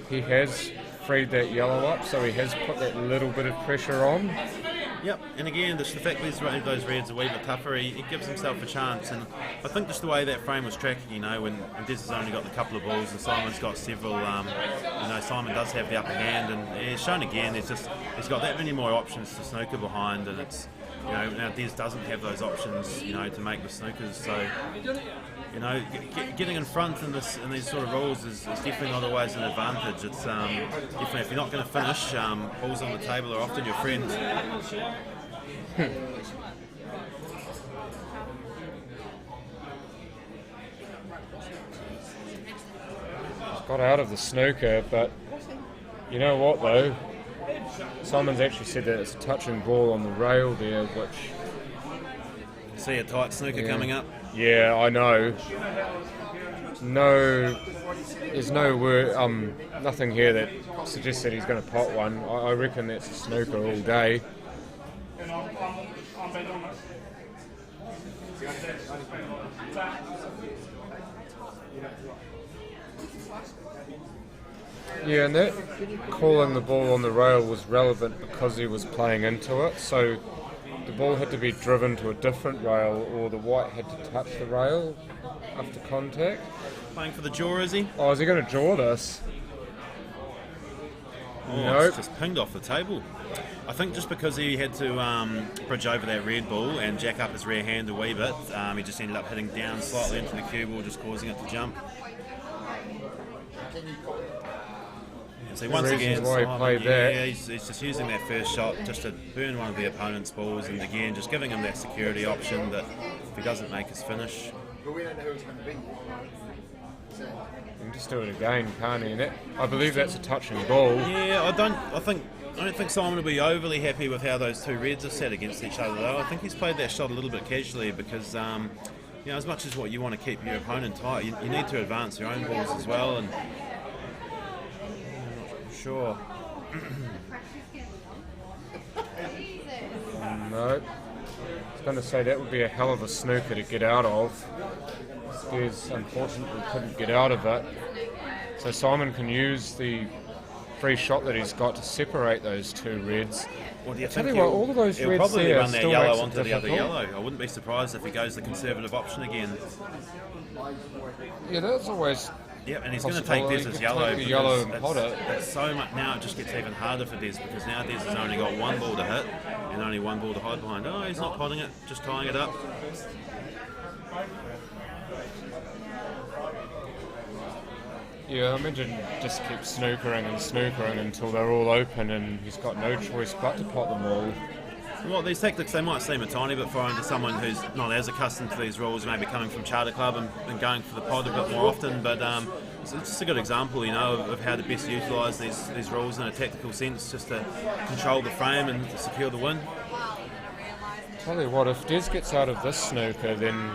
he has freed that yellow up, so he has put that little bit of pressure on. Yep, and again, just the fact that those reds are a wee bit tougher, he gives himself a chance. And I think just the way that frame was tracking, when Des has only got the couple of balls and Simon's got several, Simon does have the upper hand, and it's shown again, he's got that many more options to snooker behind, and it's, now Des doesn't have those options, to make the snookers, so, getting in front in these sort of rules is definitely not always an advantage. It's definitely, if you're not going to finish, balls on the table are often your friends. He's got out of the snooker, but you know what though? Simon's actually said that it's a touching ball on the rail there, which... See a tight snooker coming up? Yeah, I know. There's no word, nothing here that suggests that he's going to pot one. I reckon that's a snooker all day. Yeah, and that calling the ball on the rail was relevant because he was playing into it, so the ball had to be driven to a different rail or the white had to touch the rail after contact. Playing for the jaw, is he? Oh, is he going to jaw this? Oh, nope. It's just pinged off the table. I think just because he had to bridge over that red ball and jack up his rear hand a wee bit, he just ended up hitting down slightly into the cue ball, just causing it to jump. So once again, he's just using that first shot just to burn one of the opponent's balls, and again just giving him that security option that if he doesn't make his finish. But we don't know who it's going to be. You can just do it again, can't he? I believe that's a touching ball. Yeah, I don't think Simon will be overly happy with how those two reds are set against each other though. I think he's played that shot a little bit casually because as much as what you want to keep your opponent tight, you need to advance your own balls as well, and sure. No. I was going to say that would be a hell of a snooker to get out of. Des unfortunately couldn't get out of it. So Simon can use the free shot that he's got to separate those two reds. Well, do you Tell think you what, all of those he'll reds probably there run that still yellow makes it onto the other difficult. yellow? I wouldn't be surprised if he goes the conservative option again. Yeah, that's always... Yep, and he's going to take Des's yellow. The yellow and pot it. It's so much now. It just gets even harder for Des because now Des has only got one ball to hit and only one ball to hide behind. Oh, he's not potting it, just tying it up. Yeah, I imagine just keep snookering and snookering until they're all open and he's got no choice but to pot them all. Well, these tactics, they might seem a tiny bit foreign to someone who's not as accustomed to these rules, maybe coming from Charter Club and going for the pod a bit more often, but it's just a good example, of how to best utilise these rules in a tactical sense, just to control the frame and to secure the win. Tell you what, if Des gets out of this snooker, then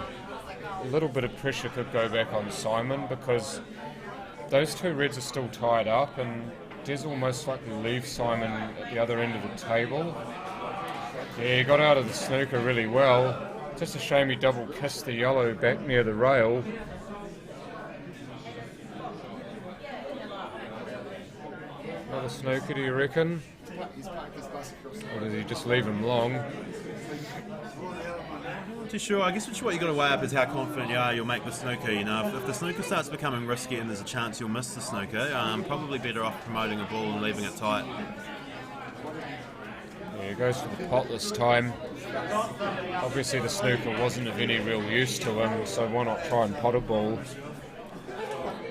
a little bit of pressure could go back on Simon because those two reds are still tied up and Des will most likely leave Simon at the other end of the table. Yeah, he got out of the snooker really well. Just a shame he double kissed the yellow back near the rail. Another snooker, do you reckon? Or does he just leave him long? Not too sure. I guess what you've got to weigh up is how confident you are you'll make the snooker. You know, if the snooker starts becoming risky and there's a chance you'll miss the snooker, probably better off promoting a ball and leaving it tight. Yeah, he goes for the pot this time. Obviously the snooker wasn't of any real use to him, so why not try and pot a ball?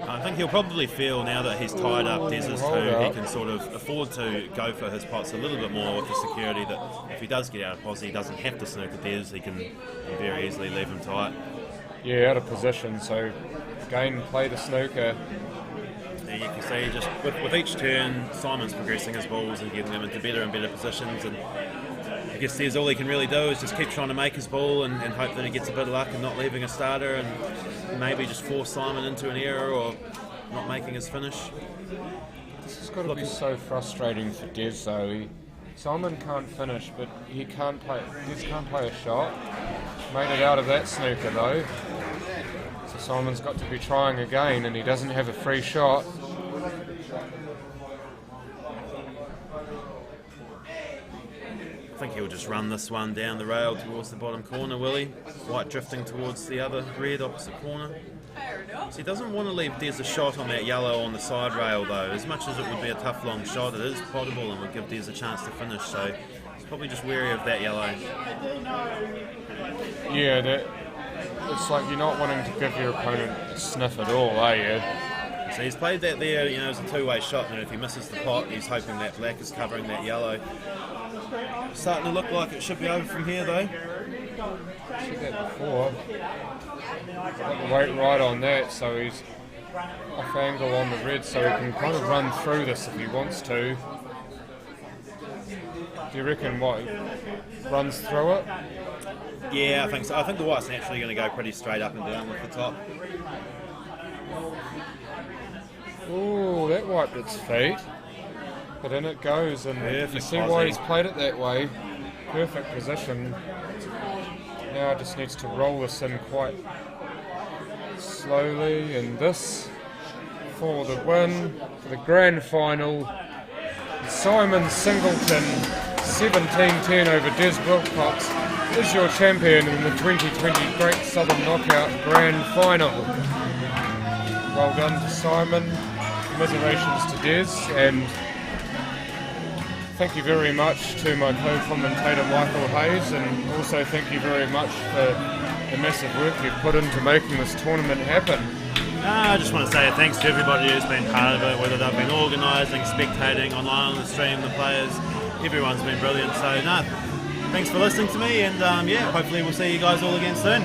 I think he'll probably feel now that he's tied up Des's too, he can sort of afford to go for his pots a little bit more with the security that if he does get out of posse, he doesn't have to snooker Des, he can very easily leave him tight. Yeah, out of position, so again, play the snooker. Yeah, you can see just with each turn, Simon's progressing his balls and getting them into better and better positions, and I guess Des, all he can really do is just keep trying to make his ball and hope that he gets a bit of luck and not leaving a starter, and maybe just force Simon into an error or not making his finish. This has got to be so frustrating for Des though. Simon can't finish, but he can't play. Des can't play a shot. Made it out of that snooker though. So Simon's got to be trying again, and he doesn't have a free shot. I think he'll just run this one down the rail towards the bottom corner, will he? White drifting towards the other red opposite corner. So he doesn't want to leave Des a shot on that yellow on the side rail though. As much as it would be a tough long shot, it is potable and would give Des a chance to finish, so he's probably just wary of that yellow. Yeah, it's like you're not wanting to give your opponent a sniff at all, are you? So he's played that there, you know, as a two-way shot, and if he misses the pot, he's hoping that black is covering that yellow. Starting to look like it should be over from here though. Said that before. Got the weight right on that, so he's off angle on the red, so he can kind of run through this if he wants to. Do you reckon what? He runs through it? Yeah, I think so. I think the white's naturally going to go pretty straight up and down with the top. Ooh, that wiped its feet. But in it goes, and you see why he's played it that way. Perfect position. Now just needs to roll this in quite slowly, and this for the win, for the grand final. Simon Singleton, 17-10 over Des Wilcox, is your champion in the 2020 Great Southern Knockout Grand Final. Well done to Simon, commiserations to Des, and thank you very much to my co-commentator Michael Hayes, and also thank you very much for the massive work you've put into making this tournament happen. I just want to say thanks to everybody who's been part of it, whether they've been organising, spectating, online on the stream, the players, everyone's been brilliant. So thanks for listening to me, and yeah, hopefully we'll see you guys all again soon.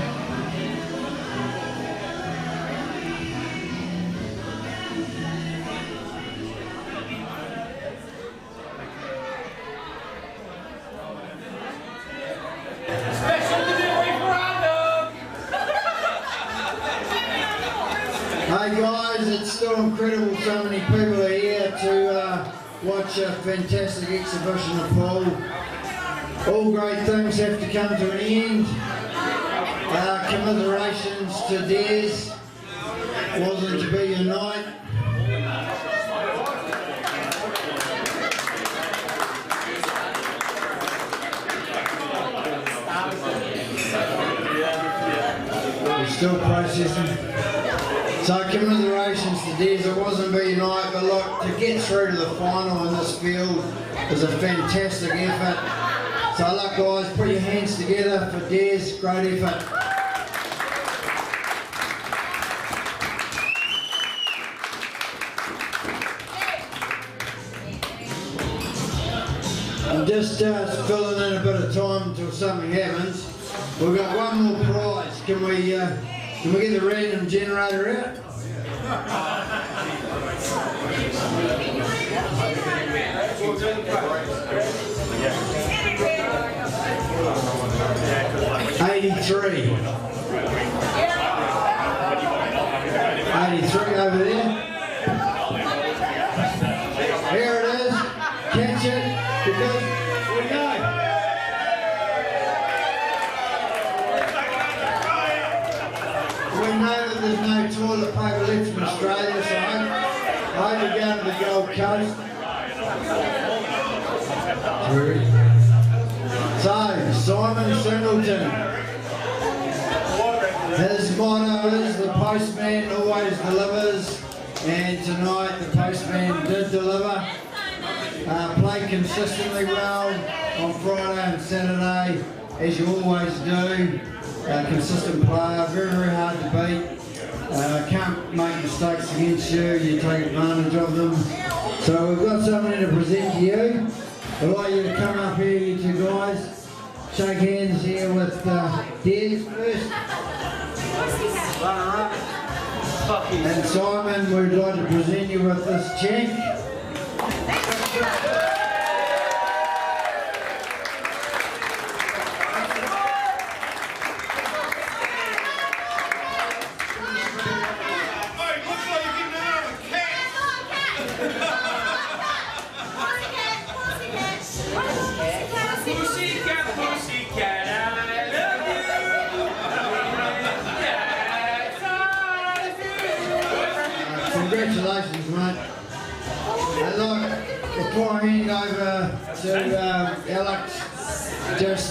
Hey guys, it's still incredible so many people are here to watch a fantastic exhibition of pool. All great things have to come to an end. Commiserations to Des. Wasn't to be your night. We're still processing. So commiserations to Des, it wasn't be your night, but look, to get through to the final in this field is a fantastic effort. So look guys, put your hands together for Des, great effort. And just filling in a bit of time until something happens. We've got one more prize. Can we get the random generator out? 83. 83 over there. Here it is. Catch it because we know. We know that there's no toilet paper left in Australia, so I hope you're going to the Gold Coast. So, Simon Singleton. His motto is the postman always delivers, and tonight the postman did deliver. Played consistently well on Friday and Saturday, as you always do. Consistent player, very, very hard to beat. Can't make mistakes against you, you take advantage of them. So we've got something to present to you. I'd like you to come up here, you two guys. Shake hands here with Des first. And Simon, we'd like to present you with this check. Congratulations, mate. And look, before I hand over to Alex, just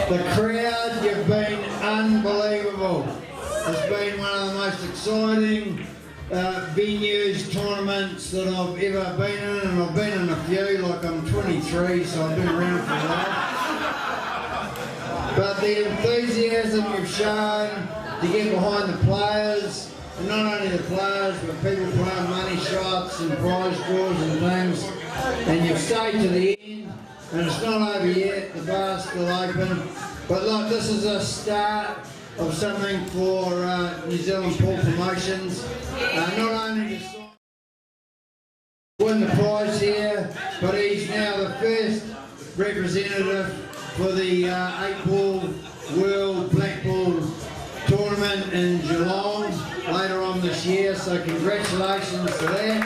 the crowd, you've been unbelievable. It's been one of the most exciting venues, tournaments that I've ever been in, and I've been in a few, like I'm 23, so I've been around for a while. But the enthusiasm you've shown to get behind the players, and not only the players, but people playing money shots and prize draws and things, and you've stayed to the end, and it's not over yet, the bar's still open. But look, this is a start of something for New Zealand Pool Promotions. Not only to win the prize here, but he's now the first representative for the 8-ball World Blackball tournament in Geelong later on this year, so congratulations to that.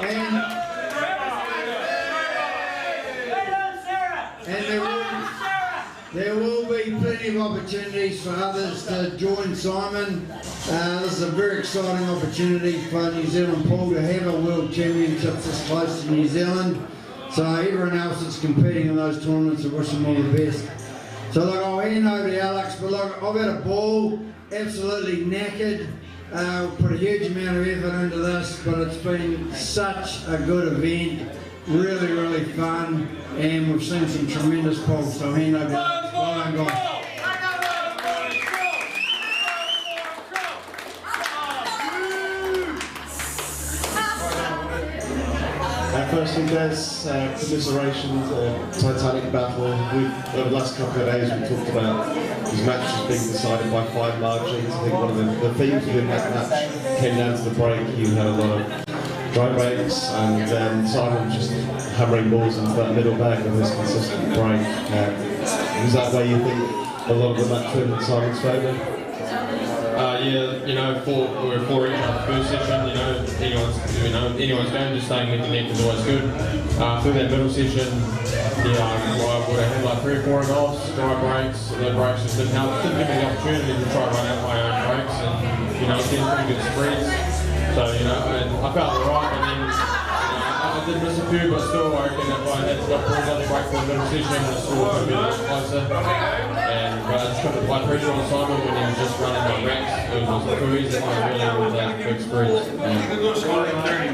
And there will be plenty of opportunities for others to join Simon. This is a very exciting opportunity for New Zealand Pool to have a World Championships this close to New Zealand. So everyone else that's competing in those tournaments, I wish them all the best. So look, I'll hand over to Alex, but look, I've had a ball, absolutely knackered. Put a huge amount of effort into this, but it's been such a good event, really, really fun, and we've seen some tremendous pools, so I'll hand over to Alex. Well done, guys. Firstly, Des, commiserations, Titanic battle. Over the last couple of days we talked about his matches being decided by 5 margins. I think one of the themes within that match came down to the break. You had a lot of dry breaks, and Simon just hammering balls into that middle bag with his consistent break. Was that where you think a lot of the match went in Simon's favour? Yeah, you know, we were 4 each after the first session. Anyone's game, just staying with the net is always good. Through that middle session, I would have had like 3 or 4 offs, dry breaks. The breaks just didn't help. Didn't give me the opportunity to try and run out my own breaks, and getting pretty good spreads. So and I felt alright, and then I did miss a few, but still I reckon if I had got pulled out the break for the middle session, the score would be a bit closer. But I just couldn't apply pressure on Simon when he was just running my racks. It was too easy to really with that big spreads.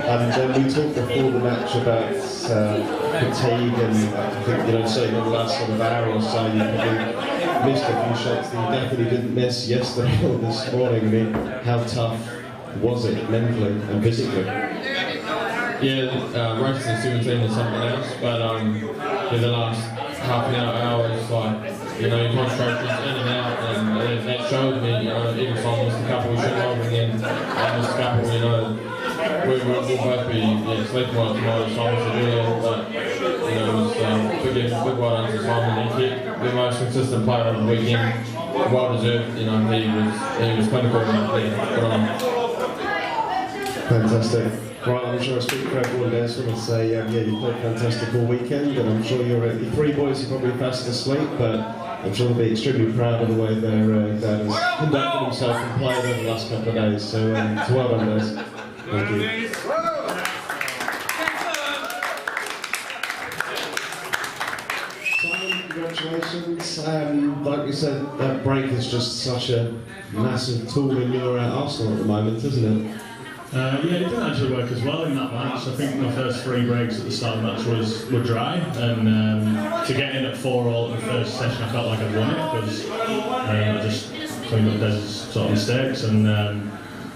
And we talked before the match about fatigue, and I think certainly in the last sort of hour or so you probably missed a few shots that you definitely didn't miss yesterday or this morning. I mean, how tough was it mentally and physically? Yeah, racing at 17 is something else, but the last half an hour is like, you concentrate just in and out, and that showed me, even if I missed a couple we should have, and then I missed a couple, we'll both be sleeping well tomorrow, as Simon said earlier, but it was big well done to Simon. He kept the most consistent player of the weekend, well deserved. He was clinical enough there. Good on him. Fantastic. Right, I'm sure I speak for everyone there, so I want to say, you played fantastic all weekend, and I'm sure your 3 boys are probably fast asleep, but I'm sure they'll be extremely proud of the way their dad has conducted himself and played over the last couple of days. So well done, guys. Thank you. Simon, congratulations. Like you said, that break is just such a massive tool in your arsenal at the moment, isn't it? Yeah, it didn't actually work as well in that match. I think my first 3 breaks at the start of the match were dry, and to get in at 4-all in the first session, I felt like I'd won it because I just cleaned up Des's sort of mistakes, and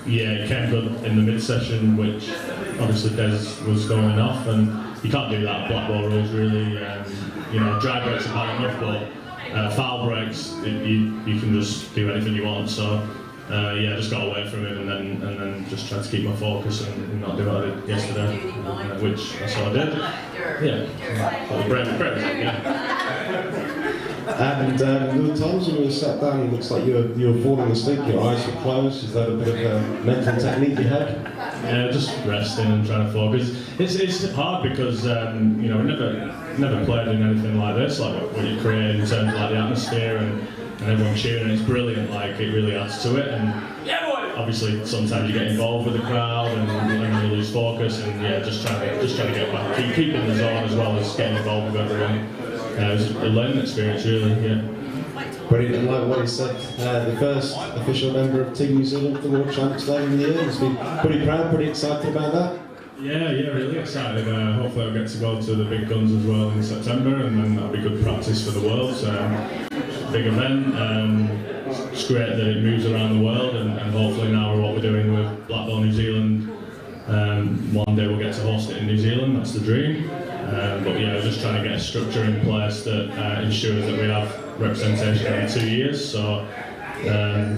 yeah, it came good in the mid-session, which obviously Des was going off, and you can't do that Blackball rules really. You know, dry breaks are bad enough, but foul breaks, you can just do anything you want. So. Yeah, I just got away from him and then just tried to keep my focus and not do what I did yesterday, which that's what I did. Yeah, brave, And there were times when you were sat down, it looks like you were falling asleep, your eyes were closed. Is that a bit of a mental technique you had? Yeah, just resting and trying to focus. It's hard because you know, we never played in anything like this, like what you create in terms of like the atmosphere and everyone cheering. It's brilliant, like it really adds to it, and obviously sometimes you get involved with the crowd and you lose focus, and yeah, just trying to get back, keep in the zone as well as getting involved with everyone. It was a learning experience really, yeah. Brilliant, and like what he said, the first official member of Team New Zealand for the World Champs Day in the year, he's been pretty proud, pretty excited about that. Yeah, really excited. Hopefully I'll get to go to the big guns as well in September, and then that'll be good practice for the Worlds. Big event. It's great that it moves around the world, and hopefully now what we're doing with Blackball New Zealand, one day we'll get to host it in New Zealand. That's the dream. But yeah, we're just trying to get a structure in place that ensures that we have representation every 2 years. So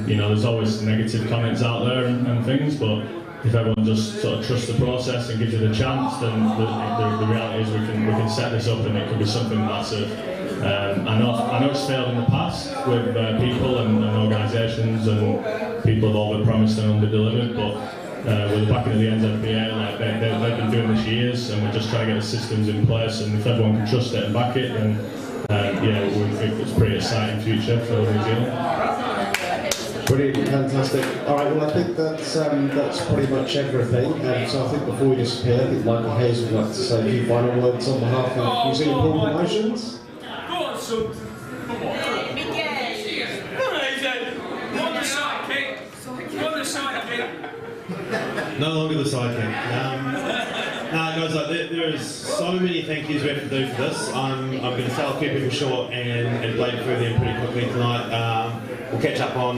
you know, there's always negative comments out there and things, but if everyone just sort of trusts the process and gives it a chance, then the reality is we can set this up and it could be something massive. I know it's failed in the past with people and organisations, and people have over-promised and under-delivered, but with the backing of the NZPA, like they've been doing this years, and we're just trying to get the systems in place, and if everyone can trust it and back it, then yeah, we think it's a pretty exciting future for New Zealand. Brilliant, fantastic. All right, well I think that's pretty much everything. So I think before we disappear, I think Michael Hayes would like to say a few final words on behalf of New Zealand Pool Promotions. Go on, son. Come on. On the sidekick. On the sidekick. No longer the sidekick. No, guys, like, there is so many thank yous we have to do for this. I'm going to say I'll keep people short and blade through them pretty quickly tonight. We'll catch up on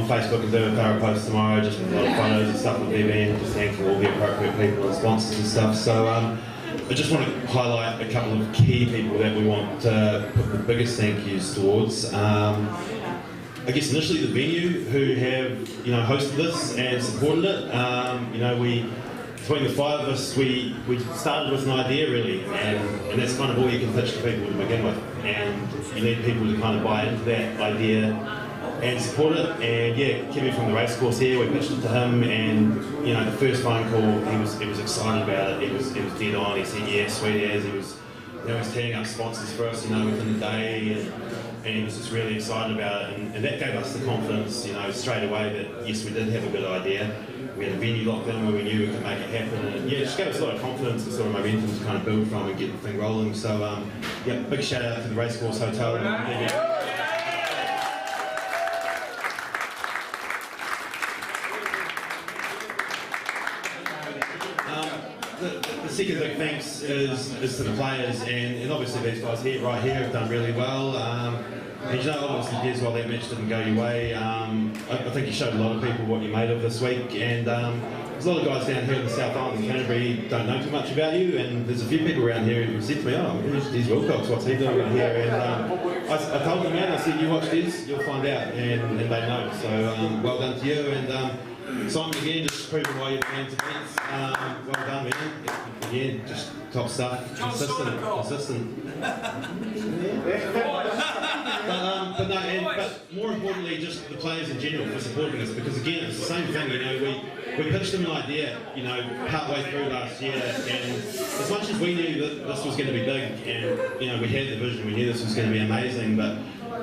Facebook and do a thorough post tomorrow, just with a lot of photos and stuff with the event, just thanking all the appropriate people and sponsors and stuff. So I just want to highlight a couple of key people that we want to put the biggest thank yous towards. I guess initially the venue who have hosted this and supported it. Between the 5 of us, we started with an idea really, and that's kind of all you can pitch to people to begin with. And you need people to kind of buy into that idea and support it. And yeah, Kimmy from the racecourse here, we pitched it to him, and the first phone call, he was excited about it. He was dead on. He said yes, sweet as. He was tearing up sponsors for us, within the day, and he was just really excited about it. And that gave us the confidence, straight away that yes, we did have a good idea. We had a venue locked in where we knew we could make it happen, and yeah, it just gave us a lot of confidence and sort of momentum to kind of build from and get the thing rolling. So yeah, big shout out to the Racecourse Hotel. The second big thanks is to the players, and obviously these guys right here have done really well. And obviously Des, while that match didn't go your way, I think you showed a lot of people what you made of this week, and there's a lot of guys down here in the South Island in Canterbury don't know too much about you, and there's a few people around here who said to me, oh, who's Des Wilcox, what's he doing around here? And I told them, man, I said, you watch Des, you'll find out, and they know. So well done to you, and Simon again, just proving why you're the man to beat. Well done, man. Again, just top stuff. Consistent. But more importantly, just the players in general for supporting us, because again, it's the same thing. We pitched them an idea, partway through last year, and as much as we knew that this was going to be big, and we had the vision, we knew this was going to be amazing, but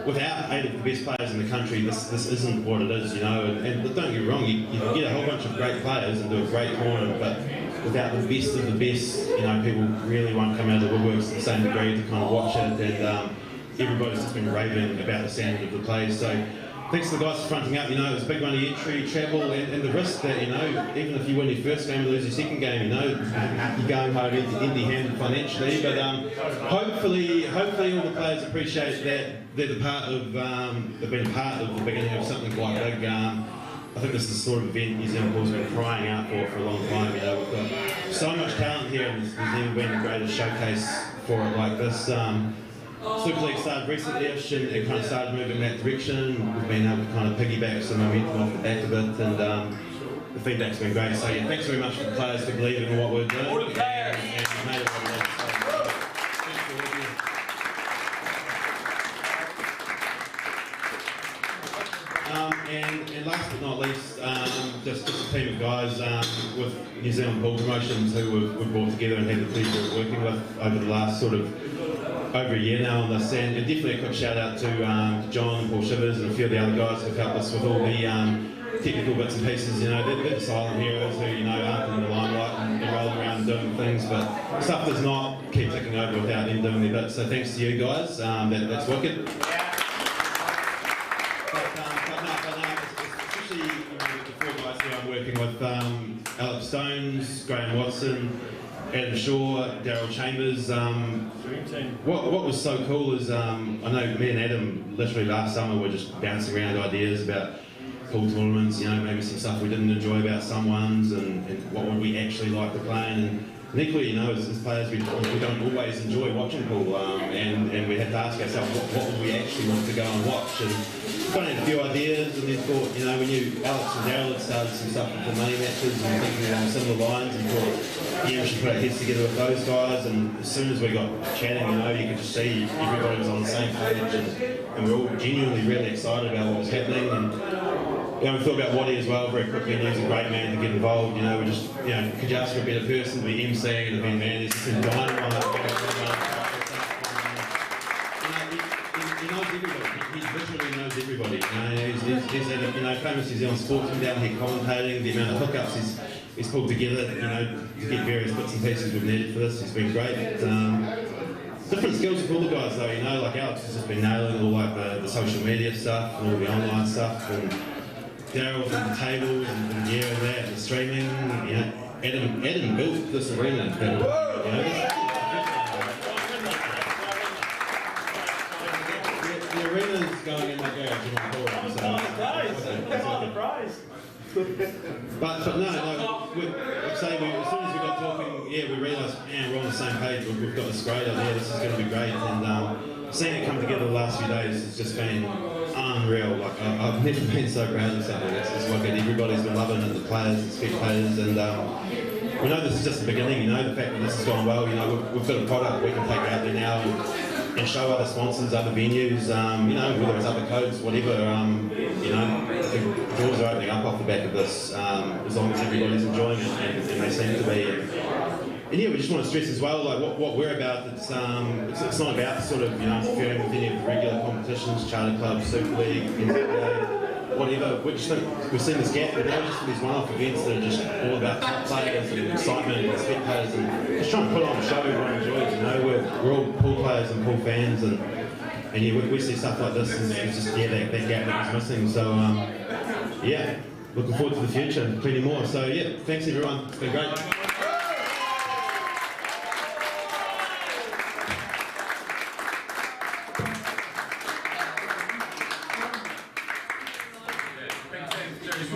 without 8 of the best players in the country, this isn't what it is, you know. And don't get me wrong, you can get a whole bunch of great players and do a great tournament, but without the best of the best, you know, people really won't come out of the woodworks to the same degree to kind of watch it. And everybody's just been raving about the standard of the play. So thanks to the guys for fronting up. You know, it's big money entry, travel, and the risk that, you know, even if you win your first game and lose your second game, you know, you're going home empty-handed financially. But hopefully all the players appreciate that they're they've been a part of the beginning of something quite big. I think this is the sort of event New Zealand Pool's been crying out for a long time. You know, we've got so much talent here, and there's never been a greater showcase for it like this. Super League started recently-ish and it kind of started moving in that direction. We've been able to kind of piggyback some momentum off the back of it, and the feedback's been great. So yeah, thanks very much for the players for believing in what we're doing. All the players! And made it what it is. And last but not least, just a team of guys with New Zealand Pool Promotions who we've brought together and had the pleasure of working with over the last sort of over a year now on this, and definitely a quick shout out to John and Paul Shivers and a few of the other guys who've helped us with all the technical bits and pieces. You know, they're the silent heroes who, you know, aren't in the limelight and they're rolling around and doing things, but stuff does not keep ticking over without them doing their bits. So thanks to you guys, that's wicked. Especially, you know, the 4 guys who I'm working with, Alex Stones, Graham Watson, Adam Shaw, Daryl Chambers. What was so cool is, I know me and Adam literally last summer were just bouncing around ideas about pool tournaments, you know, maybe some stuff we didn't enjoy about some ones, and what would we actually like to play in. And equally, you know, as players, we don't always enjoy watching pool, and we had to ask ourselves, what would we actually want to go and watch? And we kind of had a few ideas, and then thought, you know, we knew Alex and Daryl had started some stuff with the money matches and thinking along similar lines, and thought, yeah, we should put our heads together with those guys. And as soon as we got chatting, you know, you could just see everybody was on the same page, and we were all genuinely really excited about what was happening. And you know, we thought about Waddy as well very quickly, and he was a great man to get involved. You know, we just, you know, could you ask for a better person to be emceeing an event, man? He's just in dynamite. He knows everybody. He literally knows everybody. You know, he's had a, you know, famous New Zealand sportsman down here commentating. The amount of hookups he's pulled together, you know, to get various bits and pieces we've needed for this. He's been great. Different skills with all the guys though, you know, like Alex has just been nailing all like the social media stuff and all the online stuff, and Daryl from the tables and yeah, and that, and the streaming. You know, Adam built this arena. You know, the arena's going in my garage in my corner, so but no, like say as soon as we got talking, yeah, we realised, man, we're on the same page. We've got this great idea. This is going to be great, and seeing it come together the last few days has just been unreal. Like I've never been so proud of something. It's like everybody's been loving it, the players, the spectators, and we know this is just the beginning. You know, the fact that this has gone well. You know, we've got a product we can take out there now and show other sponsors, other venues. You know, whether it's other codes, whatever. You know, the doors are opening up off the back of this, as long as everybody's enjoying it, and they seem to be. And yeah, we just want to stress as well, like what we're about. It's not about sort of, you know, interfering with any of the regular competitions, charter clubs, Super League, NZA, whatever. We just think we've seen this gap, but now just for these one-off events that are just all about top players and excitement and spectators, and just trying to put on a show everyone enjoys. You know, we're all pool players and pool fans, and yeah, we see stuff like this, and it's just that gap that was missing. So yeah, looking forward to the future, plenty more. So yeah, thanks everyone. It's been great.